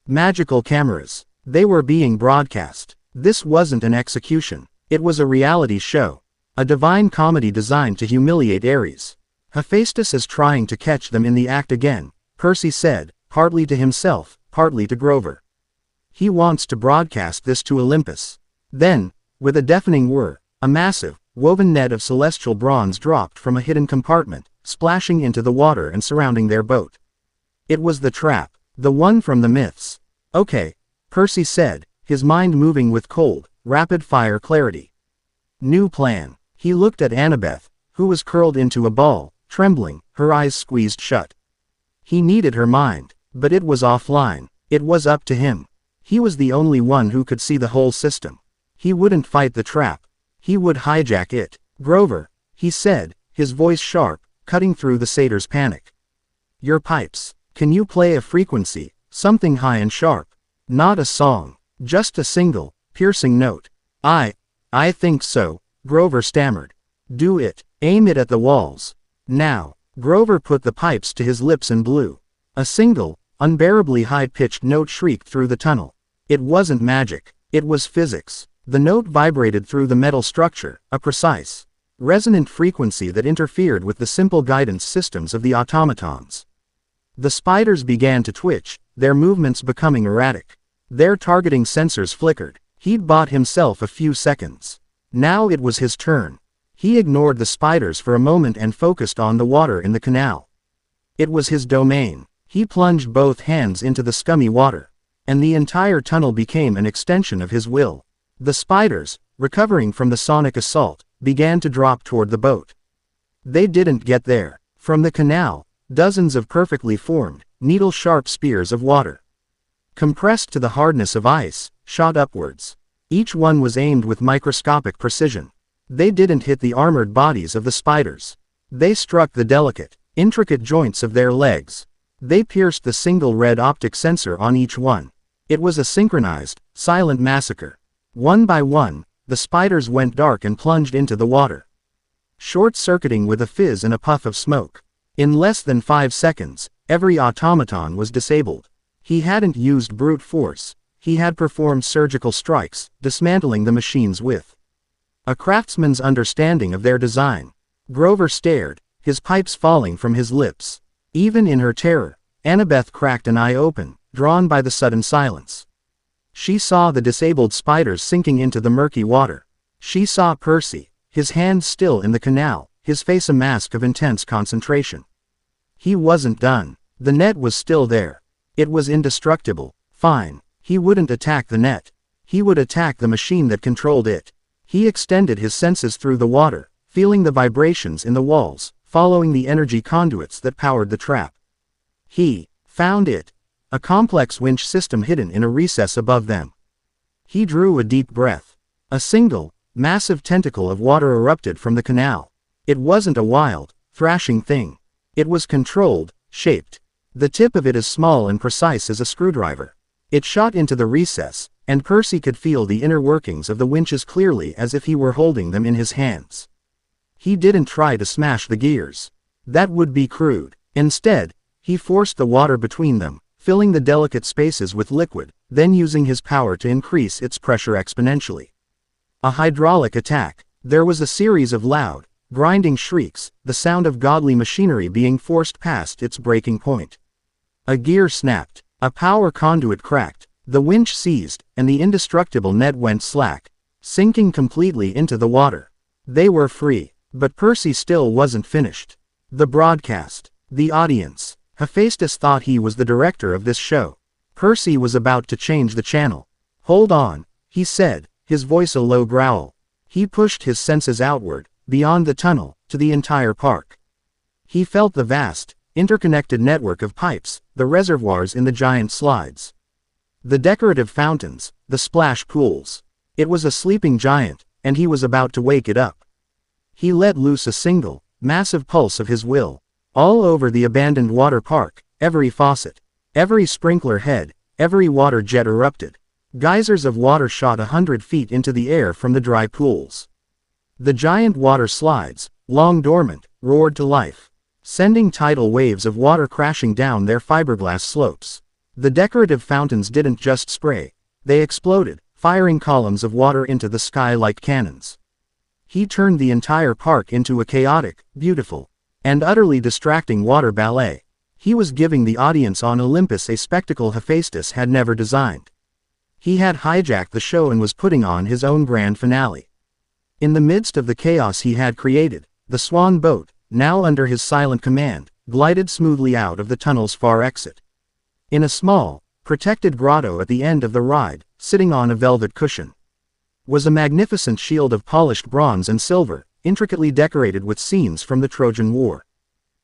Magical cameras. They were being broadcast. This wasn't an execution. It was a reality show. A divine comedy designed to humiliate Ares. Hephaestus is trying to catch them in the act again, Percy said, partly to himself, partly to Grover. He wants to broadcast this to Olympus. Then, with a deafening whir, a massive, woven net of celestial bronze dropped from a hidden compartment, splashing into the water and surrounding their boat. It was the trap, the one from the myths. Okay, Percy said, his mind moving with cold, rapid-fire clarity. New plan. He looked at Annabeth, who was curled into a ball, trembling, her eyes squeezed shut. He needed her mind, but it was offline. It was up to him. He was the only one who could see the whole system. He wouldn't fight the trap. He would hijack it. Grover, he said, his voice sharp, cutting through the satyr's panic. Your pipes. Can you play a frequency, something high and sharp? Not a song, just a single, piercing note. I think so, Grover stammered. Do it. Aim it at the walls. Now. Grover put the pipes to his lips and blew. A single, unbearably high-pitched note shrieked through the tunnel. It wasn't magic. It was physics. The note vibrated through the metal structure, a precise, resonant frequency that interfered with the simple guidance systems of the automatons. The spiders began to twitch, their movements becoming erratic. Their targeting sensors flickered. He'd bought himself a few seconds. Now it was his turn. He ignored the spiders for a moment and focused on the water in the canal. It was his domain. He plunged both hands into the scummy water, and the entire tunnel became an extension of his will. The spiders, recovering from the sonic assault, began to drop toward the boat. They didn't get there. From the canal, dozens of perfectly formed, needle-sharp spears of water, compressed to the hardness of ice, shot upwards. Each one was aimed with microscopic precision. They didn't hit the armored bodies of the spiders. They struck the delicate, intricate joints of their legs. They pierced the single red optic sensor on each one. It was a synchronized, silent massacre. One by one, the spiders went dark and plunged into the water, short-circuiting with a fizz and a puff of smoke. In less than 5 seconds, every automaton was disabled. He hadn't used brute force. He had performed surgical strikes, dismantling the machines with a craftsman's understanding of their design. Grover stared, his pipes falling from his lips. Even in her terror, Annabeth cracked an eye open, drawn by the sudden silence. She saw the disabled spiders sinking into the murky water. She saw Percy, his hands still in the canal, his face a mask of intense concentration. He wasn't done. The net was still there. It was indestructible. Fine. He wouldn't attack the net. He would attack the machine that controlled it. He extended his senses through the water, feeling the vibrations in the walls, following the energy conduits that powered the trap. He found it. A complex winch system hidden in a recess above them. He drew a deep breath. A single, massive tentacle of water erupted from the canal. It wasn't a wild, thrashing thing. It was controlled, shaped. The tip of it as small and precise as a screwdriver. It shot into the recess, and Percy could feel the inner workings of the winches clearly as if he were holding them in his hands. He didn't try to smash the gears. That would be crude. Instead, he forced the water between them, filling the delicate spaces with liquid, then using his power to increase its pressure exponentially. A hydraulic attack. There was a series of loud, grinding shrieks, the sound of godly machinery being forced past its breaking point. A gear snapped. A power conduit cracked. The winch seized, and the indestructible net went slack, sinking completely into the water. They were free. But Percy still wasn't finished. The broadcast. The audience. Hephaestus thought he was the director of this show. Percy was about to change the channel. "Hold on," he said, his voice a low growl. He pushed his senses outward, beyond the tunnel, to the entire park. He felt the vast, interconnected network of pipes, the reservoirs in the giant slides. The decorative fountains, the splash pools. It was a sleeping giant, and he was about to wake it up. He let loose a single, massive pulse of his will. All over the abandoned water park, every faucet, every sprinkler head, every water jet erupted. Geysers of water shot 100 feet into the air from the dry pools. The giant water slides, long dormant, roared to life, sending tidal waves of water crashing down their fiberglass slopes. The decorative fountains didn't just spray, they exploded, firing columns of water into the sky like cannons. He turned the entire park into a chaotic, beautiful, and utterly distracting water ballet. He was giving the audience on Olympus a spectacle Hephaestus had never designed. He had hijacked the show and was putting on his own grand finale. In the midst of the chaos he had created, the swan boat, now under his silent command, glided smoothly out of the tunnel's far exit. In a small, protected grotto at the end of the ride, sitting on a velvet cushion, was a magnificent shield of polished bronze and silver, intricately decorated with scenes from the Trojan War.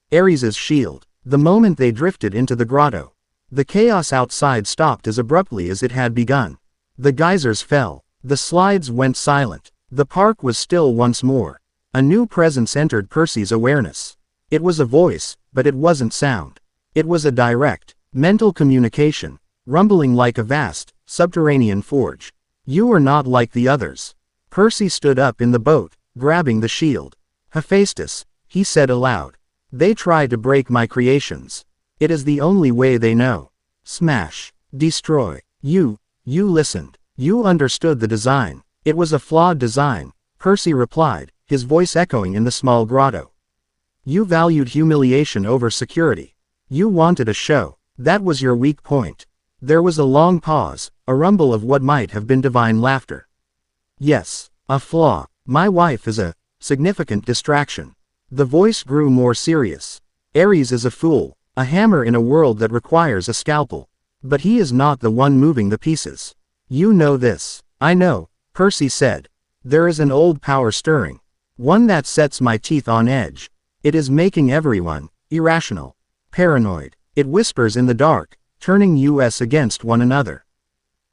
Ares's shield. The moment they drifted into the grotto, the chaos outside stopped as abruptly as it had begun. The geysers fell. The slides went silent. The park was still once more. A new presence entered Percy's awareness. It was a voice, but it wasn't sound. It was a direct, mental communication, rumbling like a vast, subterranean forge. "You are not like the others." Percy stood up in the boat, grabbing the shield. "Hephaestus," he said aloud. "They try to break my creations. It is the only way they know. Smash. Destroy. You listened. You understood the design. It was a flawed design," Percy replied, his voice echoing in the small grotto. "You valued humiliation over security. You wanted a show. That was your weak point." There was a long pause, a rumble of what might have been divine laughter. "Yes, a flaw. My wife is a significant distraction." The voice grew more serious. "Ares is a fool, a hammer in a world that requires a scalpel. But he is not the one moving the pieces. You know this." "I know," Percy said. "There is an old power stirring. One that sets my teeth on edge. It is making everyone irrational, paranoid. It whispers in the dark, turning us against one another."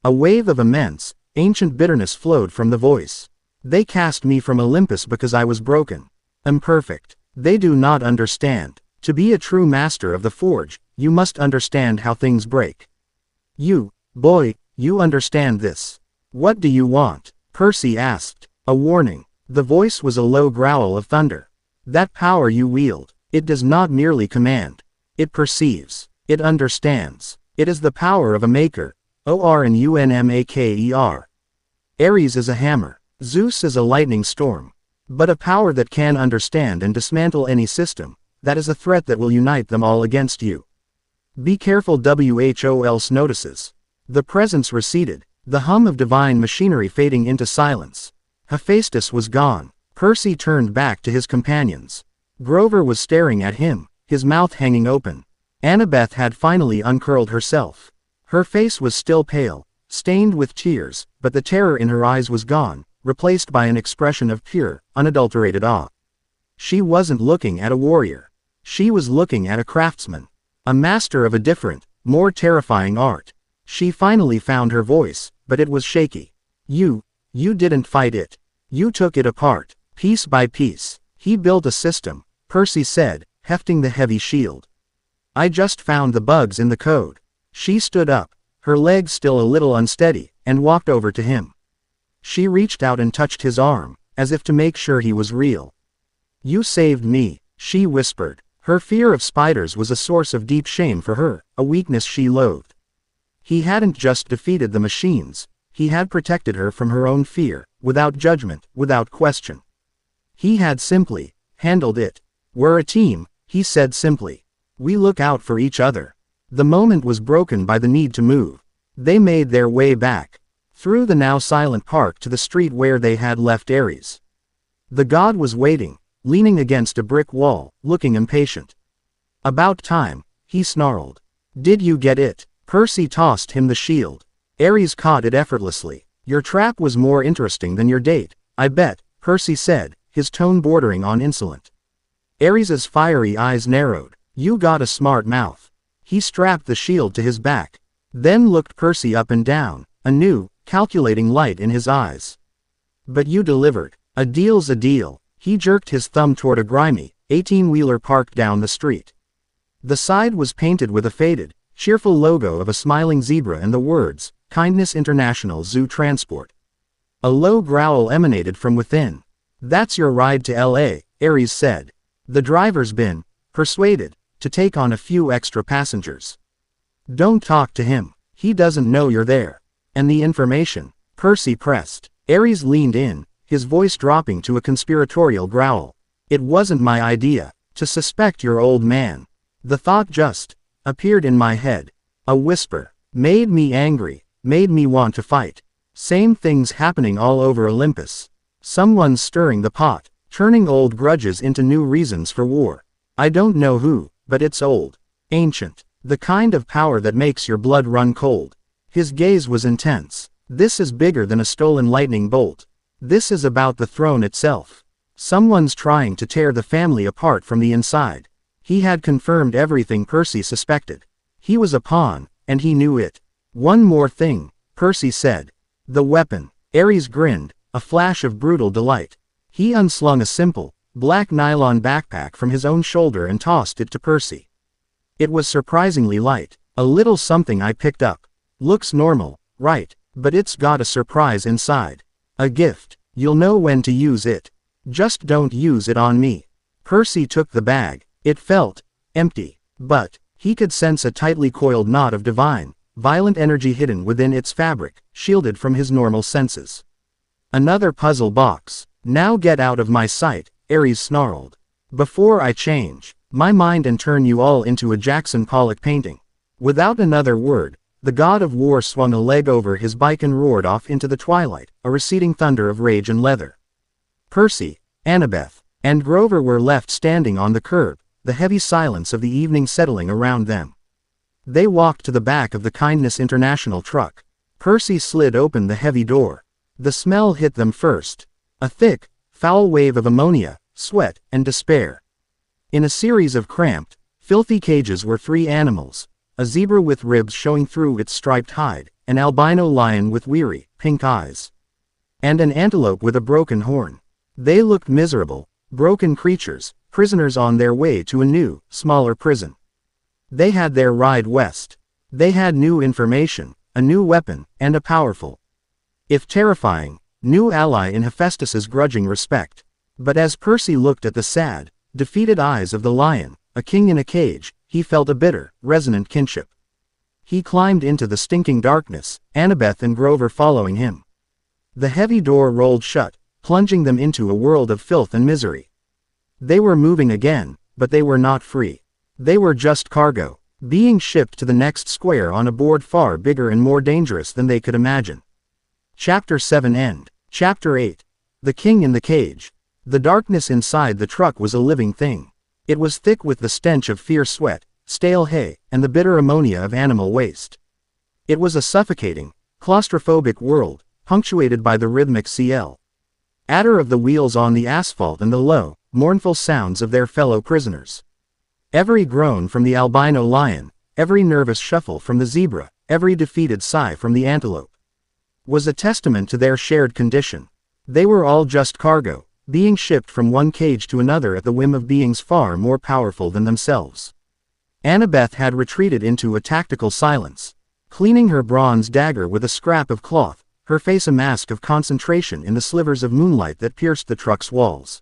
A wave of immense, ancient bitterness flowed from the voice. "They cast me from Olympus because I was broken, imperfect. They do not understand. To be a true master of the forge, you must understand how things break. You, boy, you understand this. What do you want?" Percy asked. A warning. The voice was a low growl of thunder. "That power you wield, it does not merely command. It perceives. It understands. It is the power of a maker. Ornunmaker. Ares is a hammer. Zeus is a lightning storm. But a power that can understand and dismantle any system, that is a threat that will unite them all against you. Be careful. Who notices." The presence receded, the hum of divine machinery fading into silence. Hephaestus was gone. Percy turned back to his companions. Grover was staring at him, his mouth hanging open. Annabeth had finally uncurled herself. Her face was still pale, stained with tears, but the terror in her eyes was gone, replaced by an expression of pure, unadulterated awe. She wasn't looking at a warrior. She was looking at a craftsman. A master of a different, more terrifying art. She finally found her voice, but it was shaky. You didn't fight it. You took it apart, piece by piece. He built a system, Percy said, hefting the heavy shield. I just found the bugs in the code. She stood up, her legs still a little unsteady, and walked over to him. She reached out and touched his arm, as if to make sure he was real. You saved me, she whispered. Her fear of spiders was a source of deep shame for her, a weakness she loathed. He hadn't just defeated the machines, he had protected her from her own fear, without judgment, without question. He had simply handled it. We're a team, he said simply. We look out for each other. The moment was broken by the need to move. They made their way back, through the now silent park to the street where they had left Ares. The god was waiting, leaning against a brick wall, looking impatient. About time, he snarled. Did you get it? Percy tossed him the shield. Ares caught it effortlessly. Your trap was more interesting than your date, I bet, Percy said, his tone bordering on insolent. Ares's fiery eyes narrowed. You got a smart mouth. He strapped the shield to his back, then looked Percy up and down, a new, calculating light in his eyes. But you delivered. A deal's a deal. He jerked his thumb toward a grimy, 18-wheeler parked down the street. The side was painted with a faded, cheerful logo of a smiling zebra and the words, Kindness International Zoo Transport. A low growl emanated from within. That's your ride to LA, Ares said. The driver's been persuaded to take on a few extra passengers. Don't talk to him. He doesn't know you're there. And the information, Percy pressed. Ares leaned in, his voice dropping to a conspiratorial growl. It wasn't my idea to suspect your old man. The thought just appeared in my head. A whisper. Made me angry. Made me want to fight. Same things happening all over Olympus. Someone's stirring the pot, turning old grudges into new reasons for war. I don't know who, but it's old. Ancient. The kind of power that makes your blood run cold. His gaze was intense. This is bigger than a stolen lightning bolt. This is about the throne itself. Someone's trying to tear the family apart from the inside. He had confirmed everything Percy suspected. He was a pawn, and he knew it. One more thing, Percy said. The weapon. Ares grinned, a flash of brutal delight. He unslung a simple, black nylon backpack from his own shoulder and tossed it to Percy. It was surprisingly light, a little something I picked up. Looks normal, right, but it's got a surprise inside. A gift. You'll know when to use it. Just don't use it on me. Percy took the bag. It felt empty, but he could sense a tightly coiled knot of divine, violent energy hidden within its fabric, shielded from his normal senses. Another puzzle box. Now get out of my sight, Ares snarled. Before I change my mind and turn you all into a Jackson Pollock painting. Without another word, the god of war swung a leg over his bike and roared off into the twilight, a receding thunder of rage and leather. Percy, Annabeth, and Grover were left standing on the curb, the heavy silence of the evening settling around them. They walked to the back of the Kindness International truck. Percy slid open the heavy door. The smell hit them first. A thick, foul wave of ammonia, sweat, and despair. In a series of cramped, filthy cages were three animals. A zebra with ribs showing through its striped hide, an albino lion with weary, pink eyes, and an antelope with a broken horn. They looked miserable, broken creatures, prisoners on their way to a new, smaller prison. They had their ride west. They had new information, a new weapon, and a powerful, if terrifying, new ally in Hephaestus's grudging respect. But as Percy looked at the sad, defeated eyes of the lion, a king in a cage, he felt a bitter, resonant kinship. He climbed into the stinking darkness, Annabeth and Grover following him. The heavy door rolled shut, plunging them into a world of filth and misery. They were moving again, but they were not free. They were just cargo, being shipped to the next square on a board far bigger and more dangerous than they could imagine. Chapter 7 End. Chapter 8. The King in the Cage. The darkness inside the truck was a living thing. It was thick with the stench of fierce sweat, stale hay, and the bitter ammonia of animal waste. It was a suffocating, claustrophobic world, punctuated by the rhythmic cl. Adder of the wheels on the asphalt and the low, mournful sounds of their fellow prisoners. Every groan from the albino lion, every nervous shuffle from the zebra, every defeated sigh from the antelope, was a testament to their shared condition. They were all just cargo, being shipped from one cage to another at the whim of beings far more powerful than themselves. Annabeth had retreated into a tactical silence, cleaning her bronze dagger with a scrap of cloth, her face a mask of concentration in the slivers of moonlight that pierced the truck's walls.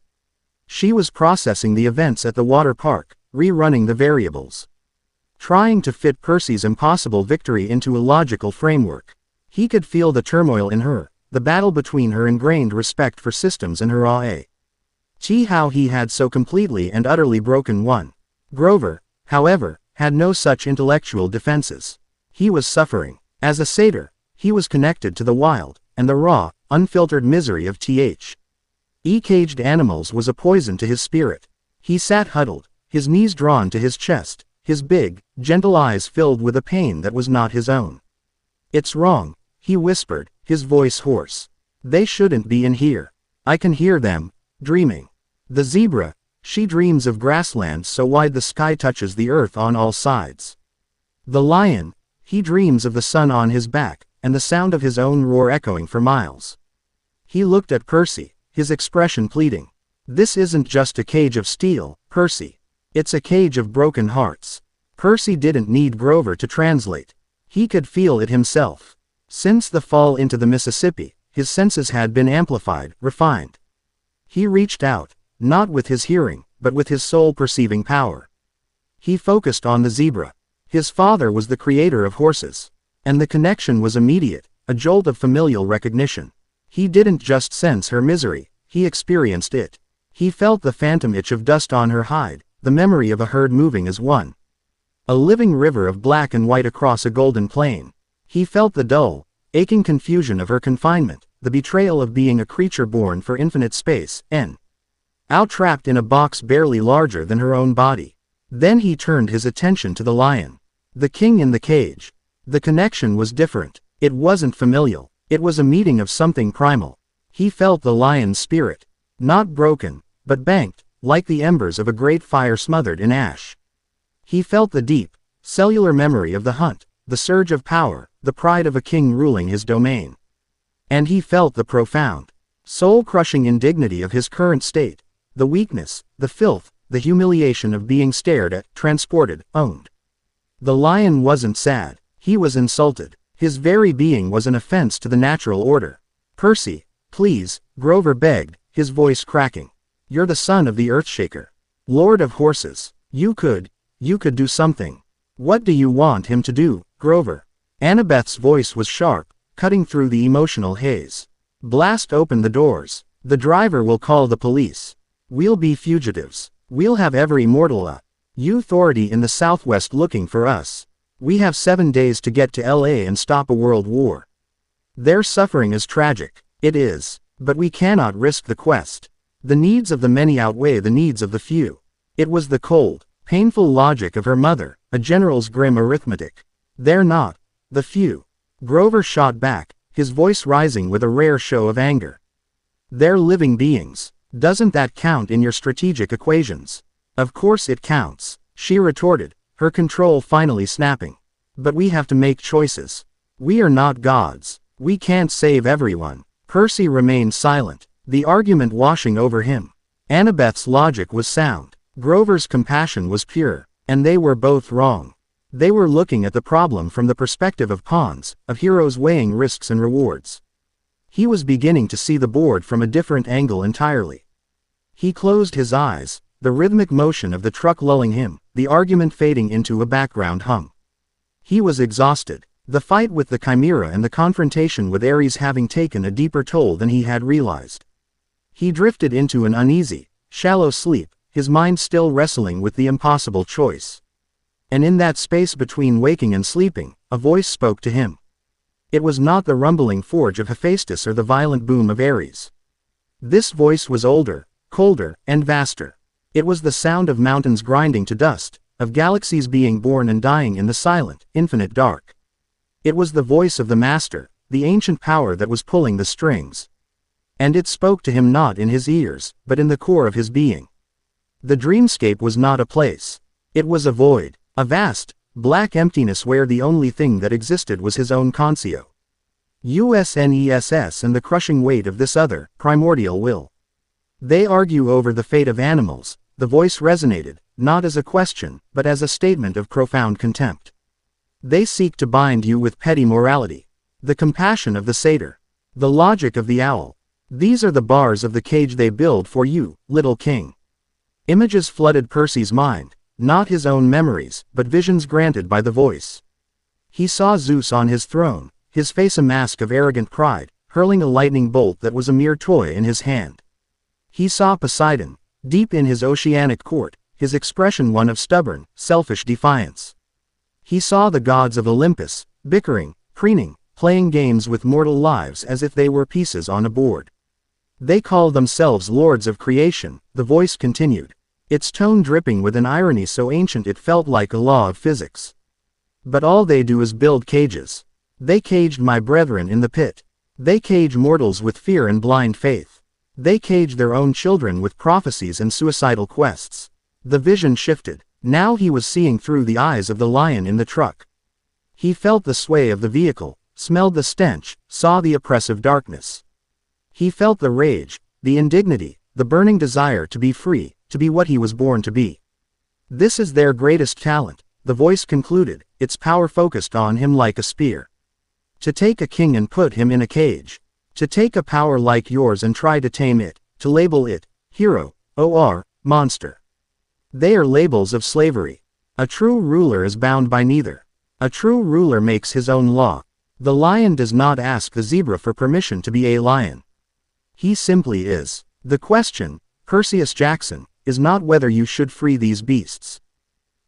She was processing the events at the water park, rerunning the variables, trying to fit Percy's impossible victory into a logical framework. He could feel the turmoil in her, the battle between her ingrained respect for systems and her awe. How he had so completely and utterly broken one. Grover, however, had no such intellectual defenses. He was suffering. As a satyr, he was connected to the wild, and the raw, unfiltered misery of caged animals was a poison to his spirit. He sat huddled, his knees drawn to his chest, his big, gentle eyes filled with a pain that was not his own. "It's wrong," he whispered, his voice hoarse. "They shouldn't be in here. I can hear them, dreaming. The zebra, she dreams of grasslands so wide the sky touches the earth on all sides. The lion, he dreams of the sun on his back, and the sound of his own roar echoing for miles." He looked at Percy, his expression pleading. "This isn't just a cage of steel, Percy. It's a cage of broken hearts." Percy didn't need Grover to translate. He could feel it himself. Since the fall into the Mississippi, his senses had been amplified, refined. He reached out, not with his hearing, but with his soul-perceiving power. He focused on the zebra. His father was the creator of horses. And the connection was immediate, a jolt of familial recognition. He didn't just sense her misery, he experienced it. He felt the phantom itch of dust on her hide, the memory of a herd moving as one. A living river of black and white across a golden plain. He felt the dull, aching confusion of her confinement, the betrayal of being a creature born for infinite space, out trapped in a box barely larger than her own body. Then he turned his attention to the lion. The king in the cage. The connection was different. It wasn't familial. It was a meeting of something primal. He felt the lion's spirit. Not broken, but banked, like the embers of a great fire smothered in ash. He felt the deep, cellular memory of the hunt, the surge of power, the pride of a king ruling his domain. And he felt the profound, soul-crushing indignity of his current state, the weakness, the filth, the humiliation of being stared at, transported, owned. The lion wasn't sad, he was insulted. His very being was an offense to the natural order. "Percy, please," Grover begged, his voice cracking. "You're the son of the Earthshaker, Lord of Horses. You could do something. What do you want him to do, Grover?" Annabeth's voice was sharp, cutting through the emotional haze. "Blast open the doors. The driver will call the police. We'll be fugitives. We'll have every mortal authority in the Southwest looking for us. We have 7 days to get to LA and stop a world war. Their suffering is tragic. It is. But we cannot risk the quest. The needs of the many outweigh the needs of the few." It was the cold, painful logic of her mother, a general's grim arithmetic. "They're not. The few." Grover shot back, his voice rising with a rare show of anger. "They're living beings. Doesn't that count in your strategic equations?" "Of course it counts," she retorted, her control finally snapping. "But we have to make choices. We are not gods. We can't save everyone." Percy remained silent, the argument washing over him. Annabeth's logic was sound. Grover's compassion was pure, and they were both wrong. They were looking at the problem from the perspective of pawns, of heroes weighing risks and rewards. He was beginning to see the board from a different angle entirely. He closed his eyes, the rhythmic motion of the truck lulling him, the argument fading into a background hum. He was exhausted, the fight with the Chimera and the confrontation with Ares having taken a deeper toll than he had realized. He drifted into an uneasy, shallow sleep, his mind still wrestling with the impossible choice. And in that space between waking and sleeping, a voice spoke to him. It was not the rumbling forge of Hephaestus or the violent boom of Ares. This voice was older, colder, and vaster. It was the sound of mountains grinding to dust, of galaxies being born and dying in the silent, infinite dark. It was the voice of the master, the ancient power that was pulling the strings. And it spoke to him not in his ears, but in the core of his being. The dreamscape was not a place. It was a void, a vast, black emptiness where the only thing that existed was his own conscio. USNESS and the crushing weight of this other, primordial will. They argue over the fate of animals. The voice resonated, not as a question, but as a statement of profound contempt. They seek to bind you with petty morality. The compassion of the satyr. The logic of the owl. These are the bars of the cage they build for you, little king. Images flooded Percy's mind, not his own memories, but visions granted by the voice. He saw Zeus on his throne, his face a mask of arrogant pride, hurling a lightning bolt that was a mere toy in his hand. He saw Poseidon, deep in his oceanic court, his expression one of stubborn, selfish defiance. He saw the gods of Olympus, bickering, preening, playing games with mortal lives as if they were pieces on a board. They call themselves lords of creation, the voice continued, its tone dripping with an irony so ancient it felt like a law of physics. But all they do is build cages. They caged my brethren in the pit. They cage mortals with fear and blind faith. They cage their own children with prophecies and suicidal quests. The vision shifted. Now he was seeing through the eyes of the lion in the truck. He felt the sway of the vehicle, smelled the stench, saw the oppressive darkness. He felt the rage, the indignity, the burning desire to be free, to be what he was born to be. This is their greatest talent, the voice concluded, its power focused on him like a spear. To take a king and put him in a cage. To take a power like yours and try to tame it, to label it, hero, or, monster. They are labels of slavery. A true ruler is bound by neither. A true ruler makes his own law. The lion does not ask the zebra for permission to be a lion. He simply is. The question, Perseus Jackson, is not whether you should free these beasts.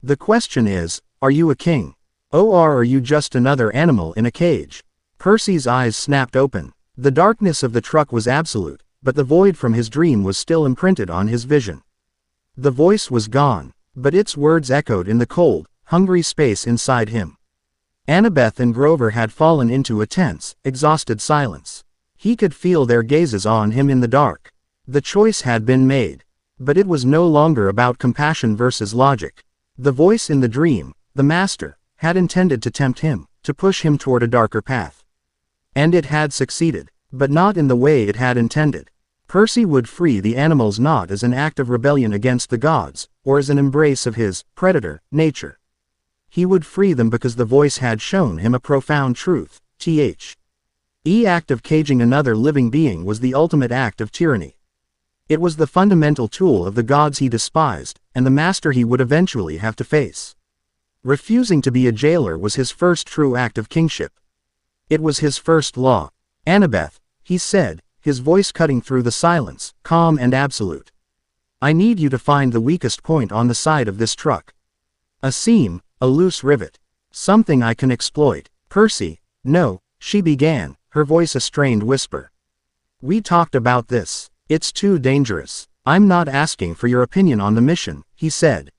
The question is, are you a king? Or are you just another animal in a cage? Percy's eyes snapped open. The darkness of the truck was absolute, but the void from his dream was still imprinted on his vision. The voice was gone, but its words echoed in the cold, hungry space inside him. Annabeth and Grover had fallen into a tense, exhausted silence. He could feel their gazes on him in the dark. The choice had been made. But it was no longer about compassion versus logic. The voice in the dream, the master, had intended to tempt him, to push him toward a darker path. And it had succeeded, but not in the way it had intended. Percy would free the animals not as an act of rebellion against the gods, or as an embrace of his predator, nature. He would free them because the voice had shown him a profound truth, the act of caging another living being was the ultimate act of tyranny. It was the fundamental tool of the gods he despised, and the master he would eventually have to face. Refusing to be a jailer was his first true act of kingship. It was his first law. Annabeth, he said, his voice cutting through the silence, calm and absolute. I need you to find the weakest point on the side of this truck. A seam, a loose rivet. Something I can exploit. Percy, no, she began, her voice a strained whisper. We talked about this. It's too dangerous. I'm not asking for your opinion on the mission, he said.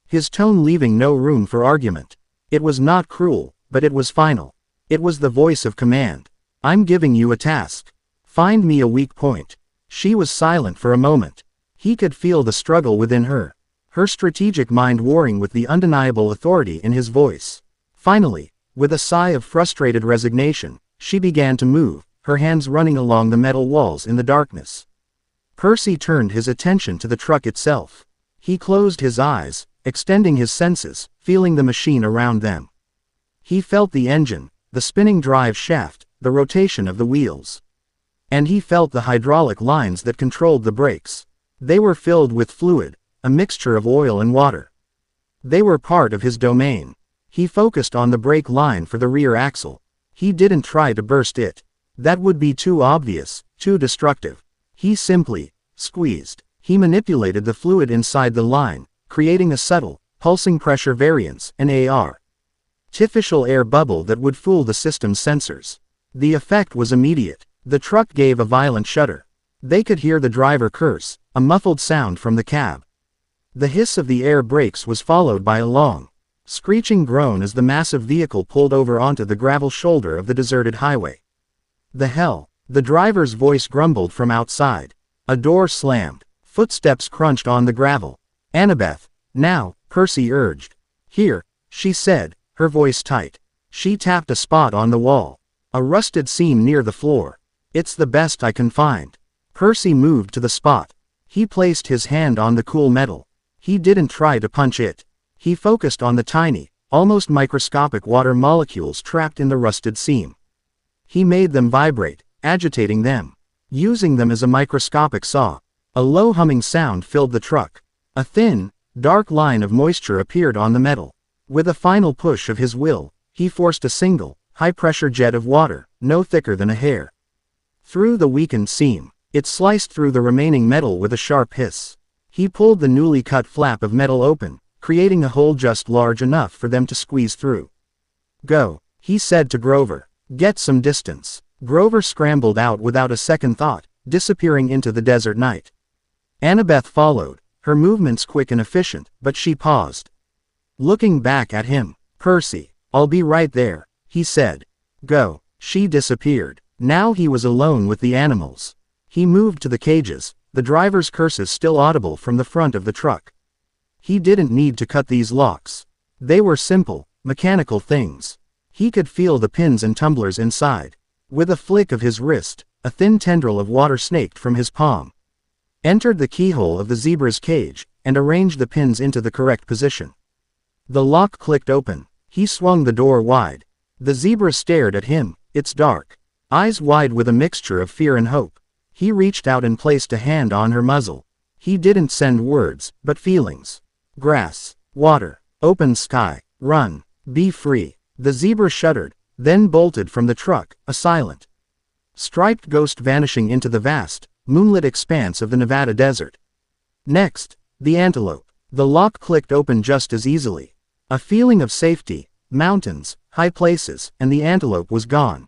His tone leaving no room for argument. It was not cruel, but it was final. It was the voice of command. I'm giving you a task. Find me a weak point. She was silent for a moment. He could feel the struggle within her. Her strategic mind warring with the undeniable authority in his voice. Finally, with a sigh of frustrated resignation, she began to move, her hands running along the metal walls in the darkness. Percy turned his attention to the truck itself. He closed his eyes, extending his senses, feeling the machine around them. He felt the engine, the spinning drive shaft, the rotation of the wheels. And he felt the hydraulic lines that controlled the brakes. They were filled with fluid, a mixture of oil and water. They were part of his domain. He focused on the brake line for the rear axle. He didn't try to burst it. That would be too obvious, too destructive. He simply squeezed. He manipulated the fluid inside the line, creating a subtle, pulsing pressure variance, an artificial air bubble that would fool the system's sensors. The effect was immediate. The truck gave a violent shudder. They could hear the driver curse, a muffled sound from the cab. The hiss of the air brakes was followed by a long, screeching groan as the massive vehicle pulled over onto the gravel shoulder of the deserted highway. The hell, the driver's voice grumbled from outside. A door slammed. Footsteps crunched on the gravel. Annabeth, now, Percy urged. Here, she said, her voice tight. She tapped a spot on the wall. A rusted seam near the floor. It's the best I can find. Percy moved to the spot. He placed his hand on the cool metal. He didn't try to punch it. He focused on the tiny, almost microscopic water molecules trapped in the rusted seam. He made them vibrate, agitating them, using them as a microscopic saw. A low humming sound filled the truck. A thin, dark line of moisture appeared on the metal. With a final push of his will, he forced a single, high-pressure jet of water, no thicker than a hair, through the weakened seam. It sliced through the remaining metal with a sharp hiss. He pulled the newly cut flap of metal open, creating a hole just large enough for them to squeeze through. Go, he said to Grover. Get some distance. Grover scrambled out without a second thought, disappearing into the desert night. Annabeth followed, her movements quick and efficient, but she paused. Looking back at him, Percy, I'll be right there, he said. Go. She disappeared. Now he was alone with the animals. He moved to the cages, the driver's curses still audible from the front of the truck. He didn't need to cut these locks. They were simple, mechanical things. He could feel the pins and tumblers inside. With a flick of his wrist, a thin tendril of water snaked from his palm, entered the keyhole of the zebra's cage, and arranged the pins into the correct position. The lock clicked open. He swung the door wide. The zebra stared at him, its dark eyes wide with a mixture of fear and hope. He reached out and placed a hand on her muzzle. He didn't send words, but feelings. Grass, water, open sky, run, be free. The zebra shuddered, then bolted from the truck, a silent, striped ghost vanishing into the vast, moonlit expanse of the Nevada desert. Next, the antelope. The lock clicked open just as easily. A feeling of safety, mountains, high places, and the antelope was gone.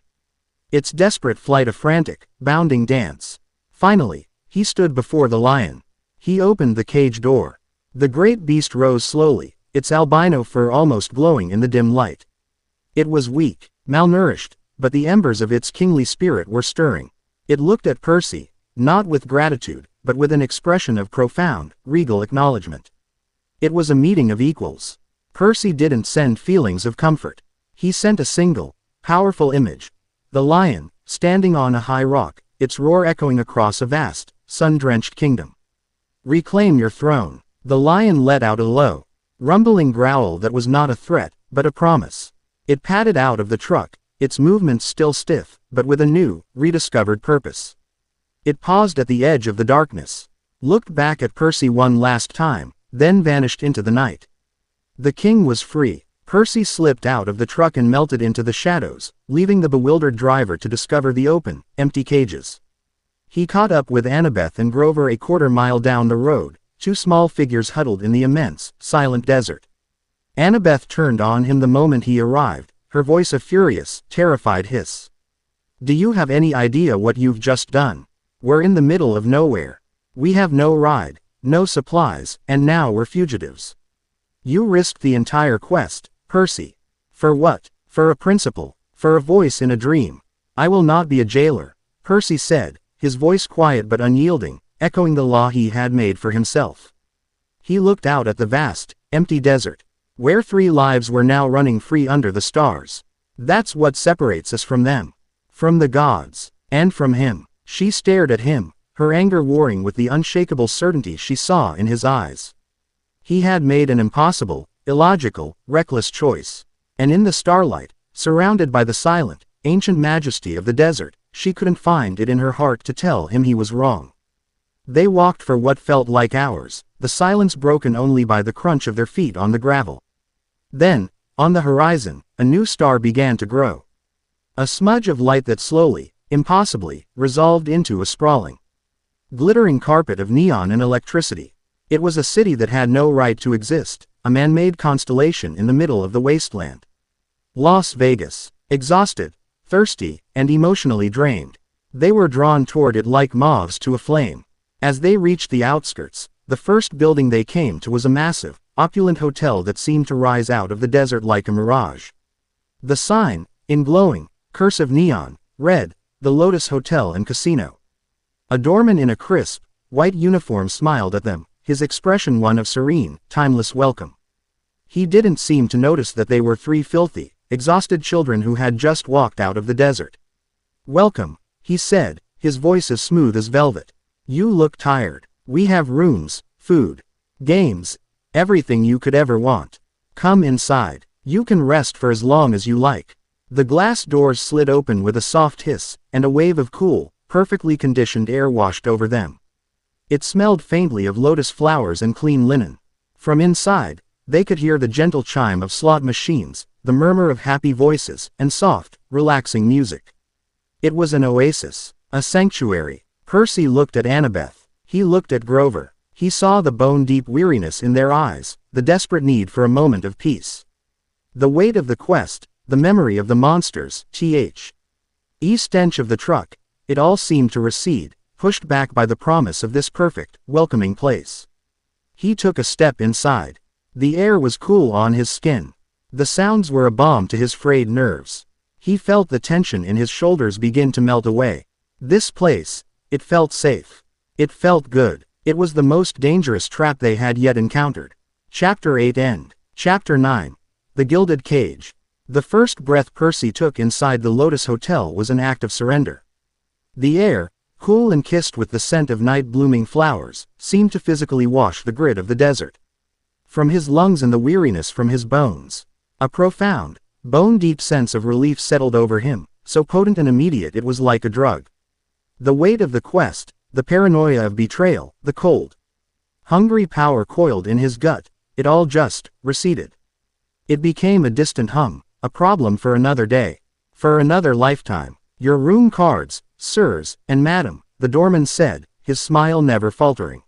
Its desperate flight a frantic, bounding dance. Finally, he stood before the lion. He opened the cage door. The great beast rose slowly, its albino fur almost glowing in the dim light. It was weak, malnourished, but the embers of its kingly spirit were stirring. It looked at Percy, not with gratitude, but with an expression of profound, regal acknowledgement. It was a meeting of equals. Percy didn't send feelings of comfort. He sent a single, powerful image. The lion, standing on a high rock, its roar echoing across a vast, sun-drenched kingdom. Reclaim your throne. The lion let out a low, rumbling growl that was not a threat, but a promise. It padded out of the truck, its movements still stiff, but with a new, rediscovered purpose. It paused at the edge of the darkness, looked back at Percy one last time, then vanished into the night. The king was free. Percy slipped out of the truck and melted into the shadows, leaving the bewildered driver to discover the open, empty cages. He caught up with Annabeth and Grover a quarter-mile down the road, two small figures huddled in the immense, silent desert. Annabeth turned on him the moment he arrived, her voice a furious, terrified hiss. Do you have any idea what you've just done? We're in the middle of nowhere. We have no ride, no supplies, and now we're fugitives. You risked the entire quest, Percy. For what? For a principle, for a voice in a dream. I will not be a jailer, Percy said, his voice quiet but unyielding, echoing the law he had made for himself. He looked out at the vast, empty desert, where 3 lives were now running free under the stars. That's what separates us from them. From the gods. And from him. She stared at him, her anger warring with the unshakable certainty she saw in his eyes. He had made an impossible, illogical, reckless choice. And in the starlight, surrounded by the silent, ancient majesty of the desert, she couldn't find it in her heart to tell him he was wrong. They walked for what felt like hours, the silence broken only by the crunch of their feet on the gravel. Then, on the horizon, a new star began to grow. A smudge of light that slowly, impossibly, resolved into a sprawling, glittering carpet of neon and electricity. It was a city that had no right to exist, a man-made constellation in the middle of the wasteland. Las Vegas. Exhausted, thirsty, and emotionally drained, they were drawn toward it like moths to a flame. As they reached the outskirts, the first building they came to was a massive, opulent hotel that seemed to rise out of the desert like a mirage. The sign, in glowing, cursive neon, read, "The Lotus Hotel and Casino." A doorman in a crisp, white uniform smiled at them, his expression one of serene, timeless welcome. He didn't seem to notice that they were three filthy, exhausted children who had just walked out of the desert. "Welcome," he said, his voice as smooth as velvet. "You look tired. We have rooms, food, games, everything you could ever want. Come inside. You can rest for as long as you like." The glass doors slid open with a soft hiss, and a wave of cool, perfectly conditioned air washed over them. It smelled faintly of lotus flowers and clean linen. From inside, they could hear the gentle chime of slot machines, the murmur of happy voices, and soft, relaxing music. It was an oasis, a sanctuary. Percy looked at Annabeth. He looked at Grover. He saw the bone-deep weariness in their eyes, the desperate need for a moment of peace. The weight of the quest, the memory of the monsters, stench of the truck, it all seemed to recede, pushed back by the promise of this perfect, welcoming place. He took a step inside. The air was cool on his skin. The sounds were a balm to his frayed nerves. He felt the tension in his shoulders begin to melt away. This place, it felt safe. It felt good. It was the most dangerous trap they had yet encountered. Chapter 8 End. Chapter 9. The Gilded Cage. The first breath Percy took inside the Lotus Hotel was an act of surrender. The air, cool and kissed with the scent of night-blooming flowers, seemed to physically wash the grit of the desert from his lungs and the weariness from his bones. A profound, bone-deep sense of relief settled over him, so potent and immediate it was like a drug. The weight of the quest, the paranoia of betrayal, the cold, hungry power coiled in his gut, it all just receded. It became a distant hum, a problem for another day, for another lifetime. "Your room cards, sirs, and madam," the doorman said, his smile never faltering.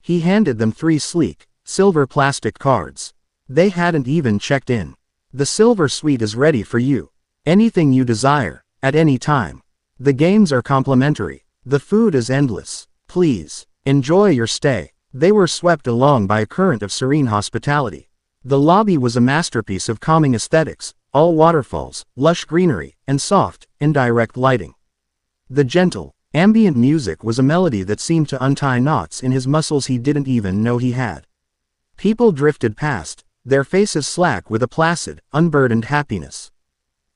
He handed them 3 sleek, silver plastic cards. They hadn't even checked in. "The silver suite is ready for you. Anything you desire, at any time. The games are complimentary. The food is endless. Please, enjoy your stay." They were swept along by a current of serene hospitality. The lobby was a masterpiece of calming aesthetics, all waterfalls, lush greenery, and soft, indirect lighting. The gentle, ambient music was a melody that seemed to untie knots in his muscles he didn't even know he had. People drifted past, their faces slack with a placid, unburdened happiness.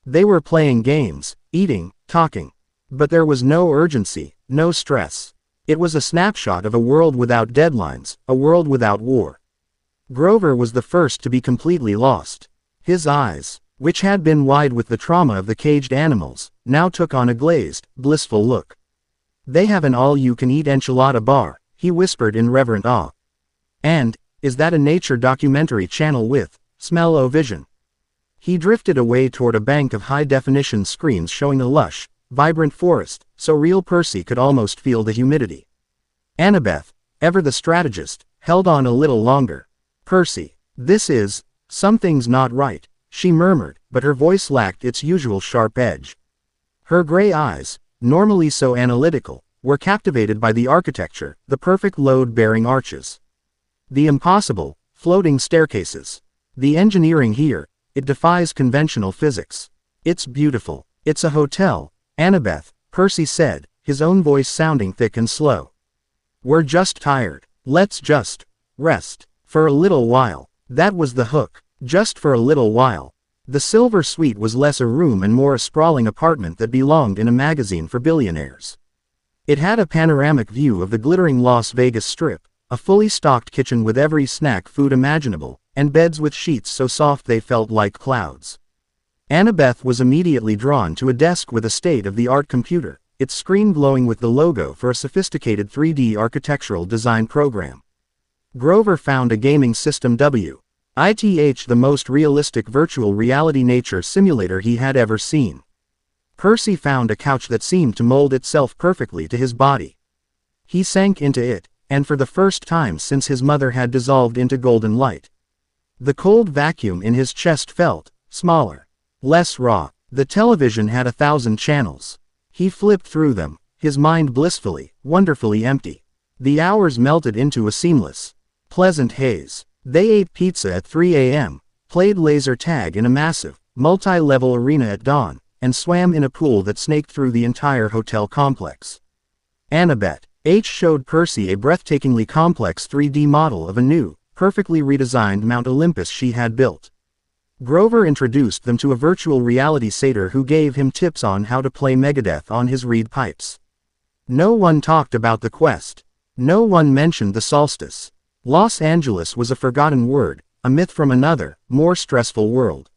They were playing games, eating, talking. But there was no urgency, no stress. It was a snapshot of a world without deadlines, a world without war. Grover was the first to be completely lost. His eyes, which had been wide with the trauma of the caged animals, now took on a glazed, blissful look. "They have an all-you-can-eat enchilada bar," he whispered in reverent awe. "And, is that a nature documentary channel with smell-o-vision?" He drifted away toward a bank of high-definition screens showing a lush, vibrant forest, so real Percy could almost feel the humidity. Annabeth, ever the strategist, held on a little longer. "Percy, something's not right," she murmured, but her voice lacked its usual sharp edge. Her gray eyes, normally so analytical, were captivated by the architecture, the perfect load-bearing arches, the impossible, floating staircases. The engineering here, it defies conventional physics. "It's beautiful. It's a hotel, Annabeth," Percy said, his own voice sounding thick and slow. "We're just tired. Let's just rest. For a little while." That was the hook. Just for a little while. The silver suite was less a room and more a sprawling apartment that belonged in a magazine for billionaires. It had a panoramic view of the glittering Las Vegas Strip, a fully stocked kitchen with every snack food imaginable, and beds with sheets so soft they felt like clouds. Annabeth was immediately drawn to a desk with a state-of-the-art computer, its screen glowing with the logo for a sophisticated 3D architectural design program. Grover found a gaming system the most realistic virtual reality nature simulator he had ever seen. Percy found a couch that seemed to mold itself perfectly to his body. He sank into it, and for the first time since his mother had dissolved into golden light. The cold vacuum in his chest felt smaller, less raw. The television had 1,000 channels. He flipped through them, his mind blissfully, wonderfully empty. The hours melted into a seamless, pleasant haze. They ate pizza at 3 a.m., played laser tag in a massive, multi-level arena at dawn, and swam in a pool that snaked through the entire hotel complex. Annabeth, H showed Percy a breathtakingly complex 3D model of a new, perfectly redesigned Mount Olympus she had built. Grover introduced them to a virtual reality satyr who gave him tips on how to play Megadeth on his reed pipes. No one talked about the quest. No one mentioned the solstice. Los Angeles was a forgotten word, a myth from another, more stressful world.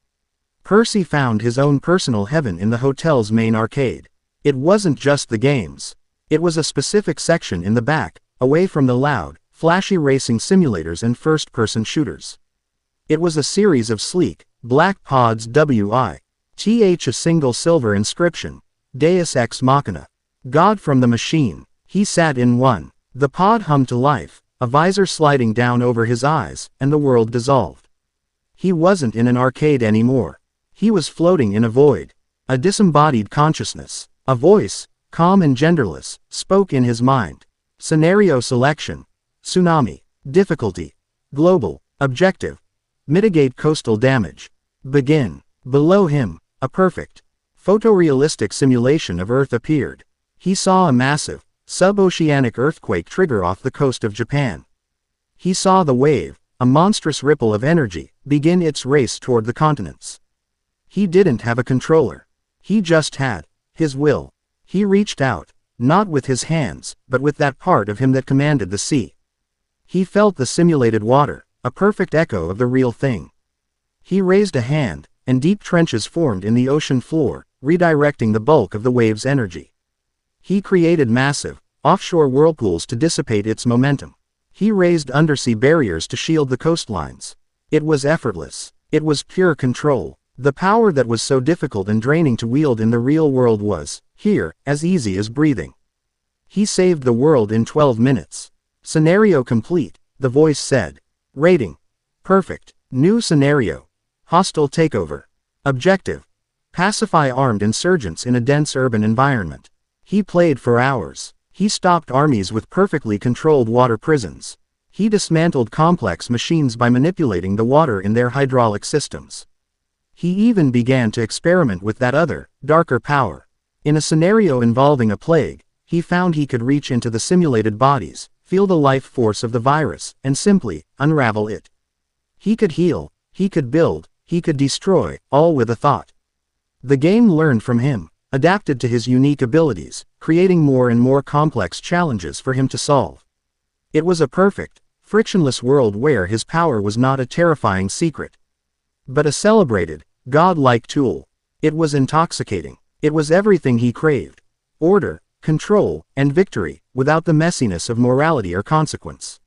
Percy found his own personal heaven in the hotel's main arcade. It wasn't just the games. It was a specific section in the back, away from the loud, flashy racing simulators and first-person shooters. It was a series of sleek, black pods with a single silver inscription, Deus Ex Machina. God from the machine. He sat in one. The pod hummed to life, a visor sliding down over his eyes, and the world dissolved. He wasn't in an arcade anymore. He was floating in a void. A disembodied consciousness. A voice, calm and genderless, spoke in his mind. Scenario selection. Tsunami. Difficulty. Global. Objective. Mitigate coastal damage. Begin. Below him, a perfect, photorealistic simulation of Earth appeared. He saw a massive, sub-oceanic earthquake trigger off the coast of Japan. He saw the wave, a monstrous ripple of energy, begin its race toward the continents. He didn't have a controller. He just had his will. He reached out, not with his hands, but with that part of him that commanded the sea. He felt the simulated water, a perfect echo of the real thing. He raised a hand, and deep trenches formed in the ocean floor, redirecting the bulk of the wave's energy. He created massive, offshore whirlpools to dissipate its momentum. He raised undersea barriers to shield the coastlines. It was effortless. It was pure control. The power that was so difficult and draining to wield in the real world was, here, as easy as breathing. He saved the world in 12 minutes. Scenario complete, the voice said. Rating. Perfect. New scenario. Hostile takeover. Objective. Pacify armed insurgents in a dense urban environment. He played for hours. He stopped armies with perfectly controlled water prisons. He dismantled complex machines by manipulating the water in their hydraulic systems. He even began to experiment with that other, darker power. In a scenario involving a plague, he found he could reach into the simulated bodies, feel the life force of the virus, and simply unravel it. He could heal, he could build, he could destroy, all with a thought. The game learned from him, adapted to his unique abilities, creating more and more complex challenges for him to solve. It was a perfect, frictionless world where his power was not a terrifying secret, but a celebrated, god-like tool. It was intoxicating. It was everything he craved. Order, control, and victory, without the messiness of morality or consequence.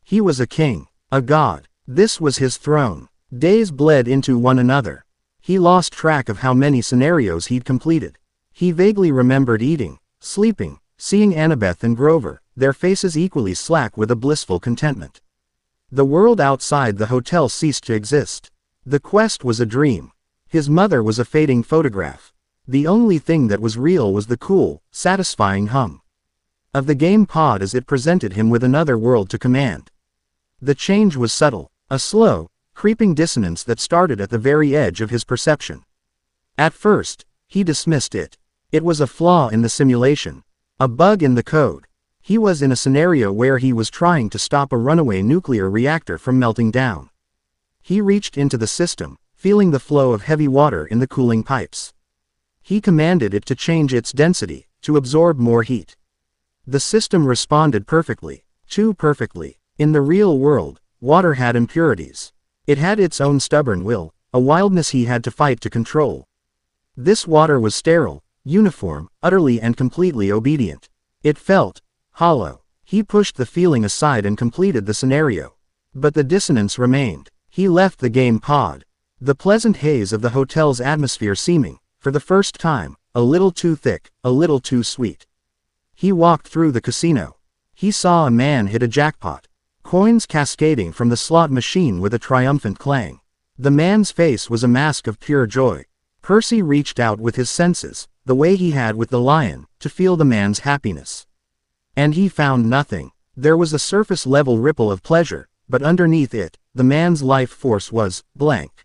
He was a king, a god. This was his throne. Days bled into one another. He lost track of how many scenarios he'd completed. He vaguely remembered eating, sleeping, seeing Annabeth and Grover, their faces equally slack with a blissful contentment. The world outside the hotel ceased to exist. The quest was a dream. His mother was a fading photograph. The only thing that was real was the cool, satisfying hum of the game pod as it presented him with another world to command. The change was subtle, a slow, creeping dissonance that started at the very edge of his perception. At first, he dismissed it. It was a flaw in the simulation, a bug in the code. He was in a scenario where he was trying to stop a runaway nuclear reactor from melting down. He reached into the system, feeling the flow of heavy water in the cooling pipes. He commanded it to change its density, to absorb more heat. The system responded perfectly, too perfectly. In the real world, water had impurities. It had its own stubborn will, a wildness he had to fight to control. This water was sterile, uniform, utterly and completely obedient. It felt hollow. He pushed the feeling aside and completed the scenario. But the dissonance remained. He left the game pod. The pleasant haze of the hotel's atmosphere seeming, for the first time, a little too thick, a little too sweet. He walked through the casino. He saw a man hit a jackpot. Coins cascading from the slot machine with a triumphant clang. The man's face was a mask of pure joy. Percy reached out with his senses, the way he had with the lion, to feel the man's happiness. And he found nothing. There was a surface-level ripple of pleasure, but underneath it, the man's life force was blank.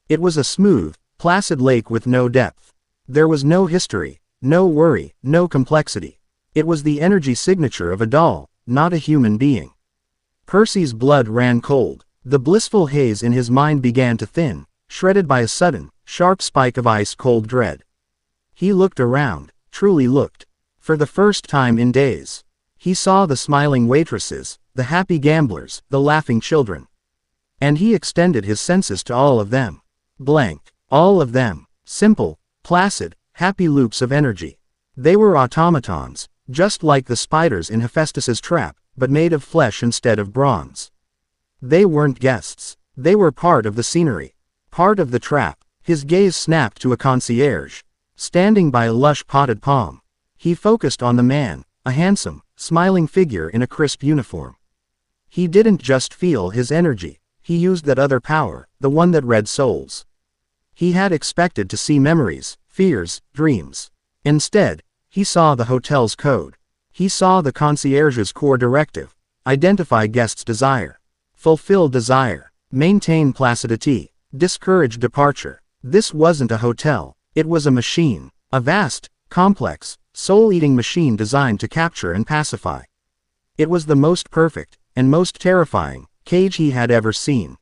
It was a smooth, placid lake with no depth. There was no history, no worry, no complexity. It was the energy signature of a doll, not a human being. Percy's blood ran cold. The blissful haze in his mind began to thin, shredded by a sudden, sharp spike of ice-cold dread. He looked around, truly looked. For the first time in days. He saw the smiling waitresses, the happy gamblers, the laughing children. And he extended his senses to all of them. Blank. All of them. Simple, placid, happy loops of energy. They were automatons, just like the spiders in Hephaestus's trap, but made of flesh instead of bronze. They weren't guests. They were part of the scenery. Part of the trap. His gaze snapped to a concierge, standing by a lush potted palm. He focused on the man, a handsome, smiling figure in a crisp uniform. He didn't just feel his energy, he used that other power, the one that read souls. He had expected to see memories, fears, dreams. Instead, he saw the hotel's code. He saw the concierge's core directive: identify guest's desire, fulfill desire, maintain placidity, discourage departure. This wasn't a hotel, it was a machine, a vast, complex, soul-eating machine designed to capture and pacify. It was the most perfect, and most terrifying, cage he had ever seen.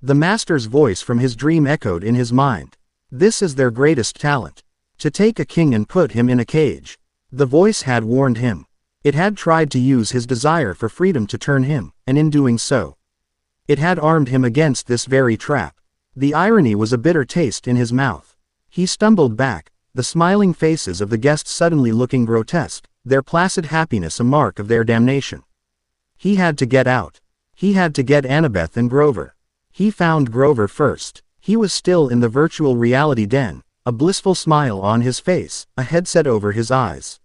The master's voice from his dream echoed in his mind. This is their greatest talent. To take a king and put him in a cage. The voice had warned him. It had tried to use his desire for freedom to turn him, and in doing so, it had armed him against this very trap. The irony was a bitter taste in his mouth. He stumbled back, the smiling faces of the guests suddenly looking grotesque, their placid happiness a mark of their damnation. He had to get out. He had to get Annabeth and Grover. He found Grover first. He was still in the virtual reality den, a blissful smile on his face, a headset over his eyes.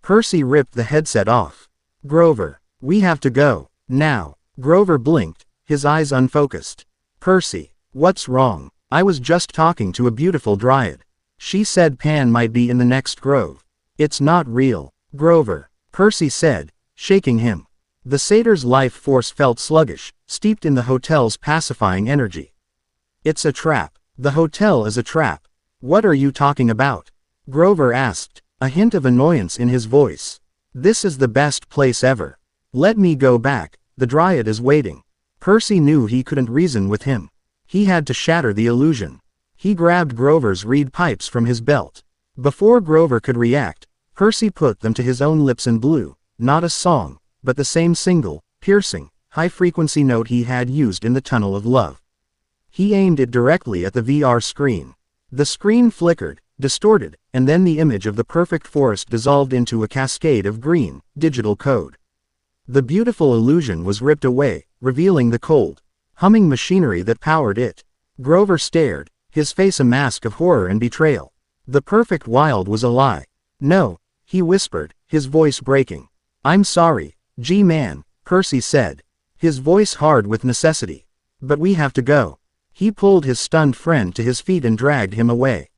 Percy ripped the headset off. Grover, we have to go, now. Grover blinked, his eyes unfocused. Percy, what's wrong? I was just talking to a beautiful dryad. She said Pan might be in the next grove. It's not real, Grover, Percy said, shaking him. The satyr's life force felt sluggish, steeped in the hotel's pacifying energy. It's a trap. The hotel is a trap. What are you talking about? Grover asked, a hint of annoyance in his voice. This is the best place ever. Let me go back, the dryad is waiting. Percy knew he couldn't reason with him. He had to shatter the illusion. He grabbed Grover's reed pipes from his belt. Before Grover could react, Percy put them to his own lips and blew, not a song, but the same single, piercing, high-frequency note he had used in the Tunnel of Love. He aimed it directly at the VR screen. The screen flickered, distorted, and then the image of the perfect forest dissolved into a cascade of green, digital code. The beautiful illusion was ripped away, revealing the cold, humming machinery that powered it. Grover stared, his face a mask of horror and betrayal. The perfect wild was a lie. No, he whispered, his voice breaking. I'm sorry, G-Man, Percy said, his voice hard with necessity. But we have to go. He pulled his stunned friend to his feet and dragged him away.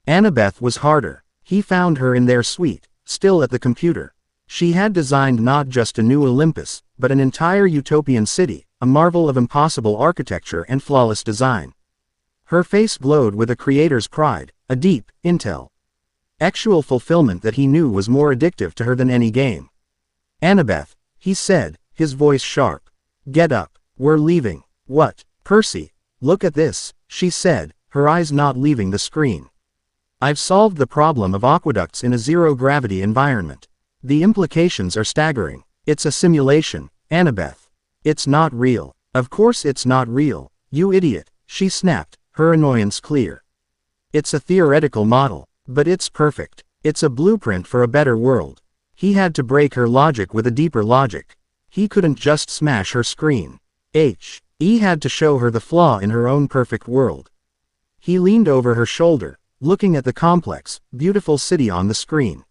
Annabeth was harder. He found her in their suite, still at the computer. She had designed not just a new Olympus, but an entire utopian city, a marvel of impossible architecture and flawless design. Her face glowed with a creator's pride, a deep, intellectual fulfillment that he knew was more addictive to her than any game. Annabeth, he said, his voice sharp. Get up, we're leaving. What? Percy, look at this, she said, her eyes not leaving the screen. I've solved the problem of aqueducts in a zero-gravity environment. The implications are staggering. It's a simulation, Annabeth. It's not real. Of course it's not real, you idiot, she snapped, her annoyance clear. It's a theoretical model, but it's perfect. It's a blueprint for a better world. He had to break her logic with a deeper logic. He couldn't just smash her screen. He had to show her the flaw in her own perfect world. He leaned over her shoulder, looking at the complex, beautiful city on the screen.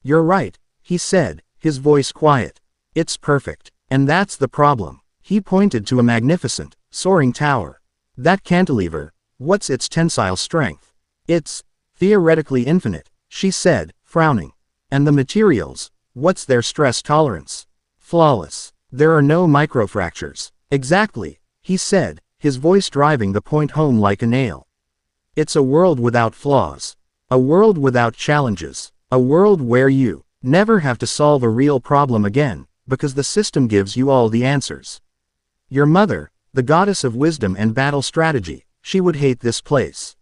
You're right, he said, his voice quiet. It's perfect. And that's the problem. He pointed to a magnificent, soaring tower. That cantilever, what's its tensile strength? It's theoretically infinite, she said, frowning. And the materials, what's their stress tolerance? Flawless. There are no microfractures. Exactly, he said, his voice driving the point home like a nail. It's a world without flaws. A world without challenges. A world where you Never have to solve a real problem again, because the system gives you all the answers. Your mother, the goddess of wisdom and battle strategy, she would hate this place.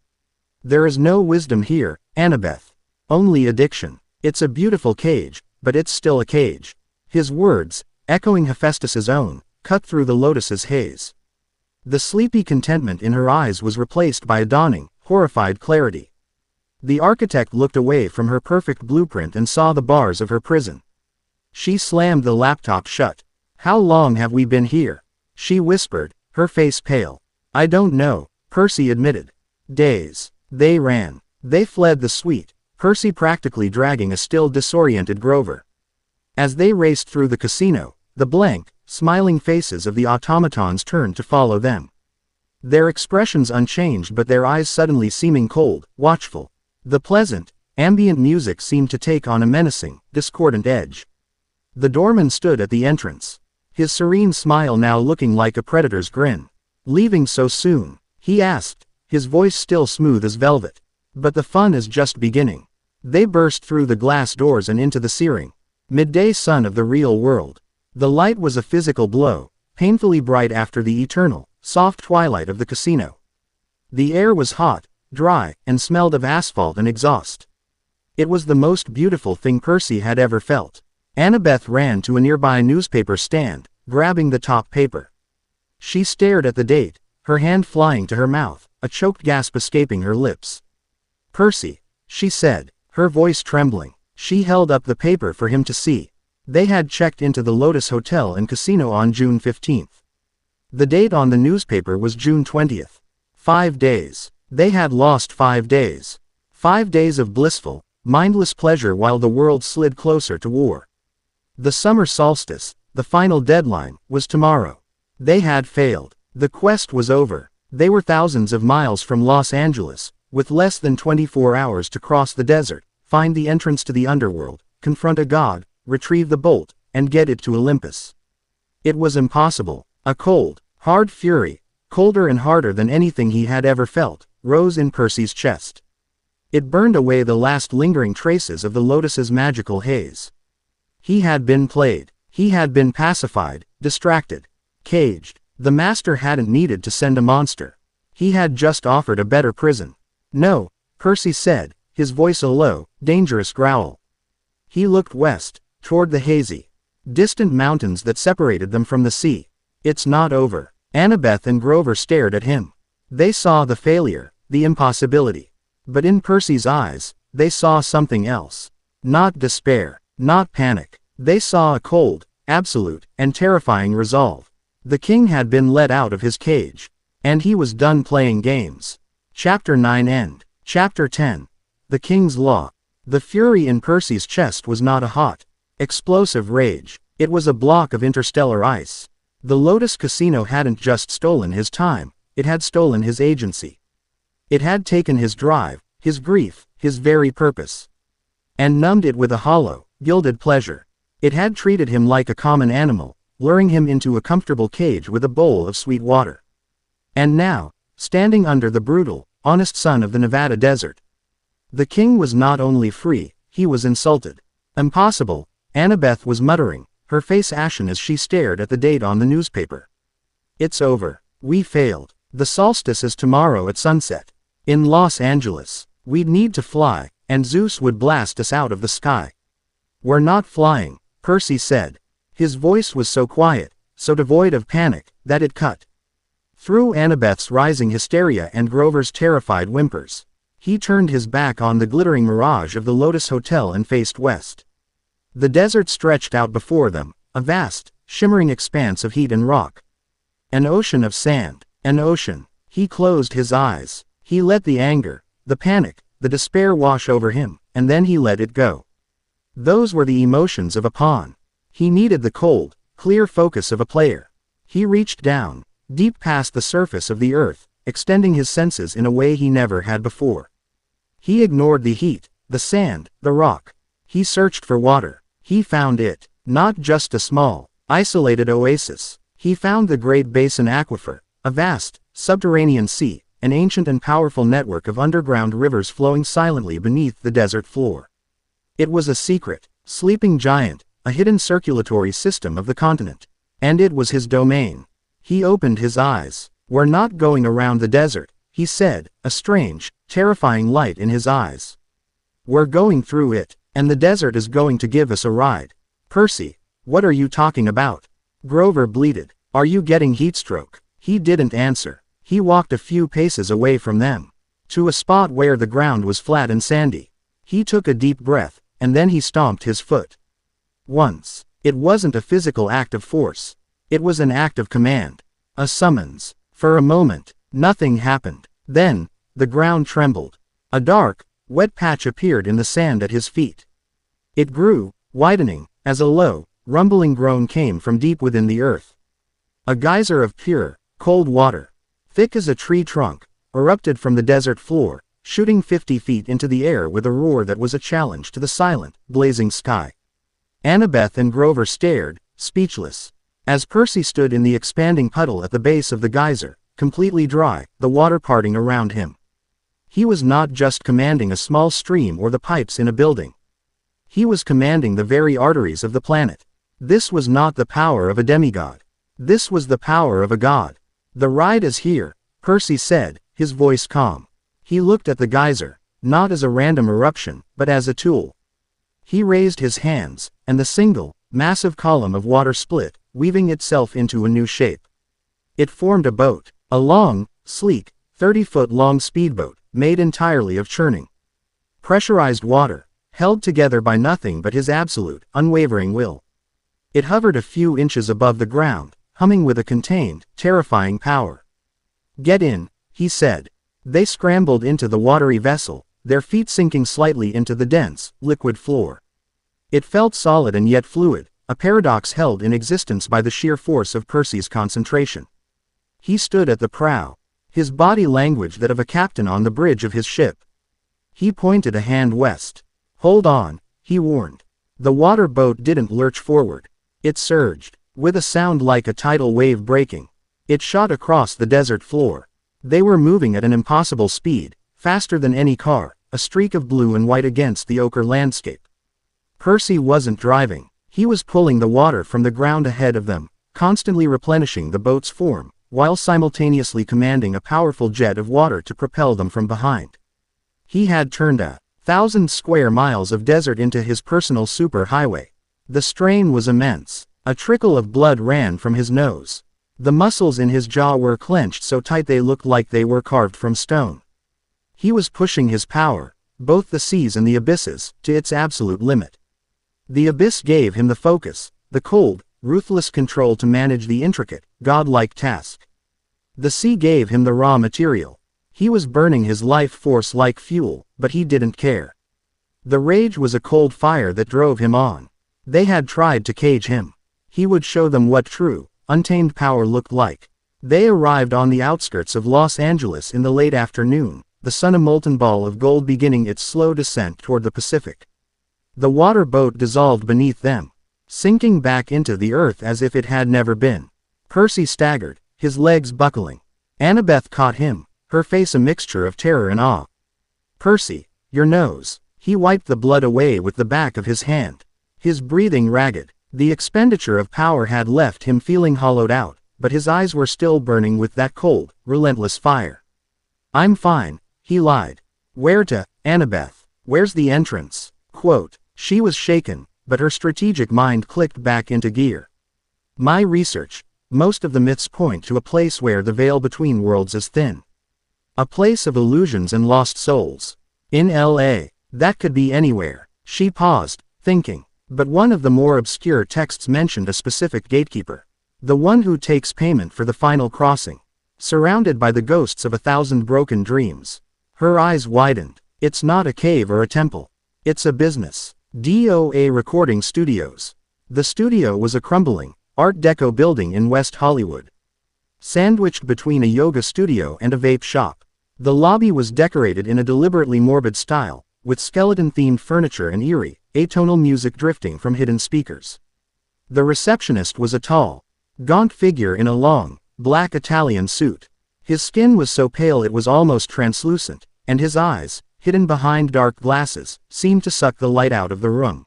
There is no wisdom here, Annabeth. Only addiction. It's a beautiful cage, but it's still a cage. His words, echoing Hephaestus's own, cut through the lotus's haze. The sleepy contentment in her eyes was replaced by a dawning, horrified clarity. The architect looked away from her perfect blueprint and saw the bars of her prison. She slammed the laptop shut. How long have we been here? She whispered, her face pale. I don't know, Percy admitted. Days. They ran. They fled the suite, Percy practically dragging a still disoriented Grover. As they raced through the casino, the blank, smiling faces of the automatons turned to follow them. Their expressions unchanged but their eyes suddenly seeming cold, watchful. The pleasant, ambient music seemed to take on a menacing, discordant edge. The doorman stood at the entrance. His serene smile now looking like a predator's grin. Leaving so soon? He asked, his voice still smooth as velvet. But the fun is just beginning. They burst through the glass doors and into the searing, midday sun of the real world. The light was a physical blow, painfully bright after the eternal, soft twilight of the casino. The air was hot, dry, and smelled of asphalt and exhaust. It was the most beautiful thing Percy had ever felt. Annabeth ran to a nearby newspaper stand, grabbing the top paper. She stared at the date, her hand flying to her mouth, a choked gasp escaping her lips. Percy, she said, her voice trembling. She held up the paper for him to see. They had checked into the Lotus Hotel and Casino on June 15th. The date on the newspaper was June 20th. 5 days. They had lost 5 days. 5 days of blissful, mindless pleasure while the world slid closer to war. The summer solstice, the final deadline, was tomorrow. They had failed. The quest was over. They were thousands of miles from Los Angeles, with less than 24 hours to cross the desert, find the entrance to the underworld, confront a god, retrieve the bolt, and get it to Olympus. It was impossible. A cold, hard fury, colder and harder than anything he had ever felt, rose in Percy's chest. It burned away the last lingering traces of the Lotus's magical haze. He had been played. He had been pacified, distracted, caged. The master hadn't needed to send a monster. He had just offered a better prison. No, Percy said, his voice a low, dangerous growl. He looked west, toward the hazy, distant mountains that separated them from the sea. It's not over. Annabeth and Grover stared at him. They saw the failure, the impossibility. But in Percy's eyes, they saw something else. Not despair, not panic. They saw a cold, absolute, and terrifying resolve. The king had been let out of his cage. And he was done playing games. Chapter 9 End. Chapter 10. The King's Law. The fury in Percy's chest was not a hot, explosive rage. It was a block of interstellar ice. The Lotus Casino hadn't just stolen his time, it had stolen his agency. It had taken his drive, his grief, his very purpose. And numbed it with a hollow, gilded pleasure. It had treated him like a common animal, luring him into a comfortable cage with a bowl of sweet water. And now, standing under the brutal, honest sun of the Nevada desert, the king was not only free, he was insulted. Impossible, Annabeth was muttering, her face ashen as she stared at the date on the newspaper. It's over. We failed. The solstice is tomorrow at sunset. In Los Angeles. We'd need to fly, and Zeus would blast us out of the sky. We're not flying, Percy said. His voice was so quiet, so devoid of panic, that it cut through Annabeth's rising hysteria and Grover's terrified whimpers. He turned his back on the glittering mirage of the Lotus Hotel and faced west. The desert stretched out before them, a vast, shimmering expanse of heat and rock. An ocean of sand, an ocean. He closed his eyes. He let the anger, the panic, the despair wash over him, and then he let it go. Those were the emotions of a pawn. He needed the cold, clear focus of a player. He reached down, deep past the surface of the earth, extending his senses in a way he never had before. He ignored the heat, the sand, the rock. He searched for water. He found it. Not just a small, isolated oasis. He found the Great Basin Aquifer, a vast, subterranean sea, an ancient and powerful network of underground rivers flowing silently beneath the desert floor. It was a secret. Sleeping giant, a hidden circulatory system of the continent. And it was his domain. He opened his eyes. We're not going around the desert, he said, a strange, terrifying light in his eyes. We're going through it, and the desert is going to give us a ride. Percy, what are you talking about? Grover bleated. Are you getting heatstroke? He didn't answer. He walked a few paces away from them, to a spot where the ground was flat and sandy. He took a deep breath, and then he stomped his foot. Once. It wasn't a physical act of force. It was an act of command. A summons. For a moment, nothing happened. Then, the ground trembled. A dark, wet patch appeared in the sand at his feet. It grew, widening, as a low, rumbling groan came from deep within the earth. A geyser of pure, cold water, thick as a tree trunk, erupted from the desert floor, shooting 50 feet into the air with a roar that was a challenge to the silent, blazing sky. Annabeth and Grover stared, speechless. As Percy stood in the expanding puddle at the base of the geyser, completely dry, the water parting around him. He was not just commanding a small stream or the pipes in a building. He was commanding the very arteries of the planet. This was not the power of a demigod. This was the power of a god. The ride is here, Percy said, his voice calm. He looked at the geyser, not as a random eruption, but as a tool. He raised his hands, and the single, massive column of water split, weaving itself into a new shape. It formed a boat, a long, sleek, 30-foot-long speedboat, made entirely of churning, pressurized water, held together by nothing but his absolute, unwavering will. It hovered a few inches above the ground, humming with a contained, terrifying power. Get in, he said. They scrambled into the watery vessel, their feet sinking slightly into the dense, liquid floor. It felt solid and yet fluid, a paradox held in existence by the sheer force of Percy's concentration. He stood at the prow, his body language that of a captain on the bridge of his ship. He pointed a hand west. Hold on, he warned. The water boat didn't lurch forward. It surged, with a sound like a tidal wave breaking. It shot across the desert floor. They were moving at an impossible speed, faster than any car, a streak of blue and white against the ochre landscape. Percy wasn't driving. He was pulling the water from the ground ahead of them, constantly replenishing the boat's form, while simultaneously commanding a powerful jet of water to propel them from behind. He had turned 1,000 square miles of desert into his personal superhighway. The strain was immense. A trickle of blood ran from his nose. The muscles in his jaw were clenched so tight they looked like they were carved from stone. He was pushing his power, both the seas and the abysses, to its absolute limit. The abyss gave him the focus, the cold, ruthless control to manage the intricate, godlike task. The sea gave him the raw material. He was burning his life force like fuel, but he didn't care. The rage was a cold fire that drove him on. They had tried to cage him. He would show them what true, untamed power looked like. They arrived on the outskirts of Los Angeles in the late afternoon, the sun a molten ball of gold beginning its slow descent toward the Pacific. The water boat dissolved beneath them, sinking back into the earth as if it had never been. Percy staggered, his legs buckling. Annabeth caught him, her face a mixture of terror and awe. Percy, your nose. He wiped the blood away with the back of his hand. His breathing ragged. The expenditure of power had left him feeling hollowed out, but his eyes were still burning with that cold, relentless fire. I'm fine, he lied. Where to, Annabeth? Where's the entrance? Quote. She was shaken, but her strategic mind clicked back into gear. My research. Most of the myths point to a place where the veil between worlds is thin. A place of illusions and lost souls. In L.A. That could be anywhere. She paused, thinking. But one of the more obscure texts mentioned a specific gatekeeper. The one who takes payment for the final crossing. Surrounded by the ghosts of 1,000 broken dreams. Her eyes widened. It's not a cave or a temple. It's a business. DOA Recording Studios. The studio was a crumbling, Art Deco building in West Hollywood, sandwiched between a yoga studio and a vape shop. The lobby was decorated in a deliberately morbid style, with skeleton-themed furniture and eerie, atonal music drifting from hidden speakers. The receptionist was a tall, gaunt figure in a long, black Italian suit. His skin was so pale it was almost translucent, and his eyes, hidden behind dark glasses, seemed to suck the light out of the room.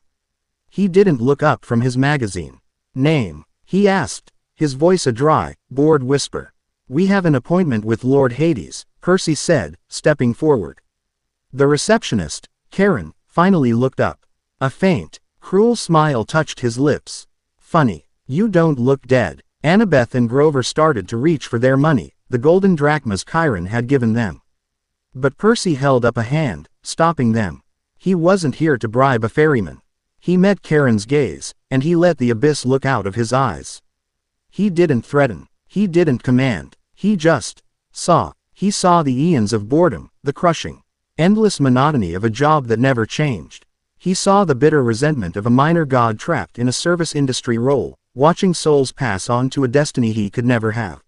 He didn't look up from his magazine. Name? He asked, his voice a dry, bored whisper. We have an appointment with Lord Hades, Percy said, stepping forward. The receptionist, Karen, finally looked up. A faint, cruel smile touched his lips. Funny, you don't look dead. Annabeth and Grover started to reach for their money, the golden drachmas Chiron had given them. But Percy held up a hand, stopping them. He wasn't here to bribe a ferryman. He met Karen's gaze, and he let the abyss look out of his eyes. He didn't threaten. He didn't command. He just saw. He saw the eons of boredom, the crushing, endless monotony of a job that never changed. He saw the bitter resentment of a minor god trapped in a service industry role, watching souls pass on to a destiny he could never have.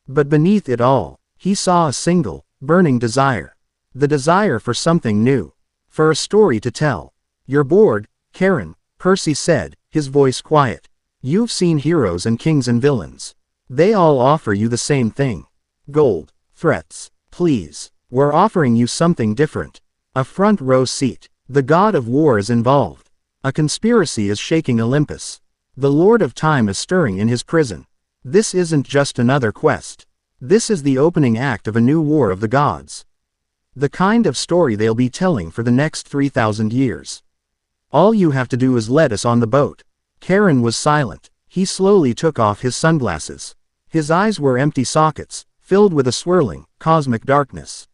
But beneath it all, he saw a single, burning desire. The desire for something new. For a story to tell. You're bored, Karen, Percy said, his voice quiet. You've seen heroes and kings and villains. They all offer you the same thing. Gold, threats. Please, we're offering you something different. A front row seat. The god of war is involved. A conspiracy is shaking Olympus. The Lord of Time is stirring in his prison. This isn't just another quest. This is the opening act of a new war of the gods. The kind of story they'll be telling for the next 3,000 years. All you have to do is let us on the boat. Karen was silent. He slowly took off his sunglasses. His eyes were empty sockets, filled with a swirling, cosmic darkness.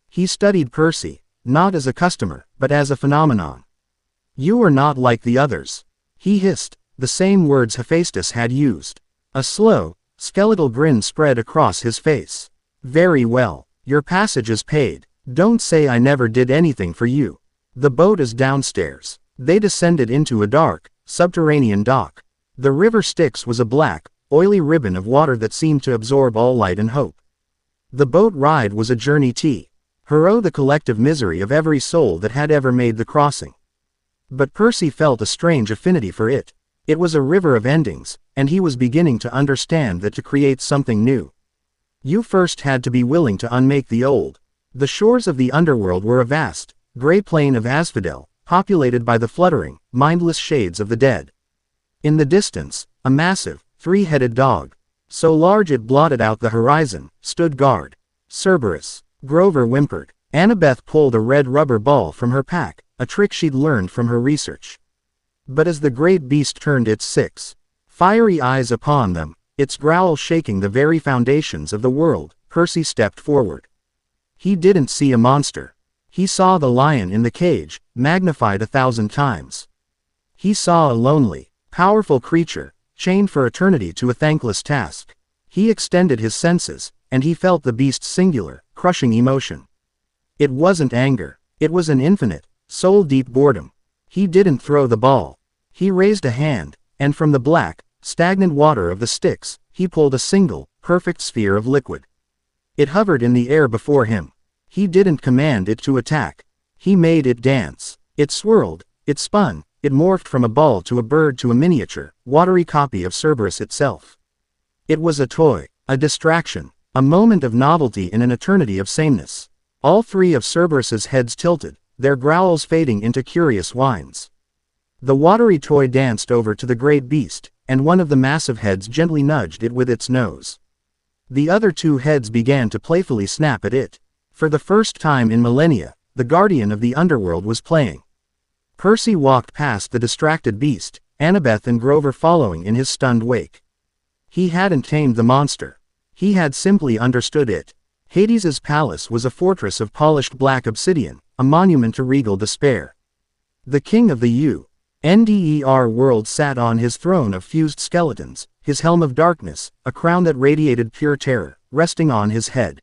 He studied Percy, not as a customer, but as a phenomenon. You are not like the others. He hissed, the same words Hephaestus had used. A slow, skeletal grin spread across his face. Very well, your passage is paid. Don't say I never did anything for you. The boat is downstairs. They descended into a dark, subterranean dock. The river Styx was a black, oily ribbon of water that seemed to absorb all light and hope. The boat ride was a journey to harrow the collective misery of every soul that had ever made the crossing. But Percy felt a strange affinity for it. It was a river of endings, and he was beginning to understand that to create something new, you first had to be willing to unmake the old. The shores of the underworld were a vast, gray plain of asphodel, populated by the fluttering, mindless shades of the dead. In the distance, a massive, three-headed dog, so large it blotted out the horizon, stood guard. Cerberus. Grover whimpered. Annabeth pulled a red rubber ball from her pack, a trick she'd learned from her research. But as the great beast turned its fiery eyes upon them, its growl shaking the very foundations of the world, Percy stepped forward. He didn't see a monster. He saw the lion in the cage, magnified 1,000 times. He saw a lonely, powerful creature, chained for eternity to a thankless task. He extended his senses, and he felt the beast's singular, crushing emotion. It wasn't anger. It was an infinite, soul-deep boredom. He didn't throw the ball. He raised a hand, and from the black, stagnant water of the Styx, he pulled a single, perfect sphere of liquid. It hovered in the air before him. He didn't command it to attack. He made it dance. It swirled, it spun, it morphed from a ball to a bird to a miniature, watery copy of Cerberus itself. It was a toy, a distraction, a moment of novelty in an eternity of sameness. All three of Cerberus's heads tilted, their growls fading into curious whines. The watery toy danced over to the great beast, and one of the massive heads gently nudged it with its nose. The other two heads began to playfully snap at it. For the first time in millennia, the guardian of the underworld was playing. Percy walked past the distracted beast, Annabeth and Grover following in his stunned wake. He hadn't tamed the monster. He had simply understood it. Hades's palace was a fortress of polished black obsidian, a monument to regal despair. The king of the UNDER world sat on his throne of fused skeletons, his helm of darkness, a crown that radiated pure terror, resting on his head.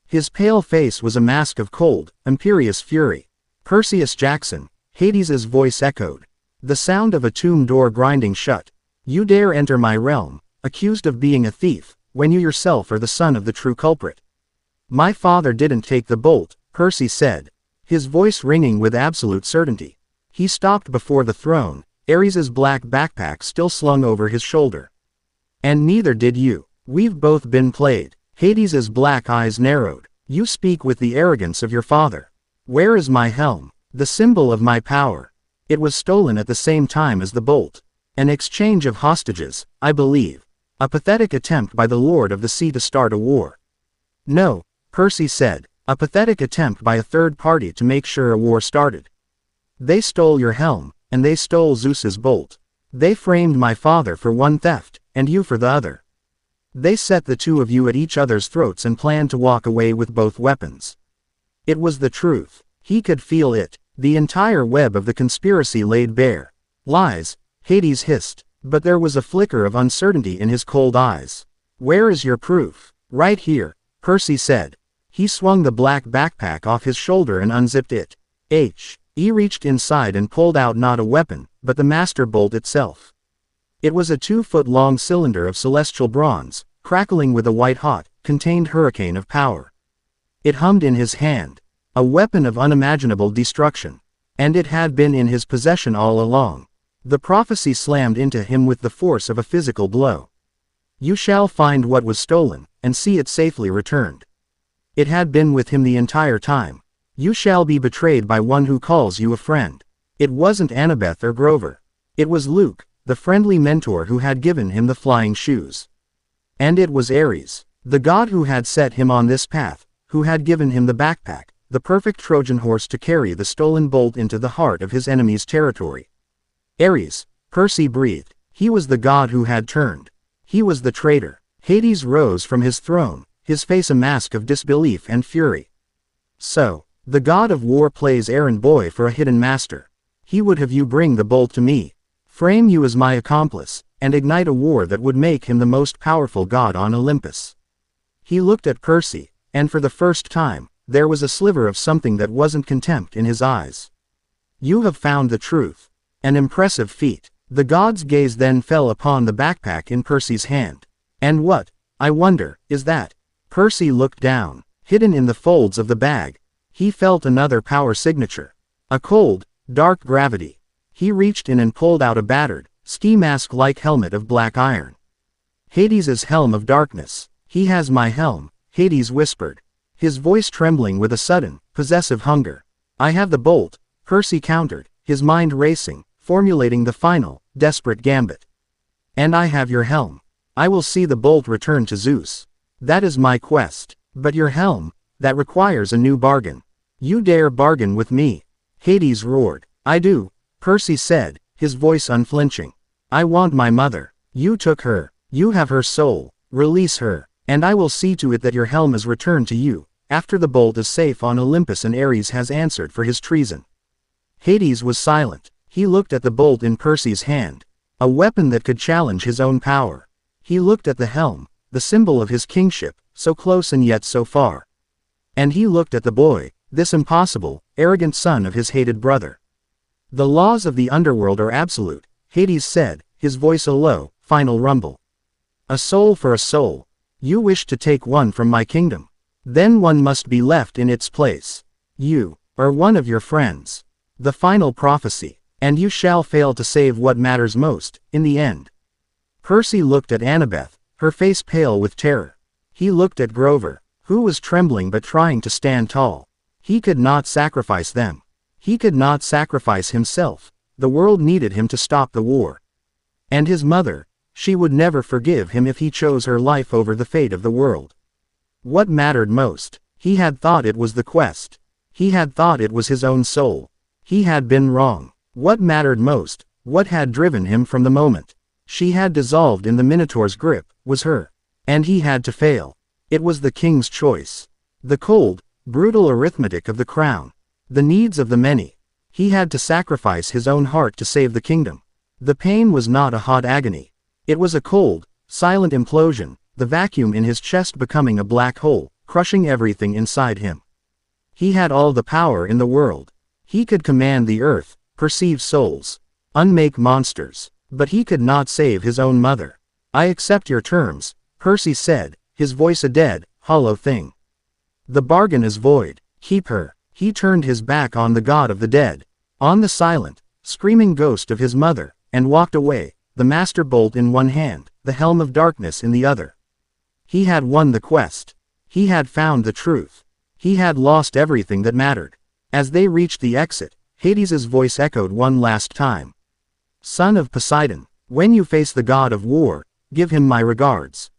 His pale face was a mask of cold, imperious fury. Perseus Jackson, Hades's voice echoed. The sound of a tomb door grinding shut. You dare enter my realm, accused of being a thief, when you yourself are the son of the true culprit. My father didn't take the bolt, Percy said, his voice ringing with absolute certainty. He stopped before the throne, Ares's black backpack still slung over his shoulder. And neither did you. We've both been played. Hades's black eyes narrowed. You speak with the arrogance of your father. Where is my helm? The symbol of my power. It was stolen at the same time as the bolt. An exchange of hostages, I believe. A pathetic attempt by the Lord of the Sea to start a war. No, Percy said, a pathetic attempt by a third party to make sure a war started. They stole your helm, and they stole Zeus's bolt. They framed my father for one theft, and you for the other. They set the two of you at each other's throats and planned to walk away with both weapons. It was the truth. He could feel it, the entire web of the conspiracy laid bare. Lies, Hades hissed, but there was a flicker of uncertainty in his cold eyes. Where is your proof? Right here, Percy said. He swung the black backpack off his shoulder and unzipped it. He reached inside and pulled out not a weapon, but the master bolt itself. It was a 2-foot-long cylinder of celestial bronze, crackling with a white-hot, contained hurricane of power. It hummed in his hand, a weapon of unimaginable destruction. And it had been in his possession all along. The prophecy slammed into him with the force of a physical blow. You shall find what was stolen, and see it safely returned. It had been with him the entire time. You shall be betrayed by one who calls you a friend. It wasn't Annabeth or Grover. It was Luke, the friendly mentor who had given him the flying shoes. And it was Ares, the god who had set him on this path, who had given him the backpack, the perfect Trojan horse to carry the stolen bolt into the heart of his enemy's territory. Ares, Percy breathed. He was the god who had turned. He was the traitor. Hades rose from his throne, his face a mask of disbelief and fury. So, the god of war plays errand boy for a hidden master. He would have you bring the bolt to me, frame you as my accomplice, and ignite a war that would make him the most powerful god on Olympus. He looked at Percy, and for the first time, there was a sliver of something that wasn't contempt in his eyes. You have found the truth. An impressive feat. The god's gaze then fell upon the backpack in Percy's hand. And what, I wonder, is that? Percy looked down. Hidden in the folds of the bag, he felt another power signature. A cold, dark gravity. He reached in and pulled out a battered, ski mask-like helmet of black iron. Hades's helm of darkness. He has my helm, Hades whispered, his voice trembling with a sudden, possessive hunger. I have the bolt, Percy countered, his mind racing, formulating the final, desperate gambit. And I have your helm. I will see the bolt return to Zeus. That is my quest. But your helm, that requires a new bargain. You dare bargain with me? Hades roared. I do, Percy said, his voice unflinching. I want my mother. You took her. You have her soul. Release her, and I will see to it that your helm is returned to you, after the bolt is safe on Olympus and Ares has answered for his treason. Hades was silent. He looked at the bolt in Percy's hand, a weapon that could challenge his own power. He looked at the helm, the symbol of his kingship, so close and yet so far. And he looked at the boy, this impossible, arrogant son of his hated brother. The laws of the underworld are absolute, Hades said, his voice a low, final rumble. A soul for a soul. You wish to take one from my kingdom. Then one must be left in its place. You, or one of your friends. The final prophecy. And you shall fail to save what matters most, in the end. Percy looked at Annabeth, her face pale with terror. He looked at Grover, who was trembling but trying to stand tall. He could not sacrifice them. He could not sacrifice himself. The world needed him to stop the war. And his mother, she would never forgive him if he chose her life over the fate of the world. What mattered most? He had thought it was the quest. He had thought it was his own soul. He had been wrong. What mattered most, what had driven him from the moment she had dissolved in the Minotaur's grip, was her. And he had to fail. It was the king's choice. The cold, brutal arithmetic of the crown. The needs of the many. He had to sacrifice his own heart to save the kingdom. The pain was not a hot agony. It was a cold, silent implosion, the vacuum in his chest becoming a black hole, crushing everything inside him. He had all the power in the world. He could command the earth, perceive souls, unmake monsters, but he could not save his own mother. I accept your terms, Percy said, his voice a dead, hollow thing. The bargain is void. Keep her. He turned his back on the god of the dead, on the silent, screaming ghost of his mother, and walked away, the master bolt in one hand, the helm of darkness in the other. He had won the quest. He had found the truth. He had lost everything that mattered. As they reached the exit, Hades's voice echoed one last time. Son of Poseidon, when you face the god of war, give him my regards.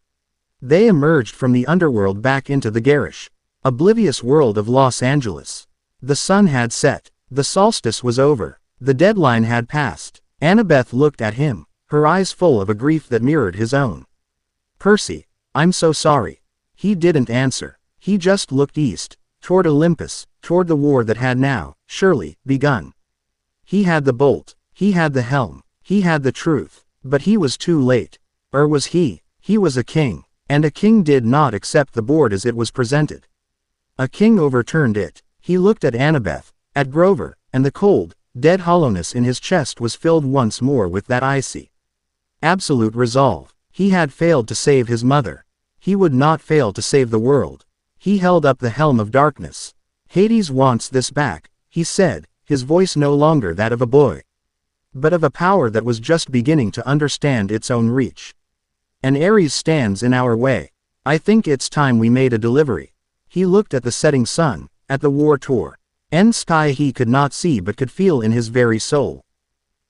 They emerged from the underworld back into the garish, oblivious world of Los Angeles. The sun had set. The solstice was over. The deadline had passed. Annabeth looked at him, her eyes full of a grief that mirrored his own. Percy, I'm so sorry. He didn't answer. He just looked east, toward Olympus, toward the war that had now, surely, begun. He had the bolt. He had the helm. He had the truth. But he was too late. Or was he? He was a king. And a king did not accept the board as it was presented. A king overturned it. He looked at Annabeth, at Grover, and the cold, dead hollowness in his chest was filled once more with that icy, absolute resolve. He had failed to save his mother. He would not fail to save the world. He held up the helm of darkness. Hades wants this back, he said, his voice no longer that of a boy, but of a power that was just beginning to understand its own reach. An Ares stands in our way. I think it's time we made a delivery. He looked at the setting sun, at the war-torn sky he could not see but could feel in his very soul.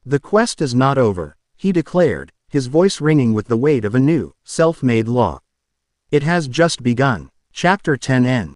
The quest is not over, he declared, his voice ringing with the weight of a new, self-made law. It has just begun. Chapter 10 End.